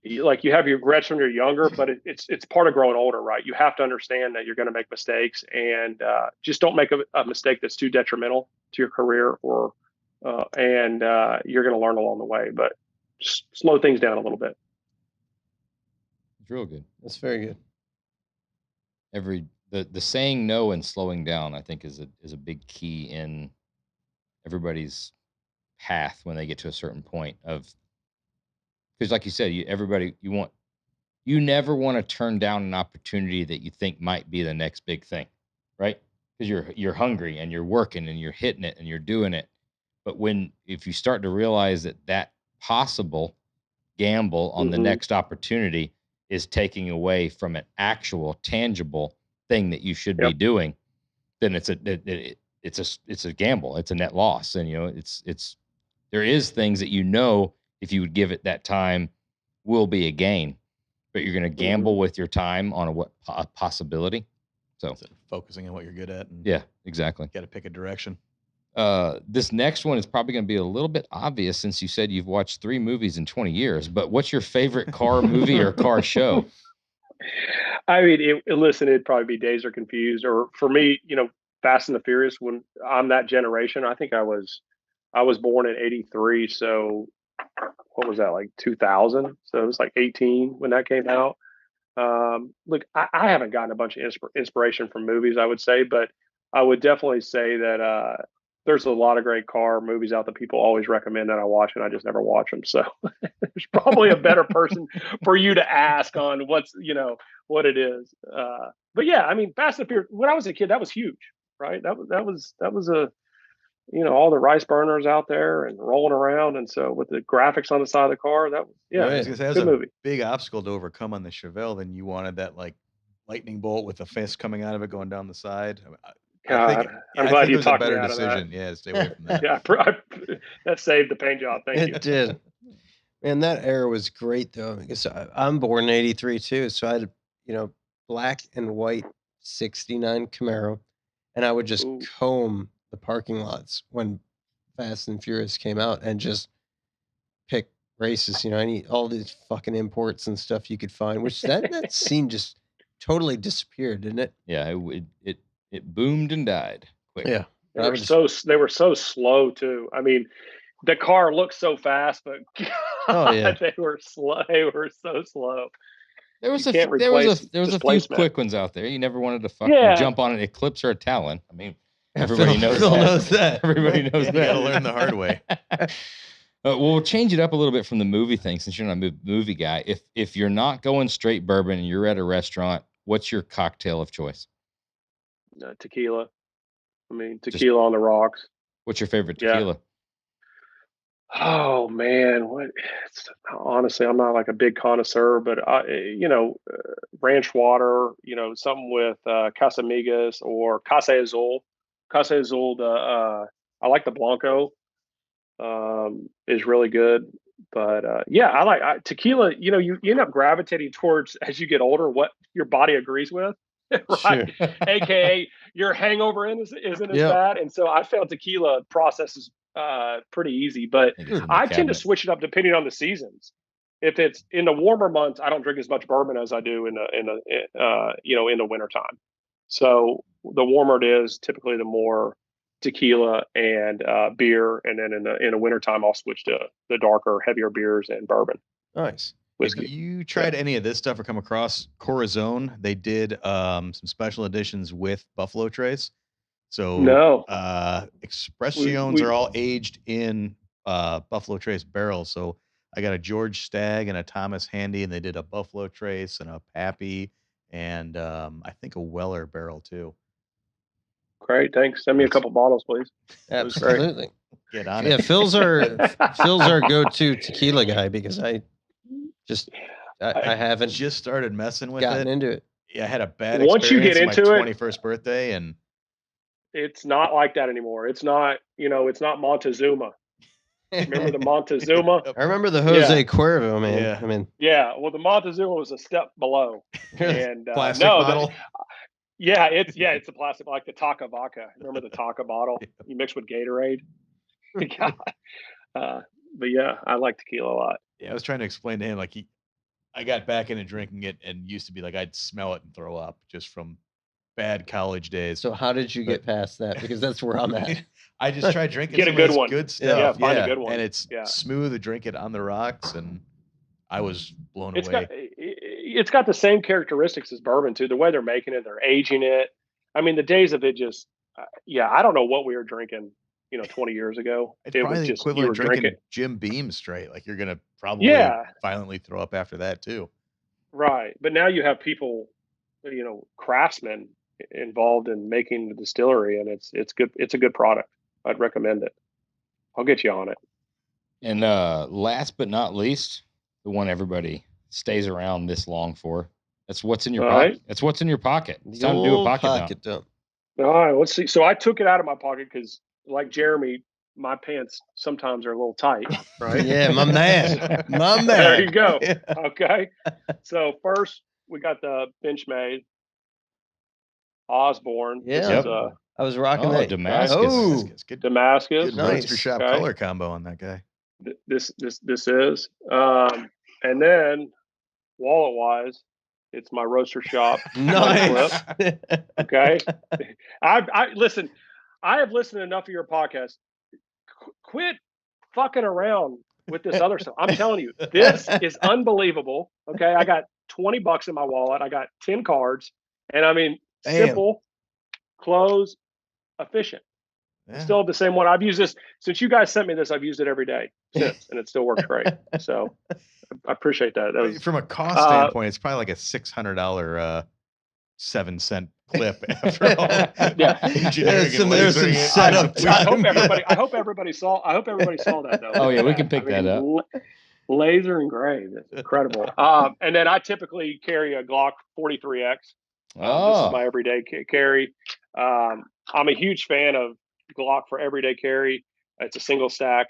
you have your regrets when you're younger, but it's part of growing older, right? You have to understand that you're going to make mistakes, and just don't make a mistake that's too detrimental to your career, or and you're going to learn along the way. But just slow things down a little bit. It's real good. That's very good. The saying no and slowing down, I think, is a big key in everybody's path when they get to a certain point of, because like you said, you never want to turn down an opportunity that you think might be the next big thing, right? Because you're hungry and you're working and you're hitting it and you're doing it. But if you start to realize that possible gamble on the next opportunity is taking away from an actual tangible thing that you should be doing, then it's a gamble. It's a net loss. And there is things that if you would give it that time will be a gain, but you're going to gamble with your time on a possibility. So focusing on what you're good at. And yeah, exactly. Got to pick a direction. This next one is probably going to be a little bit obvious since you said you've watched 3 movies in 20 years, but what's your favorite car movie or car show? I mean, listen, it'd probably be Dazed or Confused, or for me, Fast and the Furious. When I'm that generation, I think I was born in '83, so what was that, like 2000? So it was like 18 when that came out. Look, I haven't gotten a bunch of inspiration from movies, I would say, but I would definitely say that there's a lot of great car movies out that people always recommend that I watch, and I just never watch them. So there's probably a better person for you to ask on what it is. But yeah, I mean, Fast and Furious, when I was a kid, that was huge, right? That was a, all the rice burners out there and rolling around. And so with the graphics on the side of the car, that was, I was gonna say, that was good movie. Big obstacle to overcome on the Chevelle. Then you wanted that like lightning bolt with a fist coming out of it going down the side. God, I'm glad you talked me out of that. Yeah, stay away from that. Yeah, that saved the paint job. Thank you. It did. Man, that era was great though, because I'm born in '83 too. So I had, black and white '69 Camaro, and I would just comb the parking lots when Fast and Furious came out and just pick races. I need all these fucking imports and stuff you could find, which that scene just totally disappeared, didn't it? Yeah, it boomed and died quick. Yeah. They were so slow too. I mean, the car looked so fast, but God, they were slow. They were so slow. There was a few quick ones out there. You never wanted to fucking jump on an Eclipse or a Talon. I mean, everybody knows that. Everybody knows that. You gotta learn the hard way. We'll change it up a little bit from the movie thing, since you're not a movie guy. If you're not going straight bourbon and you're at a restaurant, what's your cocktail of choice? Tequila. I mean, tequila on the rocks. What's your favorite tequila? Oh man, honestly, I'm not like a big connoisseur, but ranch water, something with Casamigos or Casa Azul. Casa Azul, I like the Blanco, is really good. But I like tequila. You end up gravitating towards, as you get older, what your body agrees with. Right. Sure. AKA your hangover isn't as bad. And so I found tequila processes pretty easy, but I tend to switch it up depending on the seasons. If it's in the warmer months, I don't drink as much bourbon as I do in the wintertime. So the warmer it is, typically the more tequila and beer, and then in the wintertime I'll switch to the darker, heavier beers and bourbon. Nice. Whiskey. Have you tried any of this stuff or come across Corazon? They did some special editions with Buffalo Trace. So no, Expressions are all aged in Buffalo Trace barrels. So I got a George Stagg and a Thomas Handy, and they did a Buffalo Trace and a Pappy and I think a Weller barrel too. Great, thanks. Send me a couple bottles, please. Absolutely. Get on it. Phil's our go-to tequila guy, because I haven't just started messing with gotten into it. Yeah, I had a bad once you get into my 21st birthday, and it's not like that anymore. It's not, it's not Montezuma. Remember the Montezuma? I remember the Jose Cuervo, man. Yeah. I mean, well, the Montezuma was a step below. And plastic bottle. It's a plastic, like the Taka vodka. Remember the Taka bottle you mix with Gatorade? yeah, I like tequila a lot. Yeah, I was trying to explain to him like I got back into drinking it and used to be like I'd smell it and throw up just from bad college days. So how did you get past that? Because that's where I'm at. I just tried drinking Get a some good of this one. good stuff. Yeah, find a good one. And it's smooth to drink it on the rocks, and I was blown away. It's got the same characteristics as bourbon too. The way they're making it, they're aging it. I mean, the days of it just, I don't know what we were drinking, 20 years ago. It's it probably was the just equivalent of drinking drinking Jim Beam straight. Like you're gonna probably violently throw up after that too. Right, but now you have people, craftsmen involved in making the distillery, and it's good. It's a good product. I'd recommend it. I'll get you on it. And last but not least, the one everybody stays around this long for. That's what's in your pocket. Right. That's what's in your pocket. It's time to do a pocket dump. All right, let's see. So I took it out of my pocket because, like Jeremy, my pants sometimes are a little tight, right? Yeah, my man. My man. There you go. Okay. So first we got the Benchmade Osborne. Yeah. I was rocking that. Damascus. Oh, good. Damascus. Good Roadster Shop color combo on that guy. This is. And then wallet wise, it's my Roadster Shop. Nice. Okay. I listen. I have listened to enough of your podcast. Quit fucking around with this other stuff. I'm telling you, this is unbelievable. Okay, I got $20 in my wallet. I got 10 cards, and I mean, simple, close, efficient. Yeah. Still the same one. I've used this since you guys sent me this. I've used it every day since, and it still works great. So I appreciate that. That was, from a cost standpoint, it's probably like a $600 7-cent clip after all. Yeah, there's some setup time. I hope everybody saw that though. Oh yeah, we can pick that up. Laser engraved. It's incredible. And then I typically carry a Glock 43X. This is my everyday carry. I'm a huge fan of Glock for everyday carry. It's a single stack.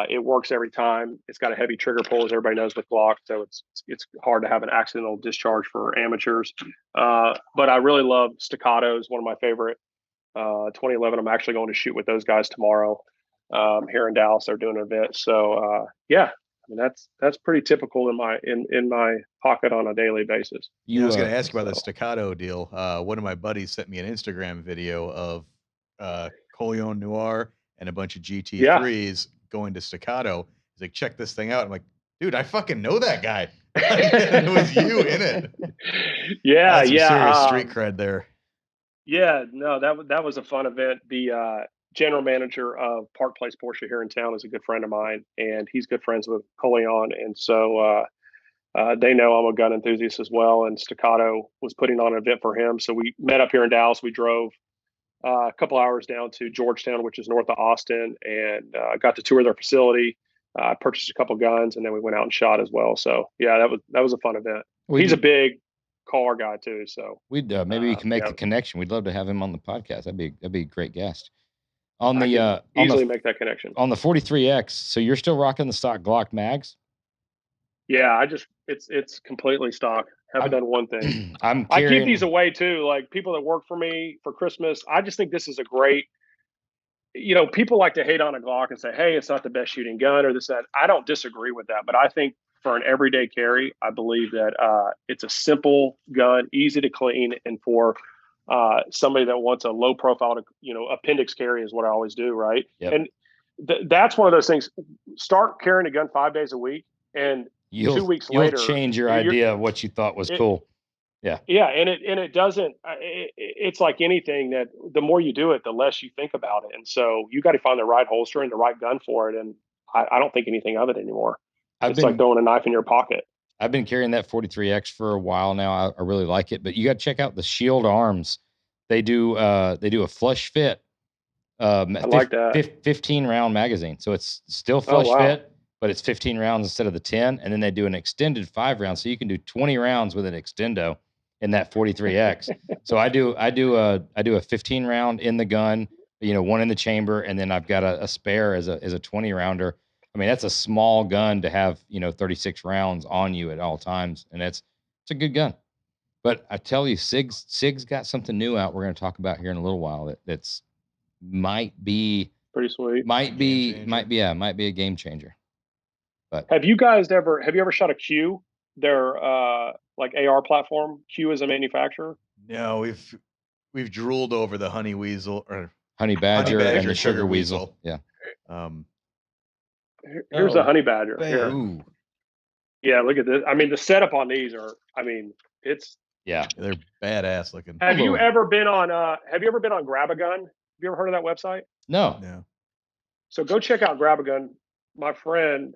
It works every time. It's got a heavy trigger pull, as everybody knows with Glock, so it's hard to have an accidental discharge for amateurs. But I really love Staccatos, one of my favorite. 2011, I'm actually going to shoot with those guys tomorrow here in Dallas. They're doing an event, so yeah. I mean, that's pretty typical in my pocket on a daily basis. I was going to ask you about the Staccato deal. One of my buddies sent me an Instagram video of Coleon Noir and a bunch of GT3s going to Staccato. He's like, check this thing out. I'm like, dude, I fucking know that guy. It was you in it. Yeah, that's serious street cred there. Yeah, no, that was a fun event. The general manager of Park Place Porsche here in town is a good friend of mine, and he's good friends with Coleon, and so they know I'm a gun enthusiast as well. And Staccato was putting on an event for him, so we met up here in Dallas. We drove a couple hours down to Georgetown, which is north of Austin, and got to tour their facility. Purchased a couple guns, and then we went out and shot as well. So yeah, that was a fun event. He's a big car guy too, so we'd maybe we can make the connection. We'd love to have him on the podcast. That'd be a great guest. On the easily make that connection on the 43X. So you're still rocking the stock Glock mags? Yeah, it's completely stock. Haven't done one thing. I keep these away too. Like people that work for me for Christmas, I just think this is a great. People like to hate on a Glock and say, "Hey, it's not the best shooting gun," or this that. I don't disagree with that, but I think for an everyday carry, I believe that it's a simple gun, easy to clean, and for somebody that wants a low profile, appendix carry is what I always do, right? Yep. And that's one of those things. Start carrying a gun 5 days a week, and 2 weeks later, you'll change your idea of what you thought was cool. Yeah. Yeah, and it doesn't. It's like anything that the more you do it, the less you think about it, and so you got to find the right holster and the right gun for it. And I don't think anything of it anymore. It's like throwing a knife in your pocket. I've been carrying that 43X for a while now. I really like it, but you got to check out the Shield Arms. They do a flush fit. I like that. 15 round magazine, so it's still flush fit, but it's 15 rounds instead of the 10. And then they do an extended 5 rounds, so you can do 20 rounds with an extendo in that 43X. So I do a 15 round in the gun, one in the chamber, and then I've got a spare as a 20 rounder. I mean, that's a small gun to have, 36 rounds on you at all times. And it's a good gun. But I tell you, SIG's got something new out we're going to talk about here in a little while that's might be pretty sweet. Might be a game changer. But have you ever shot a Q? Their like AR platform. Q is a manufacturer. No, we've drooled over the honey weasel or honey badger and the sugar weasel. Yeah. Here's a honey badger. bam. Here. Ooh. Yeah, look at this. I mean, the setup on these it's Yeah. they're badass looking. Have you ever been on Grab a Gun? Have you ever heard of that website? No. No. So go check out Grab a Gun. My friend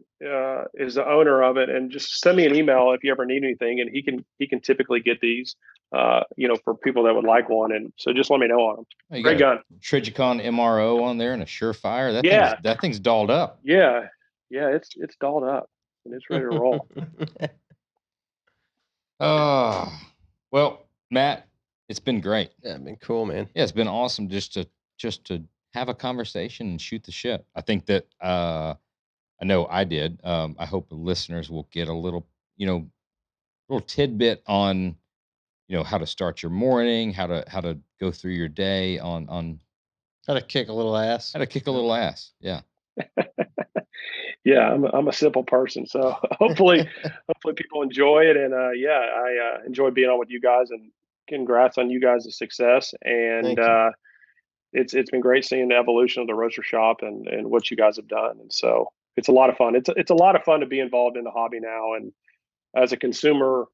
is the owner of it, and just send me an email if you ever need anything, and he can typically get these for people that would like one, and so just let me know on them. Oh, you Great got gun. Trijicon MRO on there and a Surefire. That thing's dolled up. Yeah, it's dolled up and it's ready to roll. Well, Matt, it's been great. Yeah, it's been cool, man. Yeah, it's been awesome just to have a conversation and shoot the shit. I think that I know I did. I hope the listeners will get a little tidbit on how to start your morning, how to go through your day on how to kick a little ass. Yeah. Yeah, I'm a simple person, so hopefully people enjoy it, and I enjoy being on with you guys, and congrats on you guys' success, and it's been great seeing the evolution of the Roadster Shop and what you guys have done, and so it's a lot of fun. It's a lot of fun to be involved in the hobby now, and as a consumer,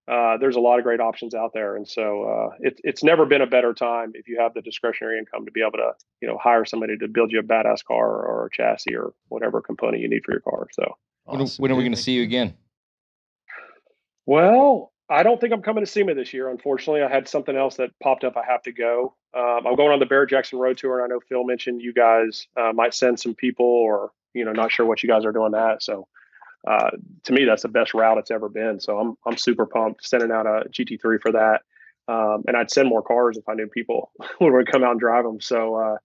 there's a lot of great options out there, and so it's never been a better time if you have the discretionary income to be able to hire somebody to build you a badass car or a chassis or whatever component you need for your car. So awesome. When are we going to see you again? Well, I don't think I'm coming to SEMA this year. Unfortunately, I had something else that popped up. I have to go. I'm going on the Barrett Jackson Road Tour, and I know Phil mentioned you guys might send some people, or not sure what you guys are doing that. So. To me, that's the best route it's ever been. So I'm super pumped sending out a GT3 for that. And I'd send more cars if I knew people would come out and drive them. So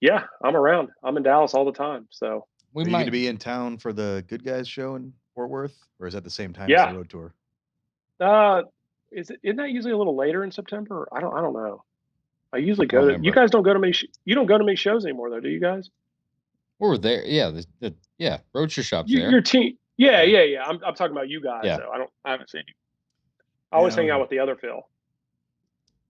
yeah, I'm around. I'm in Dallas all the time. So are you going to be in town for the Good Guys show in Fort Worth, or is that the same time as the road tour? Isn't that usually a little later in September? I don't know. I usually go to. You guys don't go to many. You don't go to many shows anymore, though, do you guys? We're there. Yeah, Roadster Shop's there. Your team. Yeah. I'm talking about you guys. Yeah. So I haven't seen you. I always hang out with the other Phil.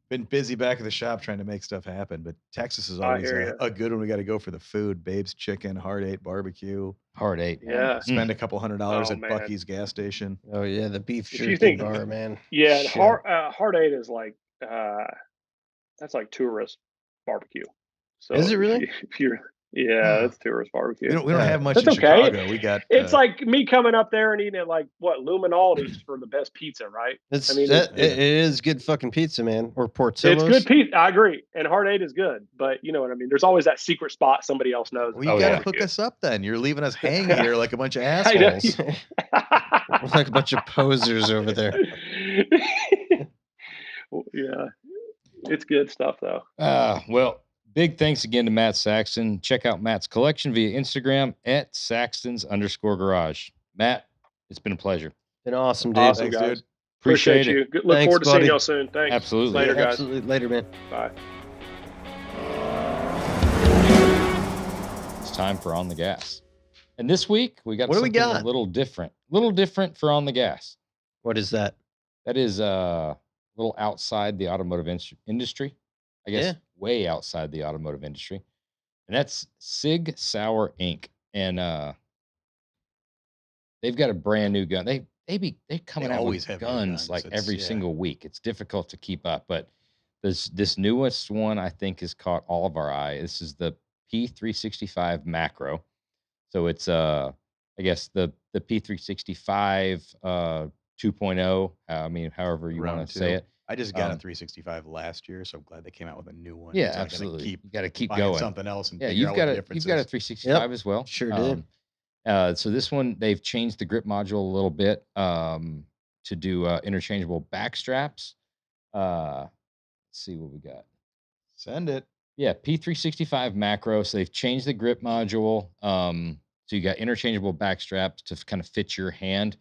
Been busy back at the shop trying to make stuff happen, but Texas is always a good one. We got to go for the food. Babes Chicken, Hard 8 barbecue. Hard 8. Yeah. Spend a couple $100 at Bucky's gas station. Oh yeah, the beef jerky bar, man. Yeah, Hard 8 is like that's like tourist barbecue. So is it really? It's tourist barbecue. We don't have much in Chicago. We got. It's like me coming up there and eating at like Luminaldi's for the best pizza, right? It is good fucking pizza, man. Or Portillo's. It's good pizza. I agree, and Hard 8 is good, but you know what I mean. There's always that secret spot somebody else knows. Well, you gotta hook us up then. You're leaving us hanging here like a bunch of assholes. Like a bunch of posers over there. Yeah, it's good stuff though. Well. Big thanks again to Matt Saxton. Check out Matt's collection via Instagram at Saxtons_garage. Matt, it's been a pleasure. Been awesome, dude. Awesome, thanks, guys. Dude. Appreciate you. it. Look forward to seeing y'all soon. Thanks. Absolutely. Later, guys. Absolutely. Later, man. Bye. It's time for On the Gas. And this week, we got something a little different. For On the Gas. What is that? That is a little outside the automotive industry. I guess way outside the automotive industry. And that's Sig Sauer Inc. And they've got a brand new gun. They coming out with guns like every single week. It's difficult to keep up, but this newest one I think has caught all of our eye. This is the P365 Macro. So it's I guess the P365 2.0. I mean, however you want to say it. I just got a 365 last year, so I'm glad they came out with a new one. Yeah, absolutely. You got to keep going. Something else, and you've got a 365 as well. Sure did. So this one they've changed the grip module a little bit to do interchangeable back straps. Let's see what we got. Send it. Yeah, P365 Macro. So they've changed the grip module. So you got interchangeable back straps to kind of fit your hand.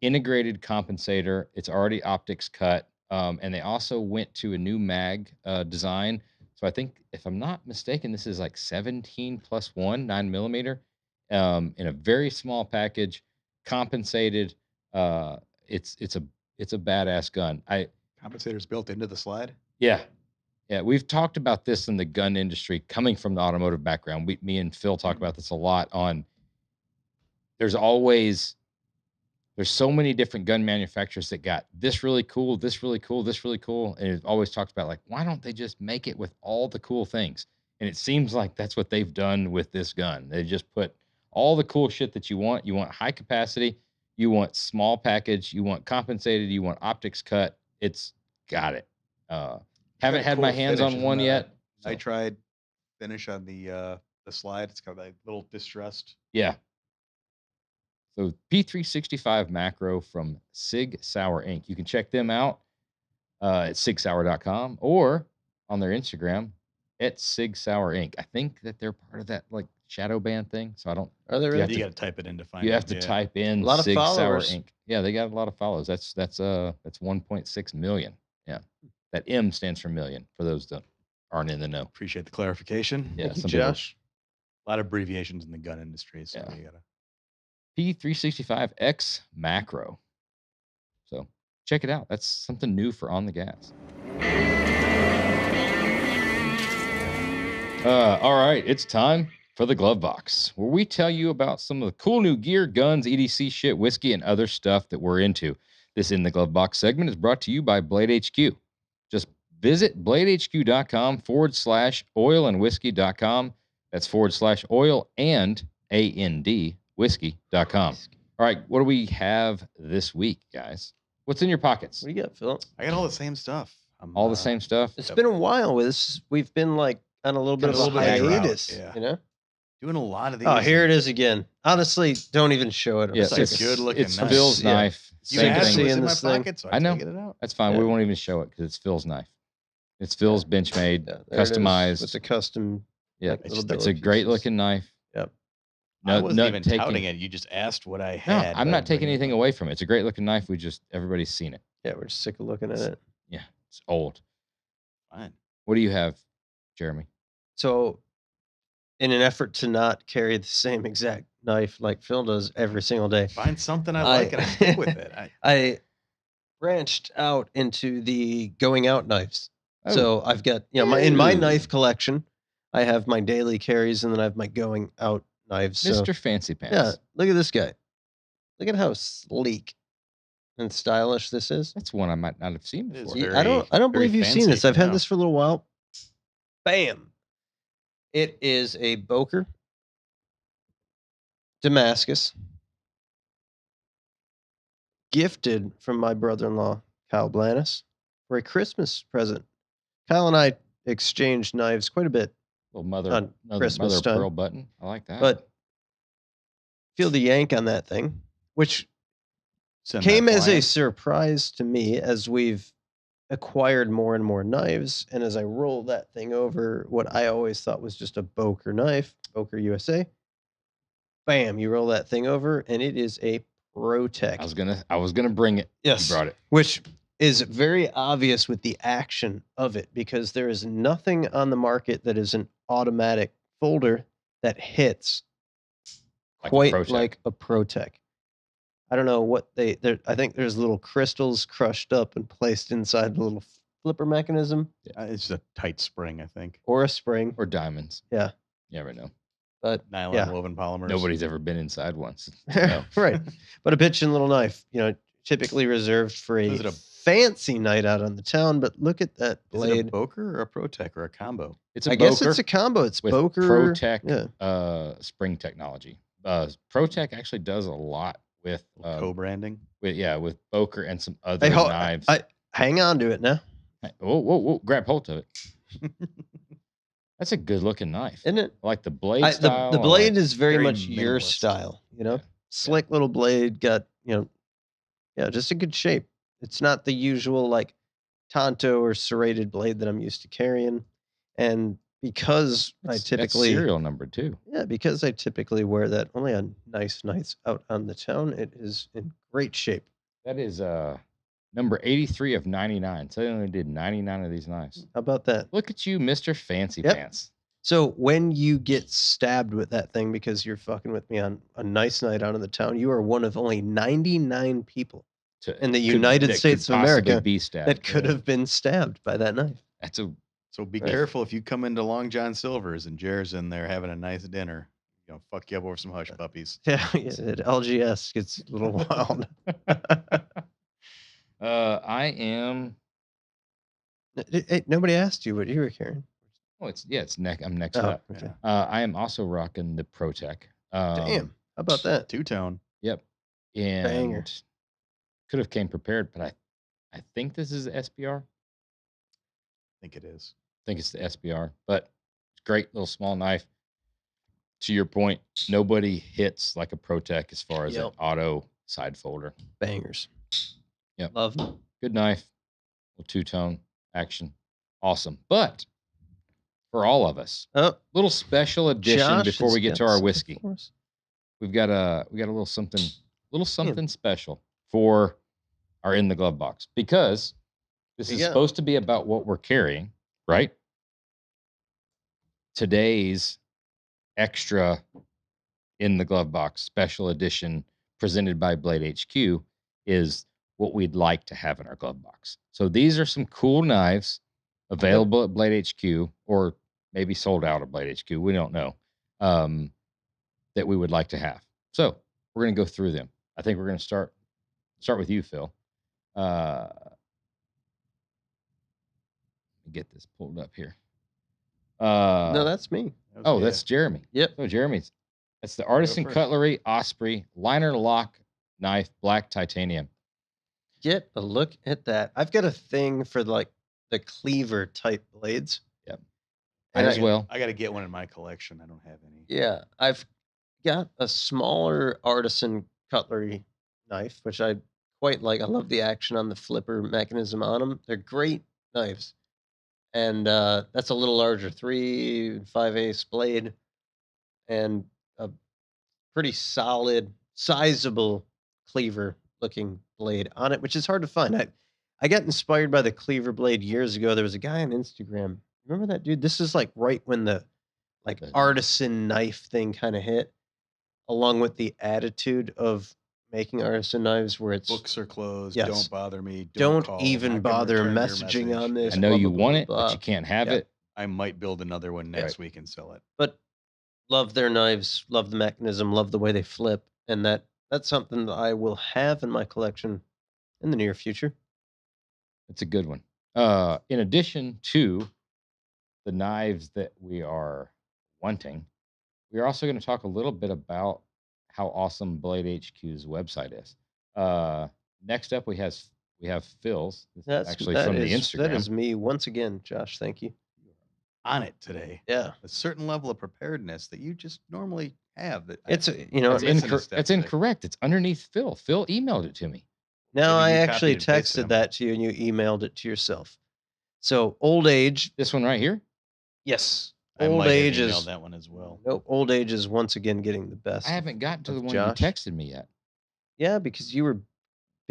Integrated compensator. It's already optics cut. And they also went to a new mag design. So I think, if I'm not mistaken, this is like 17+1 9mm. in a very small package, compensated. It's a badass gun. Compensators built into the slide. Yeah. Yeah, we've talked about this in the gun industry coming from the automotive background. Me and Phil talk about this a lot on there's so many different gun manufacturers that got this really cool, this really cool, this really cool. And it always talks about like, why don't they just make it with all the cool things? And it seems like that's what they've done with this gun. They just put all the cool shit that you want. You want high capacity, you want small package, you want compensated, you want optics cut. It's got it. Haven't had my hands on one yet. I tried finish on the slide. It's got that little distressed. Yeah. So P365 macro from Sig Sauer Inc. You can check them out at sigsauer.com or on their Instagram at Sig Sauer Inc. I think that they're part of that like shadow ban thing. So I don't. Are they really? You got to type it in to find. You have to type in a lot Sig of Sauer followers. Inc. Yeah, they got a lot of follows. That's 1.6 million. Yeah, that M stands for million. For those that aren't in the know. Appreciate the clarification. Yeah, Thank you, some people- Josh. A lot of abbreviations in the gun industry, so Yeah. you gotta. P365X macro. So check it out. That's something new for On the Gas. All right, it's time for the glove box, where we tell you about some of the cool new gear, guns, EDC shit, whiskey, and other stuff that we're into. This In the Glove Box segment is brought to you by Blade HQ. Just visit bladehq.com/oilandwhiskey.com. That's /oil and AND whiskey.com. All right, what do we have this week, guys? What's in your pockets? What do you got, Phil? I got all the same stuff. All the same stuff? It's been a while with this. We've been like on a little bit of a hiatus, yeah. you know? Doing a lot of these. Oh, here it is again. Honestly, don't even show it. I'm Yeah, sick it's of good looking It's knife. Phil's Yeah. knife. You Same asked thing. what's in my this thing. pocket, so I know. taken it out. That's fine. Yeah. We won't even show it because it's Phil's knife. It's Phil's bench made, Yeah, there it is, customized. with the custom. Yeah, like, little it's a billet great pieces. looking knife. Yep. I wasn't nut even taking- touting it. You just asked what I No, had. I'm but not taking bringing it anything up. away from it. It's a great looking knife. Everybody's seen it. Yeah, we're just sick of looking at it. Yeah, it's old. Fine. What do you have, Jeremy? So, in an effort to not carry the same exact knife like Phil does every single day, Find something I like and I stick with it. I branched out into the going out knives. Oh. So I've got, in my Ooh. knife collection, I have my daily carries and then I have my going out knives. So, Mr. Fancy Pants. yeah, look at this guy. Look at how sleek and stylish this is. That's one I might not have seen It is before. very- I don't very believe you've seen fancy, this. I've had no. this for a little while. Bam. It is a Boker Damascus, gifted from my brother-in-law, Kyle Blanis, for a Christmas present. Kyle and I exchanged knives quite a bit, Little mother On Christmas mother time. pearl button. I like that. but feel the yank on that thing, which Send came that as a flying. surprise to me as we've acquired more and more knives. And as I roll that thing over, what I always thought was just a Boker knife, Boker USA, bam, you roll that thing over and it is a ProTech. I was gonna bring it. Yes. You brought it. Which is very obvious with the action of it because there is nothing on the market that is an automatic folder that hits Like a quite ProTech. like a ProTech. I don't know what I think there's little crystals crushed up and placed inside the little flipper mechanism It's a tight spring, I think. or a spring. Or diamonds. Yeah. You never know. But Nylon yeah. woven polymers. Nobody's ever been inside once. No. right. But a bitchin' little knife, typically reserved for Is a it a- fancy night out on the town. But look at that Is it a blade. Boker or a ProTech or a combo? It's a I guess Boker it's a combo. It's with Boker. ProTech Yeah. spring technology. ProTech actually does a lot with Co-branding. with Boker and some other Hey, knives. Hang on to it now. Whoa, grab hold of it. That's a good looking knife. Isn't it? I like the blade The style. I blade like- is very very much your minimalist. style, Yeah. Slick little blade, got, just a good shape. It's not the usual like Tonto or serrated blade that I'm used to carrying. And because that's I typically serial number 2. because I typically wear that only on nice nights out on the town, it is in great shape. That is number 83 of 99. So they only did 99 of these knives. How about that? Look at you, Mr. Fancy Yep. Pants. So when you get stabbed with that thing because you're fucking with me on a nice night out in the town, you are one of only 99 people in the United States of America that could have been stabbed by that knife. So be careful if you come into Long John Silver's and Jer's in there having a nice dinner. Fuck you up over some hush puppies. Yeah, at LGS gets a little wild. I am. Hey, nobody asked you what you were carrying. Oh, it's neck. I'm next up. Okay. I am also rocking the ProTech. Damn, how about that? Two-tone. Yep. And Banger. could have came prepared, but I think this is the SBR. I think it is. I think it's the SBR, but great little small knife. To your point, nobody hits like a ProTech as far as an auto side folder. Bangers. Yep. Love them. Good knife. Little two-tone action. Awesome. But for all of us, little special edition before we get to our whiskey. We've got a little something special for our In the Glove Box, because this is supposed to be about what we're carrying, right? Today's extra In the Glove Box special edition presented by Blade HQ is what we'd like to have in our glove box. So these are some cool knives available at Blade HQ, or maybe sold out at Blade HQ. We don't know, that we would like to have. So we're going to go through them. I think we're going to start with you, Phil. Get this pulled up here. No, that's me. That's Jeremy. Yep. So Jeremy's. That's the Artisan Cutlery Osprey liner lock knife, black titanium. Get a look at that. I've got a thing for like the cleaver type blades. Yep. I got to get one in my collection. I don't have any. Yeah, I've got a smaller Artisan Cutlery knife, which I quite like. I love the action on the flipper mechanism on them. They're great knives. And that's a little larger 3 5/8 blade, and a pretty solid, sizable cleaver looking blade on it, which is hard to find. I got inspired by the cleaver blade years ago. There was a guy on Instagram. Remember that dude? This is like right when the artisan knife thing kind of hit, along with the attitude of making artisan knives where it's books are closed. Yes. Don't bother me. Don't call, even bother messaging on this. I know you want it, but you can't have it. I might build another one next week and sell it. But love their knives, love the mechanism, love the way they flip, and that's something that I will have in my collection in the near future. It's a good one. In addition to the knives that we are wanting, we are also going to talk a little bit about how awesome Blade HQ's website is. Next up, we have Phil's. That's actually from the Instagram. That is me once again, Josh. Thank you. On it today. Yeah, a certain level of preparedness that you just normally have. It's incorrect. It's underneath Phil. Phil emailed it to me. No, I actually texted that to you, and you emailed it to yourself. So old age. This one right here. Yes. Old age is that one as well. Nope. Old age is once again getting the best. I haven't gotten to the one you texted me yet. Yeah, because you were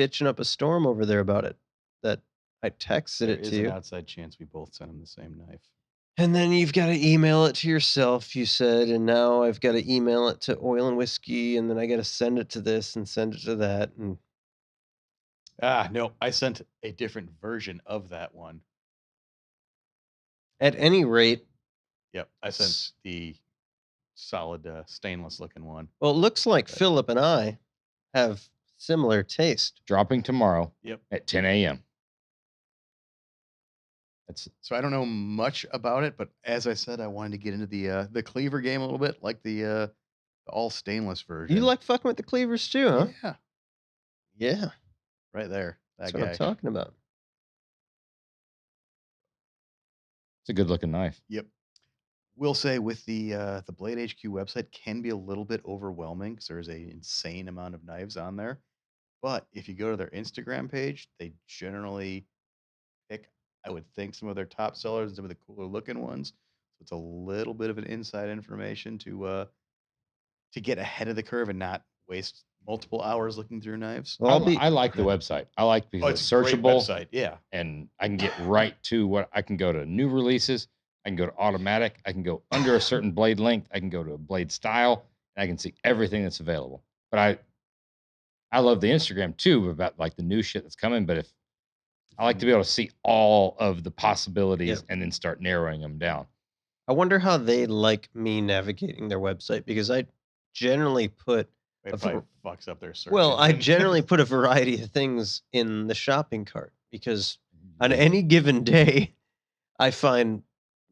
bitching up a storm over there about it. That I texted it to you. There's an outside chance we both sent him the same knife. And then you've got to email it to yourself, you said, and now I've got to email it to Oil and Whiskey, and then I got to send it to this and send it to that. And no, I sent a different version of that one. At any rate. Yep, I sent the solid stainless looking one. Well, it looks like Philip and I have similar taste. Dropping tomorrow. Yep. At 10 a.m. So I don't know much about it, but as I said, I wanted to get into the cleaver game a little bit, like the all stainless version. You like fucking with the cleavers too, huh? Yeah. Yeah. Right there. That's what I'm talking about. It's a good looking knife. Yep. We'll say with the Blade HQ website can be a little bit overwhelming because there's an insane amount of knives on there. But if you go to their Instagram page, they generally pick, I would think, some of their top sellers and some of the cooler looking ones. So it's a little bit of an inside information to get ahead of the curve and not waste multiple hours looking through knives. Well, I like the website. I like because it's searchable. Website, yeah. And I can get right to what I can go to new releases. I can go to automatic. I can go under a certain blade length. I can go to a blade style, and I can see everything that's available. But I love the Instagram too about like the new shit that's coming. But if I like to be able to see all of the possibilities and then start narrowing them down. I wonder how they like me navigating their website, because I generally put It probably fucks up their search. Well, I engine. generally put a variety of things in the shopping cart, because on any given day, I find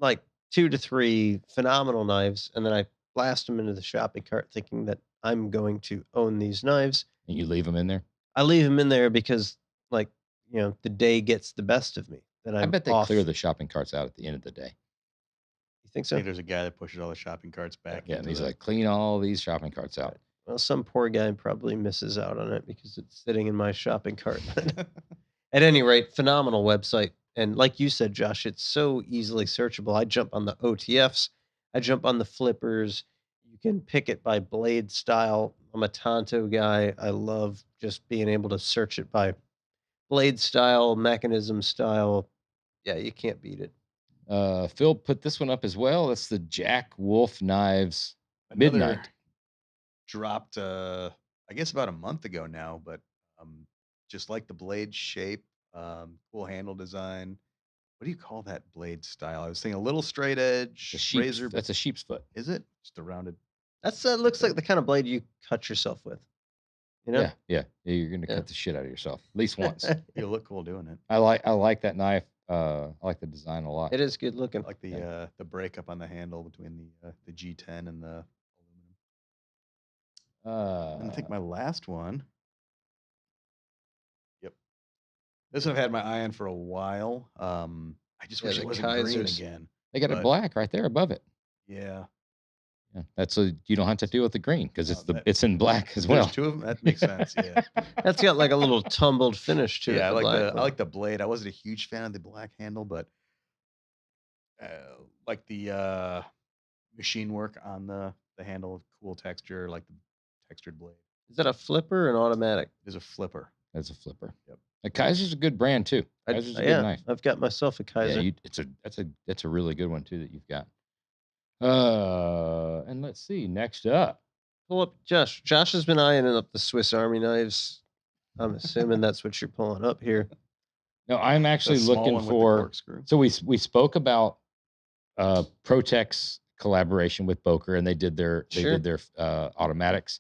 like 2 to 3 phenomenal knives, and then I blast them into the shopping cart thinking that I'm going to own these knives. And you leave them in there? I leave them in there because, like, you know, the day gets the best of me. Then I bet they clear the shopping carts out at the end of the day. You think I so? think there's a guy that pushes all the shopping carts back. Yeah, and he's like, clean all these shopping carts out. Well, some poor guy probably misses out on it because it's sitting in my shopping cart. At any rate, phenomenal website. And like you said, Josh, it's so easily searchable. I jump on the OTFs. I jump on the flippers. You can pick it by blade style. I'm a Tonto guy. I love just being able to search it by blade style, mechanism style. Yeah, you can't beat it. Phil put this one up as well. That's the Jack Wolf Knives Midnight. Dropped, I guess about a month ago now, but just like the blade shape, cool handle design. What do you call that blade style? I was thinking a little straight edge razor. That's a sheep's foot. Is it? Just a rounded. That looks like the kind of blade you cut yourself with. You know? Yeah. You're gonna cut the shit out of yourself at least once. You look cool doing it. I like that knife. I like the design a lot. It is good looking. I like the breakup on the handle between the G10 and the aluminum. And I think my last one. Yep. This I've had my eye on for a while. I just wish it wasn't green again. They got it black right there above it. Yeah. That's you don't have to deal with the green because it's in black as well. There's 2 of them. That makes sense. Yeah. That's got like a little tumbled finish to it. Yeah, I like the blade. I wasn't a huge fan of the black handle, but like the machine work on the handle, cool texture, like the textured blade. Is that a flipper or an automatic? It is a flipper. That's a flipper. Yep. A Kaiser's a good brand too. Kaiser's a good knife. I've got myself a Kaiser. Yeah, that's a really good one too that you've got. And let's see. Next up, pull up Josh. Josh has been eyeing up the Swiss Army knives. I'm assuming that's what you're pulling up here. No, I'm actually looking for. So we spoke about Protec's collaboration with Boker, and they did their automatics.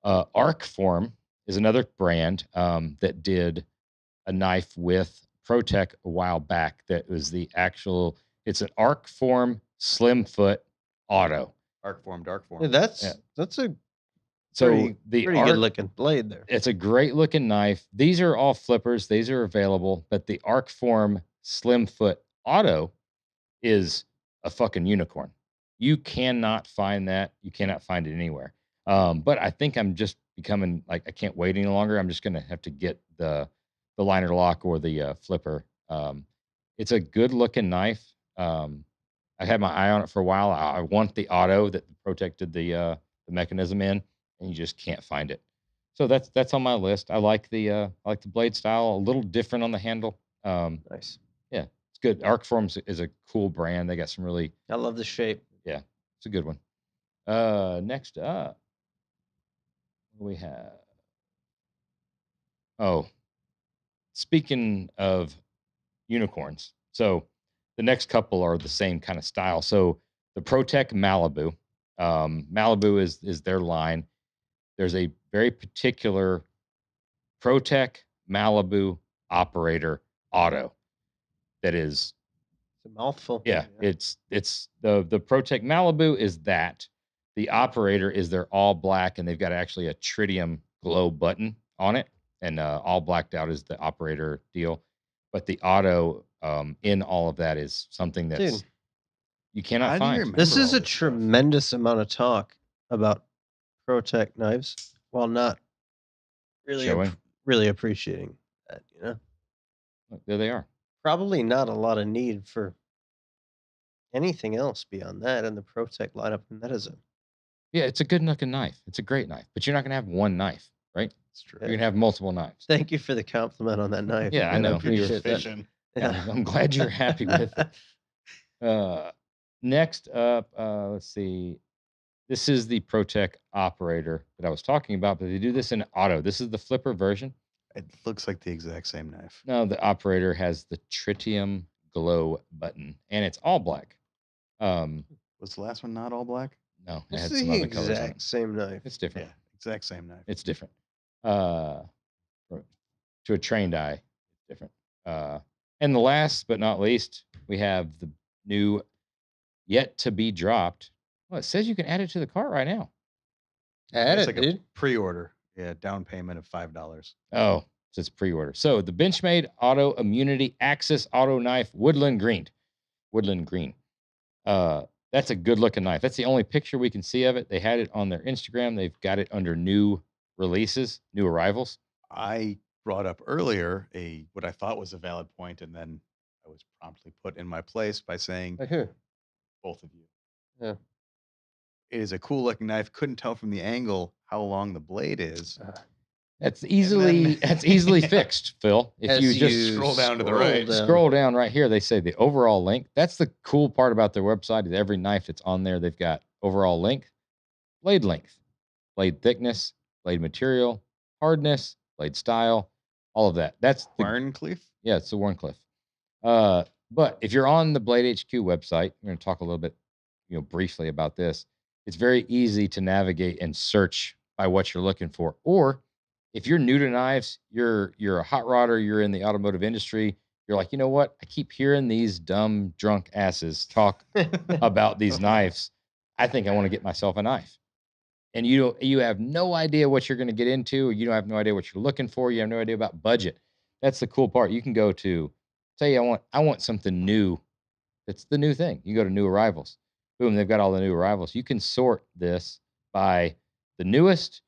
Arcform is another brand that did a knife with Protec a while back. That was it's an Arcform slim foot auto. Arcform, dark form. Yeah, that's a pretty good looking blade there. It's a great looking knife. These are all flippers. These are available, but the Arcform slim foot auto is a fucking unicorn. You cannot find that. You cannot find it anywhere. But I think I'm just becoming like, I can't wait any longer. I'm just going to have to get the liner lock or the flipper. It's a good looking knife. I had my eye on it for a while. I want the auto that protected the mechanism in, and you just can't find it. So that's on my list. I like the blade style, a little different on the handle. Nice. Yeah, it's good. Arcform is a cool brand. They got some really. I love the shape. Yeah, it's a good one. Next up, what do we have? Oh, speaking of unicorns, so the next couple are the same kind of style. So the Protec Malibu, Malibu is their line. There's a very particular Protec Malibu operator auto that is. It's a mouthful. Yeah, it's the Protec Malibu is that. The operator is they're all black, and they've got actually a tritium glow button on it, and all blacked out is the operator deal. But the auto in all of that is something that's you cannot find. This is a tremendous amount of talk about Protec knives, while not really appreciating that. You know, look, there they are. Probably not a lot of need for anything else beyond that in the Protec lineup, and that is it's a good looking knife. It's a great knife, but you're not going to have one knife, right? It's true. You're going to have multiple knives. Thank you for the compliment on that knife. Yeah, I know. You're fishing. Yeah. I'm glad you're happy with it. Next up, let's see. This is the ProTech operator that I was talking about, but they do this in auto. This is the flipper version. It looks like the exact same knife. No, the operator has the tritium glow button, and it's all black. Was the last one not all black? No, it It's had the some other colors on exact it. same knife. It's different. Yeah, exact same knife. It's different. To a trained eye, it's different. And the last but not least, we have the new yet to be dropped. Well, it says you can add it to the cart right now. Add It's it, like a dude. pre-order. Yeah, down payment of $5. Oh, so it's pre-order. So the Benchmade Auto Immunity Axis Auto Knife Woodland Green. Woodland Green. That's a good looking knife. That's the only picture we can see of it. They had it on their Instagram. They've got it under new releases, new arrivals. I brought up earlier what I thought was a valid point, and then I was promptly put in my place by saying, Like who? both of you. Yeah. It is a cool looking knife. Couldn't tell from the angle how long the blade is. That's easily fixed, Phil. If As you just scroll down to the right. scroll down right here, they say the overall length. That's the cool part about their website is every knife that's on there, they've got overall length, blade thickness, blade material, hardness, blade style, all of that. That's the Warncliffe? Yeah, it's the Warncliffe. But if you're on the Blade HQ website, we're going to talk a little bit, briefly about this. It's very easy to navigate and search by what you're looking for. Or if you're new to knives, you're a hot rodder, you're in the automotive industry, you're like, you know what? I keep hearing these dumb drunk asses talk about these knives. I think I want to get myself a knife. And you have no idea what you're going to get into. You don't have no idea what you're looking for. You have no idea about budget. That's the cool part. You can go to say I want something new. That's the new thing. You go to new arrivals. Boom, they've got all the new arrivals. You can sort this by the newest,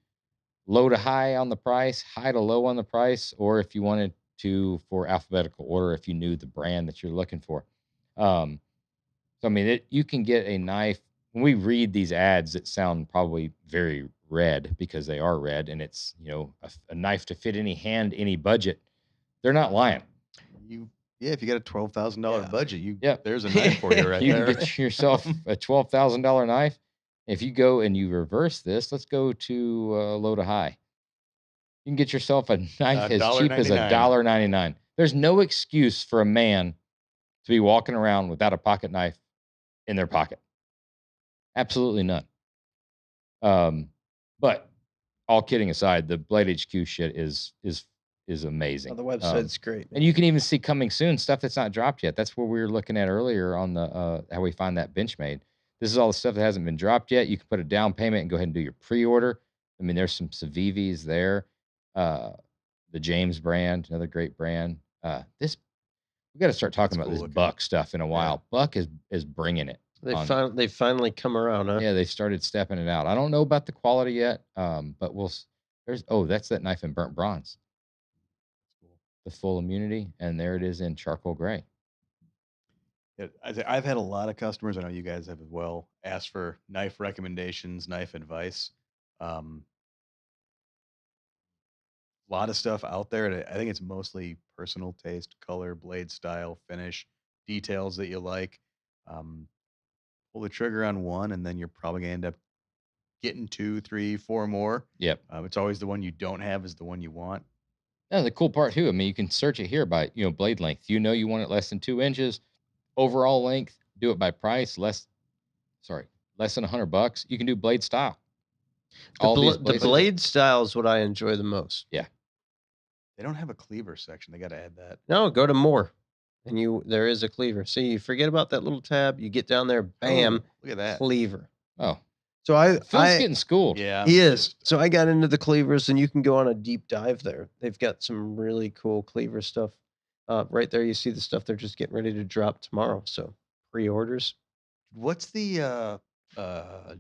low to high on the price, high to low on the price, or if you wanted to for alphabetical order, if you knew the brand that you're looking for. So I mean, you can get a knife. When we read these ads that sound probably very red because they are red, and it's a knife to fit any hand, any budget. They're not lying. If you got a $12,000 budget, there's a Yeah. knife for you right You there. can get yourself a $12,000 knife. If you go and you reverse this, let's go to low to high. You can get yourself a knife as cheap as $1.99. $1.99. There's no excuse for a man to be walking around without a pocket knife in their pocket. Absolutely none. But all kidding aside, the Blade HQ shit is amazing. Oh, the website's great. And you can even see coming soon stuff that's not dropped yet. That's what we were looking at earlier on the how we find that Benchmade. This is all the stuff that hasn't been dropped yet. You can put a down payment and go ahead and do your pre-order. I mean, there's some Civivis there. The James brand, another great brand. We got to start talking about this Buck stuff in a while. Yeah. Buck is bringing it. They finally come around, huh? Yeah, they started stepping it out. I don't know about the quality yet, but that's that knife in burnt bronze. The full immunity, and there it is in charcoal gray. Yeah, I've had a lot of customers, I know you guys have as well, ask for knife recommendations, knife advice. A lot of stuff out there. And I think it's mostly personal taste, color, blade style, finish, details that you like. Pull the trigger on one, and then you're probably going to end up getting 2, 3, 4 more. Yep. It's always the one you don't have is the one you want. And the cool part too, I mean, you can search it here by blade length. You want it less than 2 inches. Overall length, do it by price, less than $100. You can do blade style. The blade style is what I enjoy the most. Yeah. They don't have a cleaver section. They got to add that. No, go to more. And there is a cleaver. See, you forget about that little tab. You get down there, bam. Look at that. Cleaver. Oh. So Phil's getting schooled. Yeah. He is. So I got into the cleavers, and you can go on a deep dive there. They've got some really cool cleaver stuff. Right there, you see the stuff they're just getting ready to drop tomorrow. So pre-orders. What's the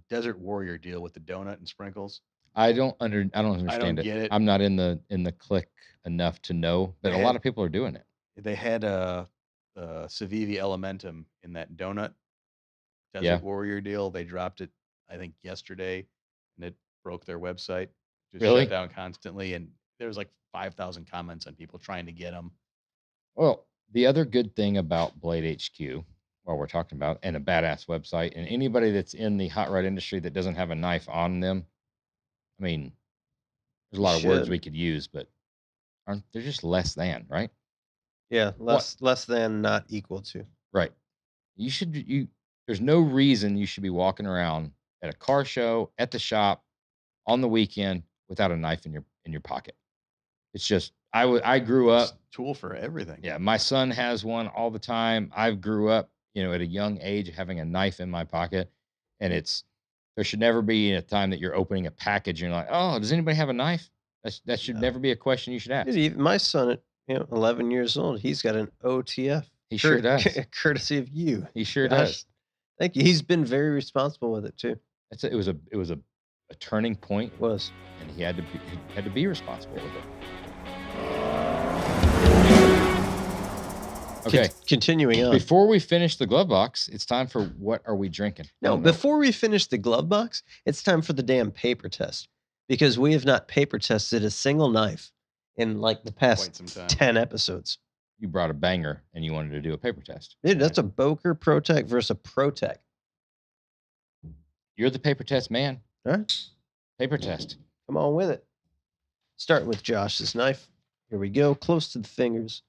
Desert Warrior deal with the donut and sprinkles? I don't understand I don't get it. I'm not in the click enough to know, but a lot of people are doing it. They had a Civivi Elementum in that donut Desert Warrior deal. They dropped it, I think, yesterday, and it broke their website. Just shut down constantly, and there was like 5,000 comments on people trying to get them. Well, the other good thing about Blade HQ while we're talking about, and a badass website. And anybody that's in the hot rod industry that doesn't have a knife on them, I mean, there's a lot of words we could use, but they're just less than, right? Yeah, less than, not equal to. Right. There's no reason you should be walking around at a car show, at the shop, on the weekend without a knife in your pocket. It's just I grew up tool for everything. Yeah, my son has one all the time. I grew up, at a young age having a knife in my pocket, and there should never be a time that you're opening a package and you're like, oh, does anybody have a knife? That should never be a question you should ask. Dude, my son at 11 years old, he's got an OTF. He sure does. Courtesy of you. He sure does. Thank you. He's been very responsible with it too. It was a turning point. It was, and he had to be responsible with it. Okay. Continuing on. Before we finish the glove box, it's time for what are we drinking? No, before we finish the glove box, it's time for the damn paper test, because we have not paper tested a single knife in like the past 10 episodes. You brought a banger and you wanted to do a paper test. Dude, that's a Boker ProTech versus a ProTech. You're the paper test man. All right. Paper test. Come on with it. Starting with Josh's knife. Here we go. Close to the fingers.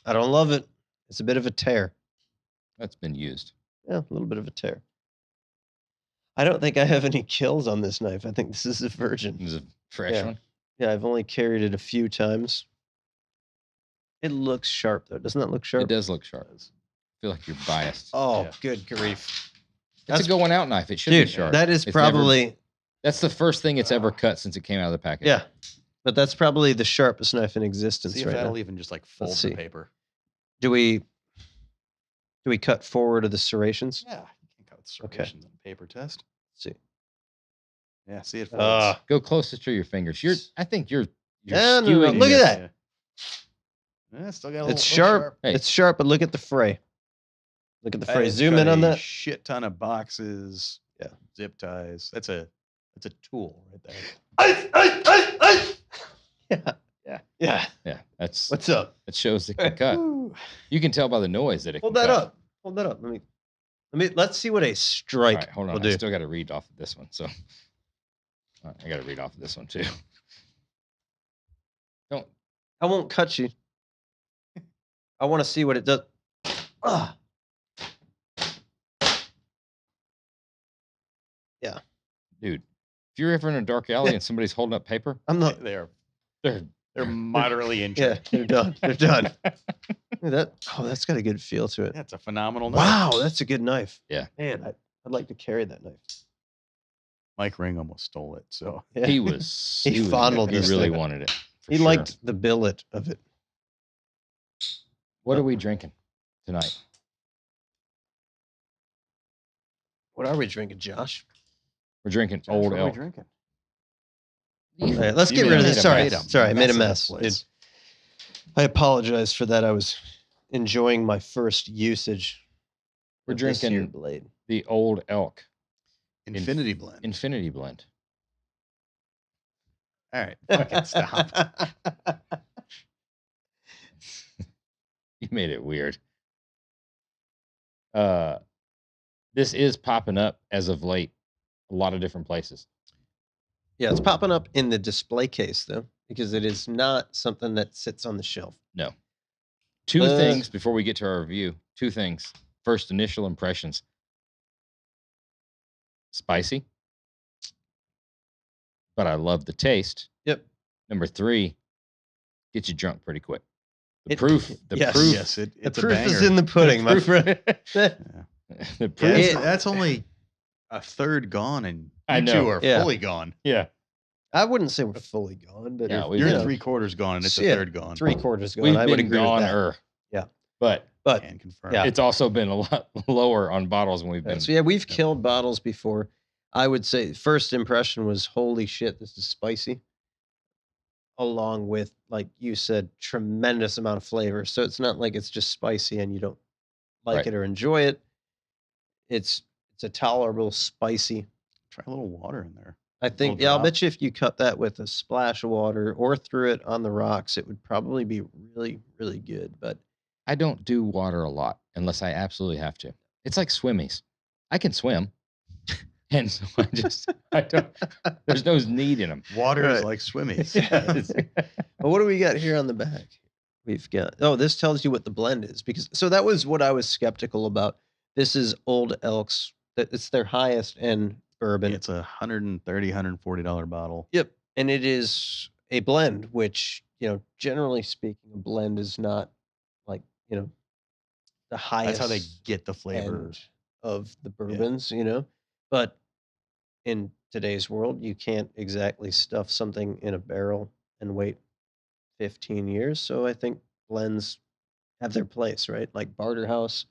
I don't love it. It's a bit of a tear. That's been used. Yeah, a little bit of a tear. I don't think I have any kills on this knife. I think this is a virgin. This is a fresh one? Yeah, I've only carried it a few times. It looks sharp, though. Doesn't that look sharp? It does look sharp. I feel like you're biased. Oh, good grief. That's a going out knife. It should be sharp. That is probably... That's the first thing it's ever cut since it came out of the package. Yeah. But that's probably the sharpest knife in existence. See if that'll even just like fold the paper. Do we cut forward of the serrations? Yeah, you can cut serrations on paper test. Let's see. Yeah, see it folds. Go closest to your fingers. I think you're skewing. No. Look at that. Yeah, still got a little, it's sharp. Hey. It's sharp, but look at the fray. Look at the fray. Zoom in on that. Shit ton of boxes. Yeah. Zip ties. That's a tool right there. Yeah. That's what's up. It shows it can cut. You can tell by the noise that it. Hold that up. Hold that up. Let's see what a strike. Right, hold on. Will do. I still got to read off of this one, so I got to read off of this one too. Don't. I won't cut you. I want to see what it does. Yeah. Dude, if you're ever in a dark alley and somebody's holding up paper, I'm not. They're They're moderately injured. Yeah, they're done. They're done. That's got a good feel to it. That's a phenomenal knife. Wow, that's a good knife. Yeah. Man, I'd like to carry that knife. Mike Ring almost stole it, so Yeah. he was. He fondled He this really thing. wanted it. He liked the billet of it. What are we drinking tonight? What are we drinking, Josh? We're drinking Josh, Old what are we Elk. drinking? All right, let's You get made rid of a this. mess. Sorry, Made a sorry, I made a mess of mess. this place. I apologize for that. I was enjoying my first usage. We're of this here drinking blade. the Old Elk Infinity Blend. Infinity Blend. All right, fucking stop. You made it weird. This is popping up as of late, a lot of different places. Yeah, it's popping up in the display case though, because it is not something that sits on the shelf. No. Two things before we get to our review. Two things. First, initial impressions. Spicy, but I love the taste. Yep. Number 3, gets you drunk pretty quick. The It- proof. The yes. proof. Yes, The it's a proof banger. is in the pudding, my friend. The proof. Yeah, that's only a third gone, and I you know. two are Yeah. fully gone. Yeah. I wouldn't say we're fully gone, but Yeah, You're you know, 3/4 gone, and it's a Yeah, third gone. 3/4 gone. We've I would been agree with that. gone. Yeah. But Can confirm. Yeah. it's also been a lot lower on bottles when we've been. So yeah, we've killed bottles before. I would say first impression was holy shit, this is spicy. Along with, like you said, tremendous amount of flavor. So it's not like it's just spicy and you don't like Right. it or enjoy it. It's a tolerable spicy. Try a little water in there. I think, Little I'll drop. bet you if you cut that with a splash of water or threw it on the rocks, it would probably be really, really good. But I don't do water a lot unless I absolutely have to. It's like swimmies. I can swim. And so I don't, there's no need in them. Water is Right. like swimmies. Well, what do we got here on the back? We've got, this tells you what the blend is, because so that was what I was skeptical about. This is Old Elk's. It's their highest end bourbon. It's a $130, $140 bottle. Yep. And it is a blend, which, generally speaking, a blend is not like, the highest. That's how they get the flavor end of the bourbons, But in today's world, you can't exactly stuff something in a barrel and wait 15 years. So I think blends have their place, right? Like Barterhouse,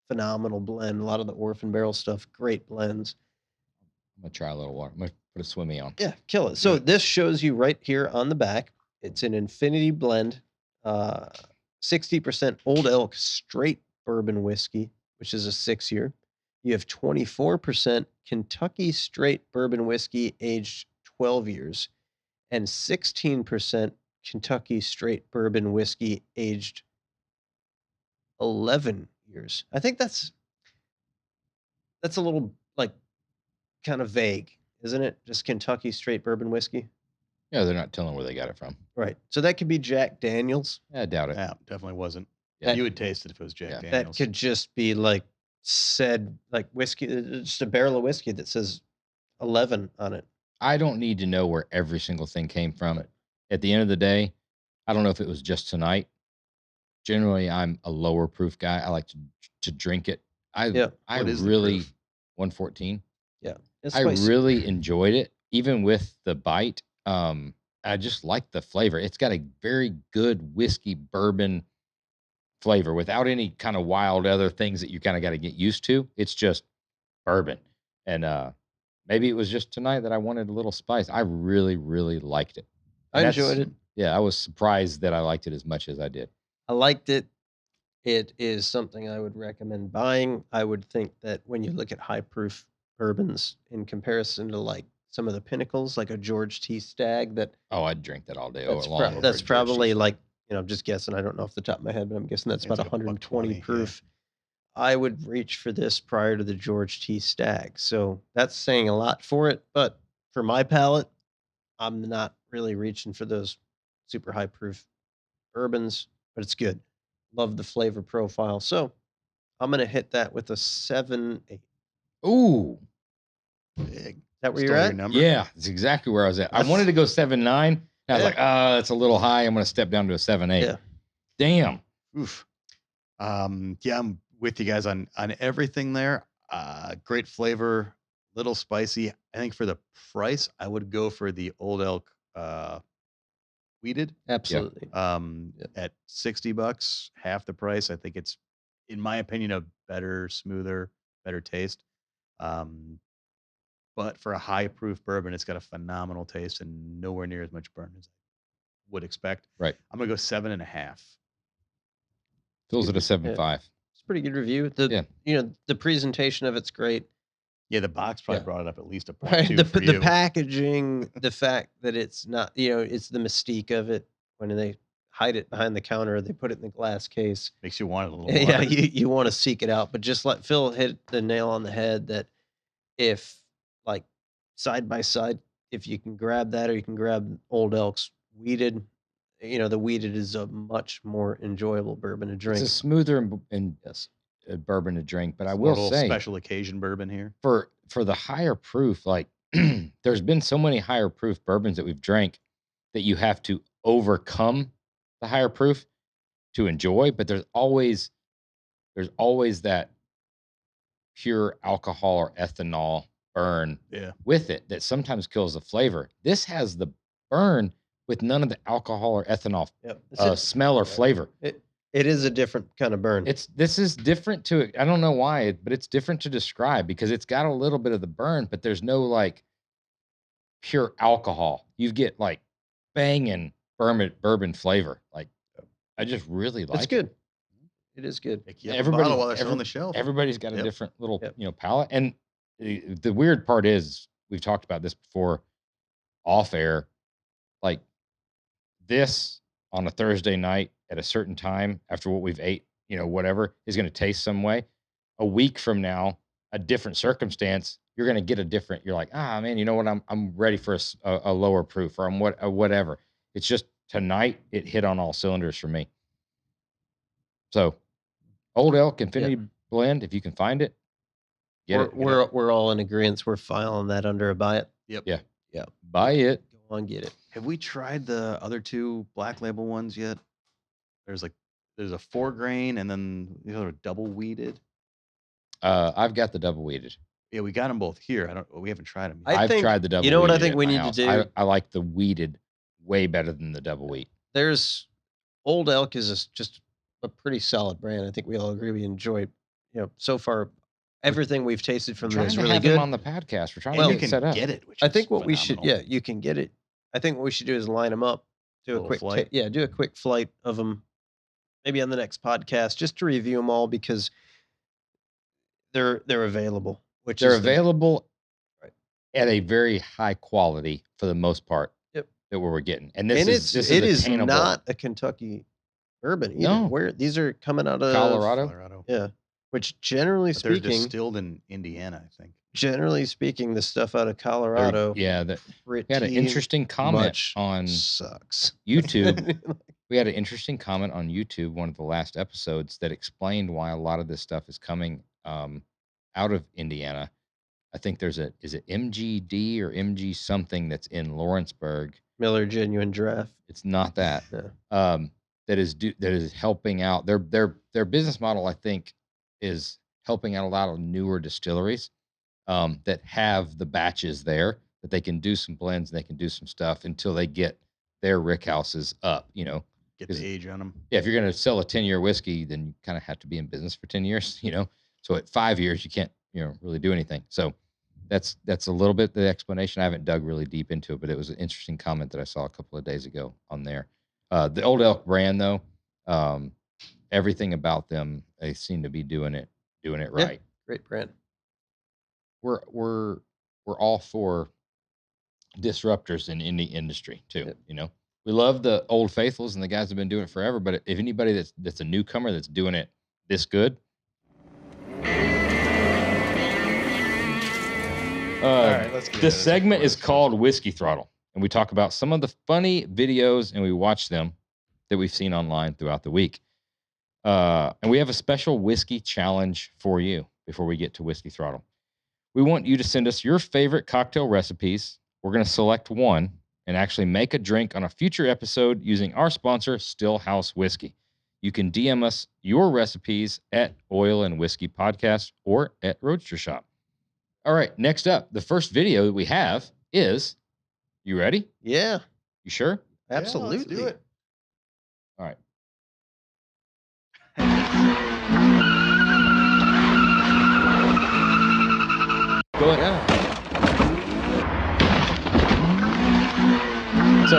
phenomenal blend. A lot of the Orphan Barrel stuff, great blends. I'm gonna try a little water. I'm gonna put a swimmy on. Yeah, kill it. So this shows you right here on the back. It's an Infinity blend, 60% Old Elk straight bourbon whiskey, which is a 6-year. You have 24% Kentucky straight bourbon whiskey aged 12 years and 16% Kentucky straight bourbon whiskey aged 11 years. I think that's a little like kind of vague, isn't it? Just Kentucky straight bourbon whiskey. Yeah, they're not telling where they got it from. Right. So that could be Jack Daniels. I doubt it. Yeah, definitely wasn't. Yeah. You would taste it if it was Jack Yeah. Daniels. That could just be like said, like whiskey, just a barrel of whiskey that says 11 on it. I don't need to know where every single thing came from. At the end of the day, I don't know if it was just tonight. Generally, I'm a lower proof guy. I like to drink it. I What is the really proof? 114. Yeah. It's I spicy. really enjoyed it, even with the bite. I just like the flavor. It's got a very good whiskey bourbon flavor without any kind of wild other things that you kind of got to get used to. It's just bourbon. And maybe it was just tonight that I wanted a little spice. I really, really liked it. I enjoyed it. Yeah, I was surprised that I liked it as much as I did. I liked it. It is something I would recommend buying. I would think that when you look at high proof bourbons in comparison to like some of the pinnacles, like a George T. Stagg, that Oh, I'd drink that all day. that's probably like, I'm just guessing. I don't know off the top of my head, but I'm guessing that's It's about like a 120 $120, yeah. proof. I would reach for this prior to the George T. Stagg. So that's saying a lot for it. But for my palate, I'm not really reaching for those super high proof bourbons, but it's good. Love the flavor profile. So I'm going to hit that with a 7.8. Ooh, Big. Is that where Still you're your at? number? yeah, that's exactly where I was at. I wanted to go 7.9. I was Yeah. like, that's a little high. I'm going to step down to a 7.8. Yeah. Damn. Oof. Yeah, I'm with you guys on everything there. Great flavor, little spicy. I think for the price, I would go for the Old Elk weeded. Absolutely. At $60, half the price. I think it's, in my opinion, a better, smoother, better taste. But for a high proof bourbon, it's got a phenomenal taste and nowhere near as much burn as I would expect. Right. I'm gonna go 7.5. Phil's at a 7.5. It's a pretty good review. The presentation of it's great. Yeah, the box probably Yeah. brought it up at least a point Right. two The for you. packaging, the fact that it's not, it's the mystique of it. When they hide it behind the counter, they put it in the glass case. Makes you want it a little more. Yeah, you want to seek it out. But just like Phil hit the nail on the head, that if like side by side, if you can grab that or you can grab Old Elk's weeded, the weeded is a much more enjoyable bourbon to drink. It's a smoother and Yes. bourbon to drink, but I It's a will little say special occasion bourbon here. for the higher proof, like there's been so many higher proof bourbons that we've drank that you have to overcome the higher proof to enjoy, but there's always that pure alcohol or ethanol burn Yeah. with it that sometimes kills the flavor. This has the burn with none of the alcohol or ethanol Yep. smell or flavor. It is a different kind of burn. This is different to, I don't know why, but it's different to describe because it's got a little bit of the burn, but there's no like pure alcohol. You get like banging bourbon flavor. Like I just really like It's good. It is good. Pick you up a Everybody- bottle while they're still on the shelf. Everybody's got a Yep. different little, Yep. palate. And the weird part is we've talked about this before. off air, like this on a Thursday night at a certain time after what we've ate, whatever is going to taste some way. A week from now, a different circumstance, you're going to get a different. You're like, man, you know what? I'm ready for a lower proof, or whatever. It's just tonight it hit on all cylinders for me. So, Old Elk Infinity Blend, if you can find it, we're all in agreement. We're filing that under a buy it. Yep. Yeah. Buy it. Go on, get it. Have we tried the other two Black Label ones yet? There's a 4 grain and then the other double weeded. I've got the double weeded. Yeah, we got them both here. We haven't tried them yet. I've tried the double. You know what I weeded think at we my need house. to do? I like the weeded way better than the double wheat. There's Old Elk is just a pretty solid brand. I think we all agree we enjoy. So far, everything we've tasted from them is really good. Them on the podcast. We're trying to get set up. Get it. I think what we should, you can get it. I think what we should do is line them up, do a quick flight. do a quick flight of them, maybe on the next podcast, just to review them all because they're available. They're available at a very high quality for the most part. Yep. That we're getting, and it is not a Kentucky bourbon either. No. Where these are coming out of Colorado. Yeah. Which generally speaking, they're distilled in Indiana, I think. Generally speaking, the stuff out of Colorado, we had an interesting comment on sucks. YouTube. We had an interesting comment on YouTube, one of the last episodes, that explained why a lot of this stuff is coming out of Indiana. I think is it MGD or MG something that's in Lawrenceburg. Miller Genuine Draft. It's not that. No. That is helping out their business model. I think is helping out a lot of newer distilleries that have the batches there that they can do some blends and they can do some stuff until they get their rick houses up. Get the age on them. Yeah, if you're going to sell a 10-year whiskey, then you kind of have to be in business for 10 years. So at 5 years you can't really do anything. So that's a little bit the explanation. I haven't dug really deep into it, but it was an interesting comment that I saw a couple of days ago on there. The Old Elk brand, though, everything about them, they seem to be doing it right. Great brand. We're all for disruptors in any industry too. Yep. We love the old faithfuls and the guys that have been doing it forever. But if anybody that's a newcomer that's doing it this good, all right, let's get this segment is called Whiskey Throttle, and we talk about some of the funny videos and we watch them that we've seen online throughout the week. And we have a special whiskey challenge for you before we get to Whiskey Throttle. We want you to send us your favorite cocktail recipes. We're going to select one and actually make a drink on a future episode using our sponsor, Stillhouse Whiskey. You can DM us your recipes at Oil and Whiskey Podcast or at Roadster Shop. All right, next up, the first video that we have is, you ready? Yeah. You sure? Absolutely. Yeah, let's do it. All right. Go ahead. So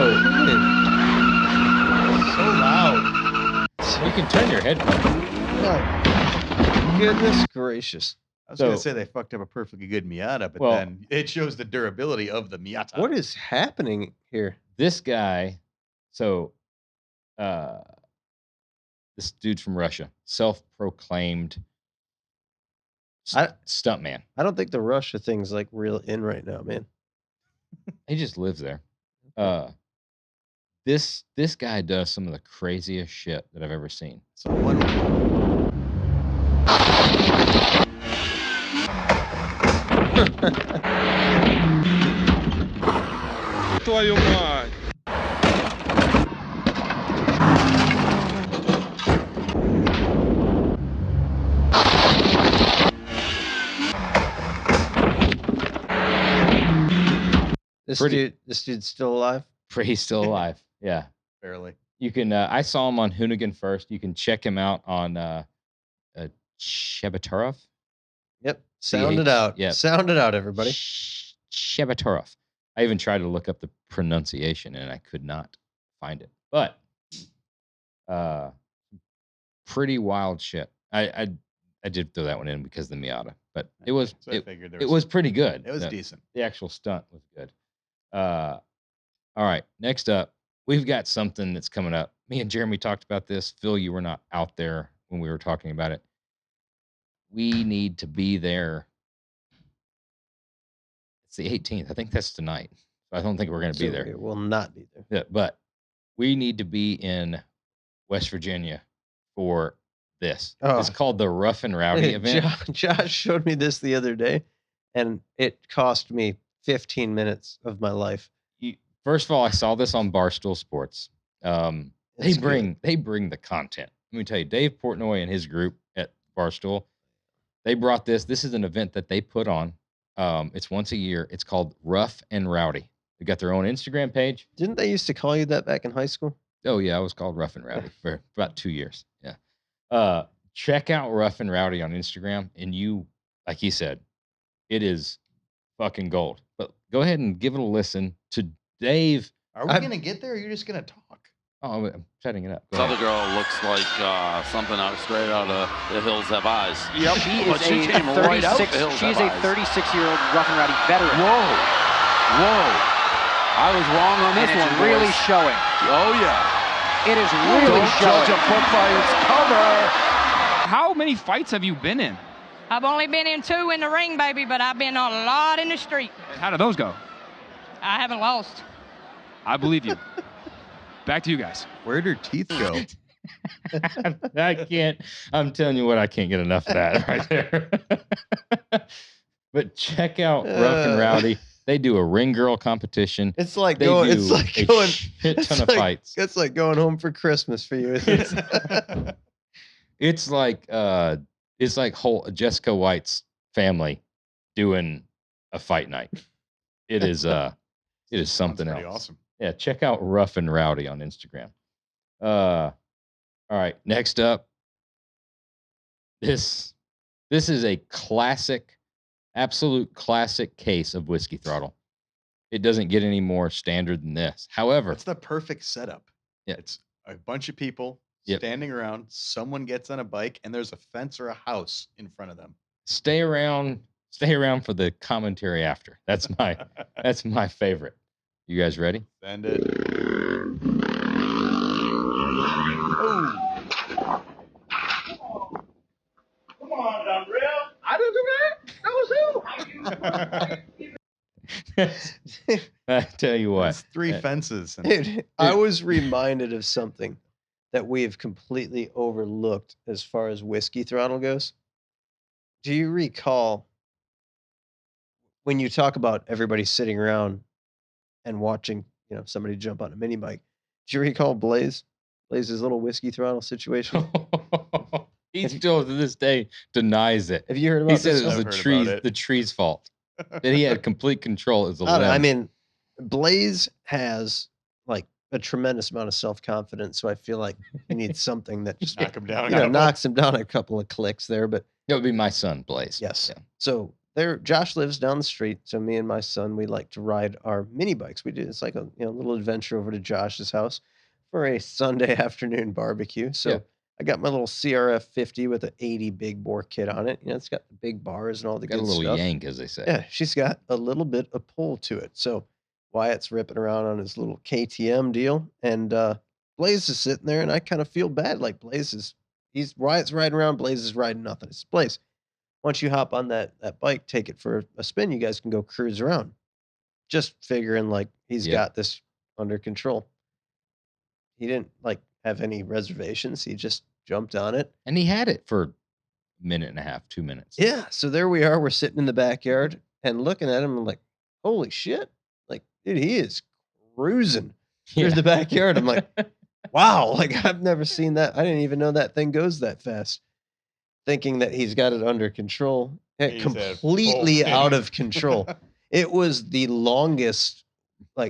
loud. You can turn your headphones. Oh, goodness gracious. I was going to say they fucked up a perfectly good Miata, but then it shows the durability of the Miata. What is happening here? This guy, this dude's from Russia, self-proclaimed stuntman. I don't think the Russia thing's like real in right now, man. He just lives there. This guy does some of the craziest shit that I've ever seen. So one. Твою мать! This dude's still alive? He's still alive. Yeah. Barely. You can, I saw him on Hoonigan first. You can check him out on Shebatarov. Yep. Sound it out. Yeah. Sound it out, everybody. Shebatarov. I even tried to look up the pronunciation and I could not find it. But pretty wild shit. I did throw that one in because of the Miata, but it was pretty good. It was decent. The actual stunt was good. All right. Next up, we've got something that's coming up. Me and Jeremy talked about this. Phil, you were not out there when we were talking about it. We need to be there. It's the 18th. I think that's tonight. I don't think we're going to be there. We will not be there. Yeah, but we need to be in West Virginia for this. It's called the Rough and Rowdy event. Josh showed me this the other day, and it cost me 15 minutes of my life. First of all, I saw this on Barstool Sports. They bring the content. Let me tell you, Dave Portnoy and his group at Barstool, they brought this. This is an event that they put on. It's once a year. It's called Rough and Rowdy. They got their own Instagram page. Didn't they used to call you that back in high school? Oh yeah, I was called Rough and Rowdy for about 2 years. Yeah. Check out Rough and Rowdy on Instagram, and you, like he said, it is fucking gold. But go ahead and give it a listen to Dave. Are we gonna get there? Or are you just gonna talk? Oh, I'm setting it up. This other girl looks like something out straight out of The Hills Have Eyes. Yep. She is a 36-year-old Rough and Rowdy veteran. Whoa. I was wrong on this one. It's really showing. Oh, yeah. It is really showing. Judge a book by its cover. How many fights have you been in? I've only been in 2 in the ring, baby, but I've been on a lot in the street. And how do those go? I haven't lost. I believe you. Back to you guys. Where'd her teeth go? I can't. I'm telling you what, I can't get enough of that right there. But check out Rough and Rowdy. They do a ring girl competition. It's like They going. do It's like a going. shit It's ton of like, fights. It's like going home for Christmas for you. It's like whole Jessica White's family doing a fight night. It is something else. Pretty awesome. Yeah, check out Rough and Rowdy on Instagram. All right, next up. This is a classic, absolute classic case of whiskey throttle. It doesn't get any more standard than this. However, It's the perfect setup. Yeah. It's a bunch of people Yep. standing around. Someone gets on a bike, and there's a fence or a house in front of them. stay around for the commentary after. That's my favorite. You guys ready? Send it. Come on, Dunreal. I didn't do that. That was you. I tell you what. It's 3 fences. And Dude, I was reminded of something that we have completely overlooked as far as whiskey throttle goes. Do you recall when you talk about everybody sitting around and watching, somebody jump on a mini bike? Do you recall Blaze's little whiskey throttle situation? He still to this day denies it. Have you heard about He this? said it was the tree's fault. That he had complete control as a limb. I mean, Blaze has like a tremendous amount of self-confidence, so I feel like he needs something that just knock him down. knocks him down a couple of clicks there. But it would be my son, Blaze. yes. Yeah. So Josh lives down the street. So me and my son, we like to ride our mini bikes. We do it's like a little adventure over to Josh's house for a Sunday afternoon barbecue. So Yeah. I got my little CRF 50 with an 80 big bore kit on it. It's got the big bars and all the Got a good little stuff. yank, as they say. Yeah, she's got a little bit of pull to it. So Wyatt's ripping around on his little KTM deal, and Blaze is sitting there, and I kind of feel bad. Like Wyatt's riding around, Blaze is riding nothing. It's Blaze. Once you hop on that bike, take it for a spin, you guys can go cruise around. Just figuring like he's got this under control. He didn't have any reservations. He just jumped on it. And he had it for a minute and a half, 2 minutes. Yeah. So there we are. We're sitting in the backyard and looking at him and like, holy shit. Like, dude, he is cruising through the backyard. I'm like, wow. Like, I've never seen that. I didn't even know that thing goes that fast. Thinking that he's got it under control. Completely out of control. It was the longest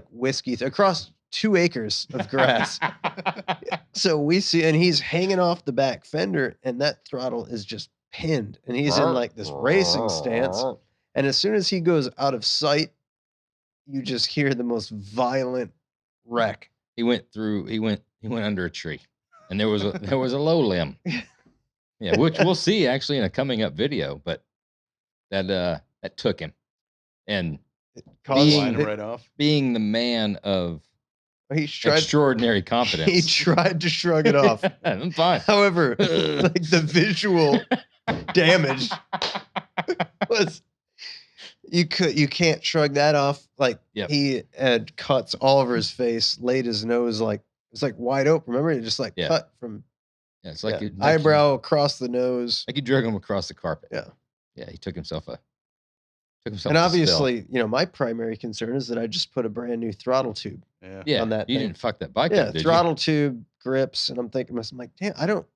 whiskey across 2 acres of grass. So we see, and he's hanging off the back fender, and that throttle is just pinned, and he's in this racing stance. And as soon as he goes out of sight, you just hear the most violent wreck. He went under a tree, and there was a low limb. Yeah, which we'll see actually in a coming up video, but that took him. And line right off. Being the man of He tried. Extraordinary competence. He tried to shrug it off. I'm fine. However, like the visual damage was you can't shrug that off. Like he had cuts all over his face, laid his nose like it's like wide open. Remember, it just like cut from it's like eyebrow across the nose. Like he drug him across the carpet. Yeah. Yeah, he took himself and obviously, my primary concern is that I just put a brand new throttle tube on that you thing. didn't fuck that bike up, did throttle tube, grips, and I'm thinking, I'm like, damn, I don't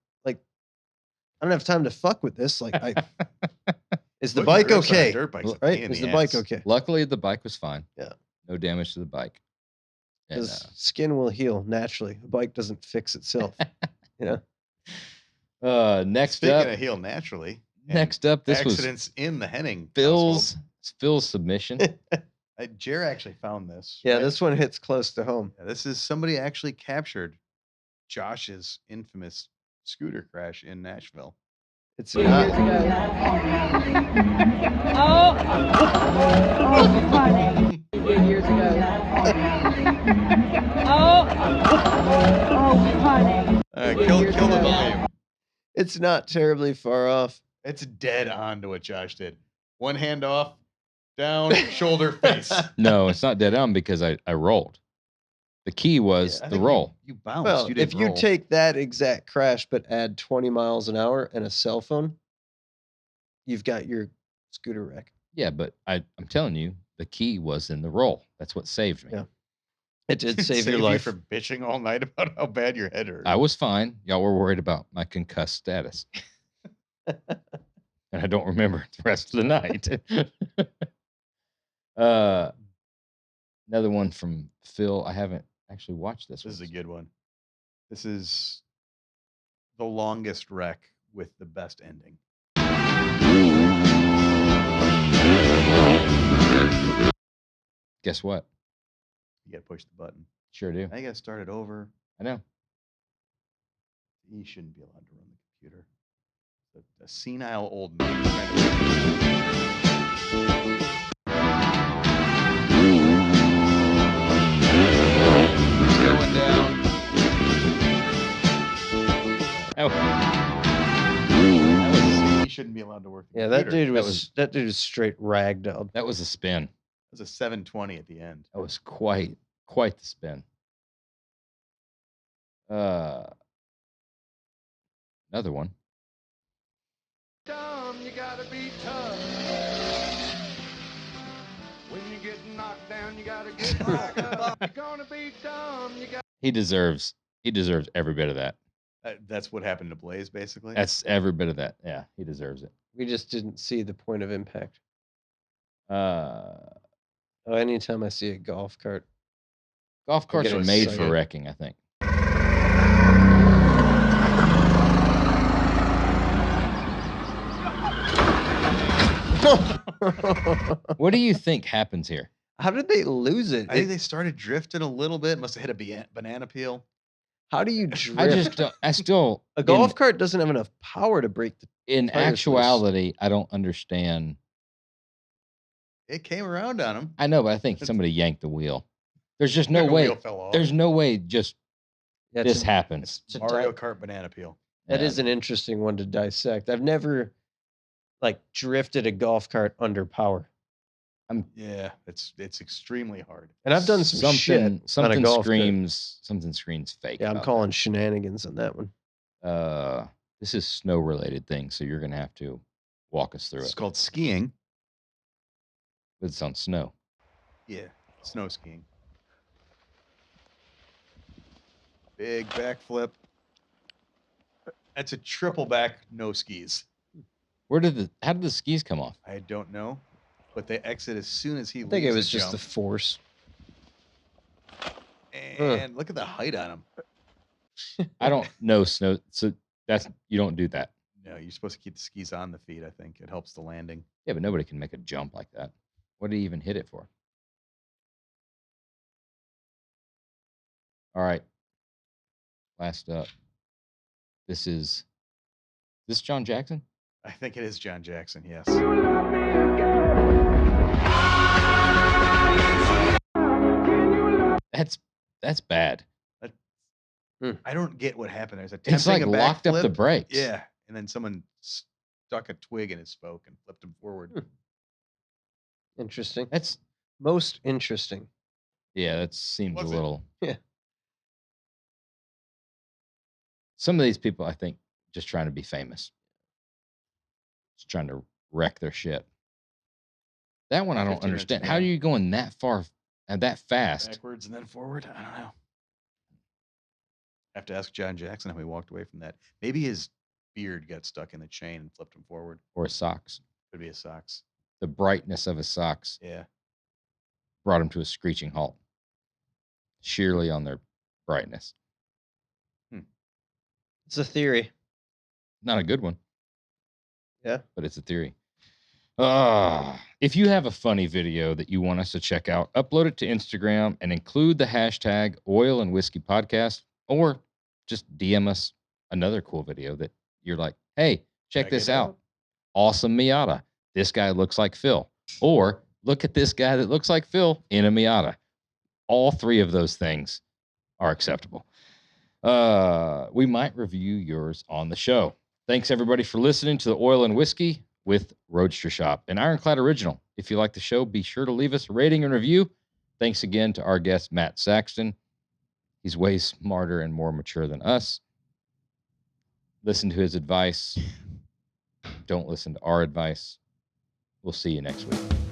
have time to fuck with this. Like, is the bike okay? Right? Is the bike okay? Luckily, the bike was fine. Yeah. No damage to the bike. Because skin will heal naturally. A bike doesn't fix itself. Next Speaking up. of heal naturally. Next up, this accidents in the Henning. Phil's submission. Jer actually found this. Yeah, this one hits close to home. Yeah, this is somebody actually captured Josh's infamous scooter crash in Nashville. It's not. funny. Years ago. Funny. All right, kill the volume. It's not terribly far off. It's dead on to what Josh did. One hand off, down, shoulder, face. No, it's not dead on because I rolled. The key was the roll. You bounced. Well, you didn't if you roll. take that exact crash but add 20 miles an hour and a cell phone, you've got your scooter wreck. Yeah, but I'm telling you, the key was in the roll. That's what saved me. Yeah. It did save your Saved life. you from bitching all night about how bad your head hurt. I was fine. Y'all were worried about my concussed status. And I don't remember the rest of the night. Another one from Phil. I haven't actually watched this. This is a good one. This is the longest wreck with the best ending. Guess what? You got to push the button. Sure do. I got to start it over. I know. He shouldn't be allowed to run the computer. A senile old man trying to He's going down. He shouldn't be allowed to work. Yeah, that dude was straight ragdolled. That was a spin. It was a 720 at the end. That was quite the spin. Another one. Dumb, you gotta be tough. When you get knocked down, you gotta get back up. You're gonna be dumb, you got. He deserves every bit of that. That's what happened to Blaze, basically. That's every bit of that. Yeah, he deserves it. We just didn't see the point of impact. Anytime I see a golf cart. Golf carts are made for excited. wrecking, I think. What do you think happens here? How did they lose it? I think they started drifting a little bit. Must have hit a banana peel. How do you drift? I still a golf cart doesn't have enough power to break the in tires actuality, I don't understand. It came around on him. I know, but I think somebody yanked the wheel. There's just no The way. wheel fell off. There's no way just this happens. It's a Mario Kart banana peel. That is an interesting one to dissect. I've never drifted a golf cart under power. Yeah, it's extremely hard. And I've done some shit on a Something golf screams fake. Yeah, I'm about calling shenanigans on that one. that. This is snow related thing, so you're gonna have to walk us through It's it. called skiing. But it's on snow. Yeah, snow skiing. Big backflip. That's a triple back, no skis. How did the skis come off? I don't know, but they exit as soon as he leaves. I think it was the just jump. the force. And look at the height on him. I don't know snow, so you don't do that. No, you're supposed to keep the skis on the feet. I think it helps the landing. Yeah, but nobody can make a jump like that. What did he even hit it for? All right. Last up. This is John Jackson? I think it is John Jackson. Yes. That's That's bad. I don't get what happened. There's a It's like a locked up the backflip. brakes. Yeah, and then someone stuck a twig in his spoke and flipped him forward. Interesting. That's Most interesting. yeah. That seems Was a it? little. Yeah. Some of these people, I think, just trying to be famous. Just trying to wreck their shit. That one I don't 15 minutes, understand. How are yeah. you going that far and that fast? Backwards and then forward. I don't know. Have to ask John Jackson how he walked away from that. Maybe his beard got stuck in the chain and flipped him forward. Or his socks. Could be his socks. The brightness of his socks Yeah. brought him to a screeching halt. Sheerly on their brightness. It's a theory. Not a good one. Yeah. But it's a theory. If you have a funny video that you want us to check out, upload it to Instagram and include the hashtag Oil and Whiskey Podcast, or just DM us another cool video that you're like, hey, check this out. Awesome Miata. This guy looks like Phil. Or look at this guy that looks like Phil in a Miata. All three of those things are acceptable. We might review yours on the show. Thanks everybody for listening to the Oil and Whiskey with Roadster Shop, an Ironclad original. If you like the show, be sure to leave us a rating and review. Thanks again to our guest, Matt Saxton. He's way smarter and more mature than us. Listen to his advice. Don't listen to our advice. We'll see you next week.